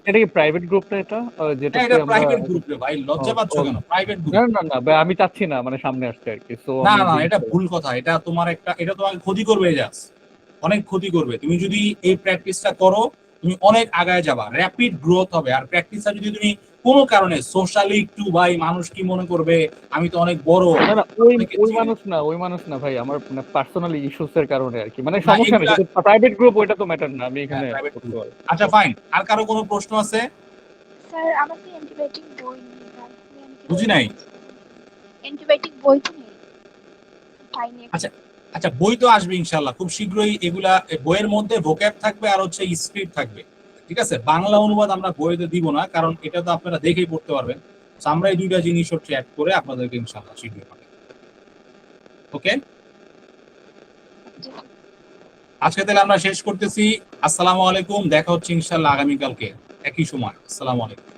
Speaker 10: এটা কি প্রাইভেট গ্রুপটা এটা
Speaker 1: হ্যাঁ,
Speaker 10: যেটাতে
Speaker 1: এটা
Speaker 10: আমরা
Speaker 1: প্রাইভেট গ্রুপ রে ভাই,
Speaker 10: ও,
Speaker 1: লজ্জা পাচ্ছ
Speaker 10: ও,
Speaker 1: কেন? প্রাইভেট
Speaker 10: না
Speaker 1: গ্রুপ।
Speaker 10: না না ভাই আমি চাচ্ছি না মানে সামনে আসতে আর কি সো
Speaker 1: না
Speaker 10: আমি
Speaker 1: না, এটা
Speaker 10: জিজ্ঞেস
Speaker 1: ভুল কথা, এটা তোমার একটা, এটা তোমাকে ক্ষতি করবে এজাজ, অনেক ক্ষতি করবে। তুমি যদি এই প্র্যাকটিসটা করো তুমি অনেক আগায় যাবা, র্যাপিড গ্রোথ হবে। আর প্র্যাকটিসটা যদি তুমি কোনো কারণে সোশ্যালি একটু ভাই মানুষ কি মনে করবে, আমি তো অনেক বড়,
Speaker 10: না না ওই
Speaker 1: অনেকে
Speaker 10: ওই
Speaker 1: চিনে
Speaker 10: মানুষ না ওই মানুষ না ভাই আমার মানে পার্সোনালি ইস্যুস এর কারণে আর কি মানে
Speaker 1: না,
Speaker 10: সমস্যা নেই
Speaker 1: এগুলা
Speaker 10: যদি প্রাইভেট গ্রুপ ওইটা তো ম্যাটার না আমি এখানে
Speaker 1: প্রাইভেট
Speaker 10: করতে
Speaker 1: গ্রুপ।
Speaker 10: পারবো
Speaker 1: আচ্ছা ফাইন, আর কারো কোনো প্রশ্ন আছে?
Speaker 11: স্যার আমাদের অ্যান্টিবায়োটিক বই নেই তাহলে আমি
Speaker 1: বুঝি
Speaker 11: কিভাবে
Speaker 1: নাই।
Speaker 11: কাজ করব? অ্যান্টিবায়োটিক বই তো নেই পাইনি
Speaker 1: আচ্ছা
Speaker 11: এখন।
Speaker 1: আচ্ছা, বই তো আসবে ইনশাল্লাহ খুব শীঘ্রই। এগুলা বইয়ের মধ্যে ভোক্যাব থাকবে আর হচ্ছে স্ক্রিপ্ট থাকবে, ঠিক আছে? বাংলা অনুবাদ আমরা বইতে দিব না, কারণ এটা তো আপনারা দেখেই পড়তে পারবেন। তো আমরা এই দুইটা জিনিস হচ্ছে অ্যাড করে আপনাদেরকে ইনশাল্লাহ শীঘ্রই পাঠাবো। ওকে, আজকে তাহলে আমরা শেষ করতেছি। আসসালামু আলাইকুম, দেখা হচ্ছে ইনশাল্লাহ আগামীকালকে একই সময়। আসসালামু আলাইকুম।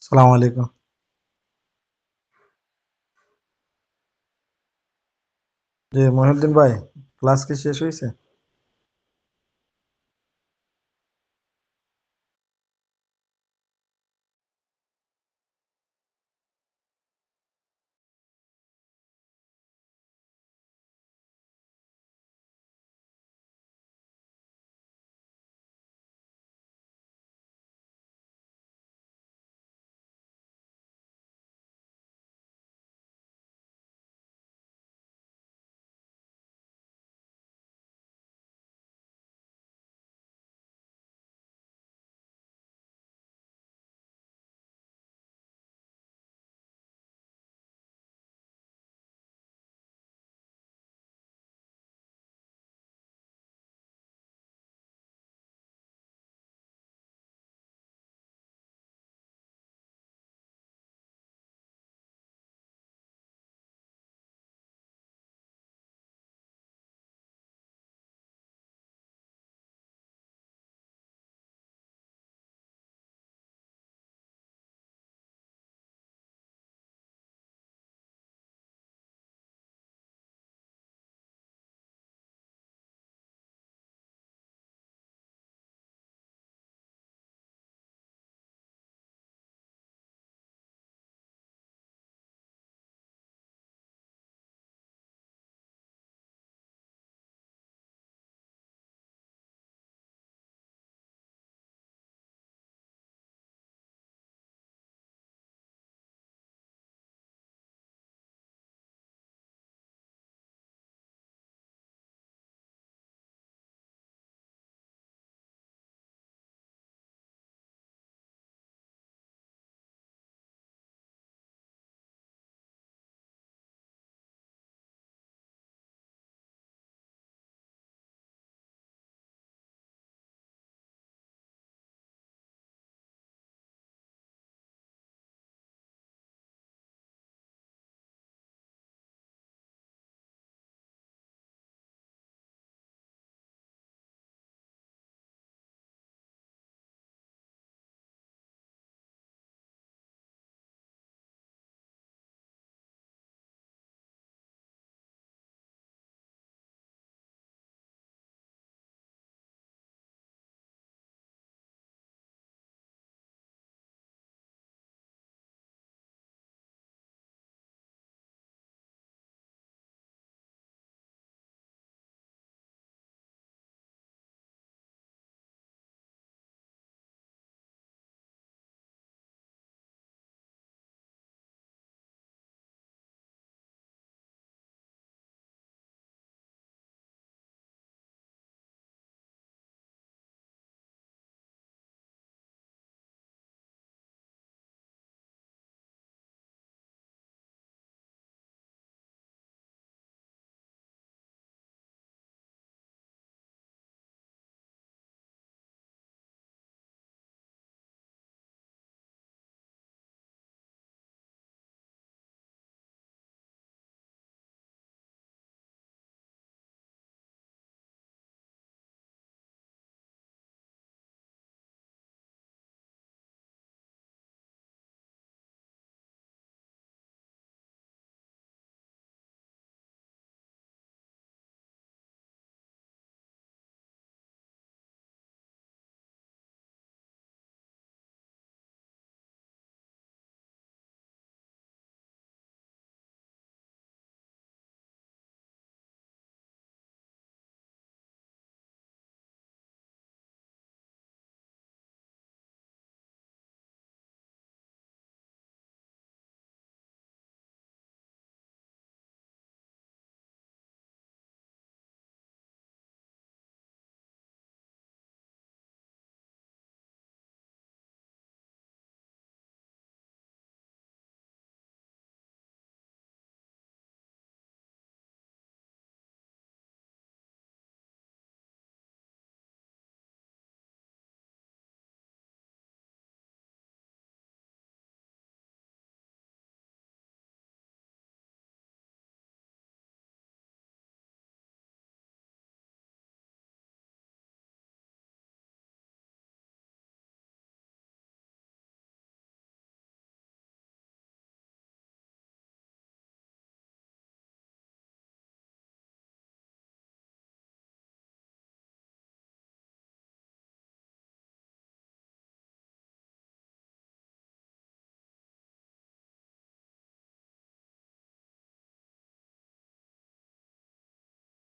Speaker 12: সালাম আলাইকুম। জি মহিউদ্দিন ভাই, ক্লাস কি শেষ হয়েছে?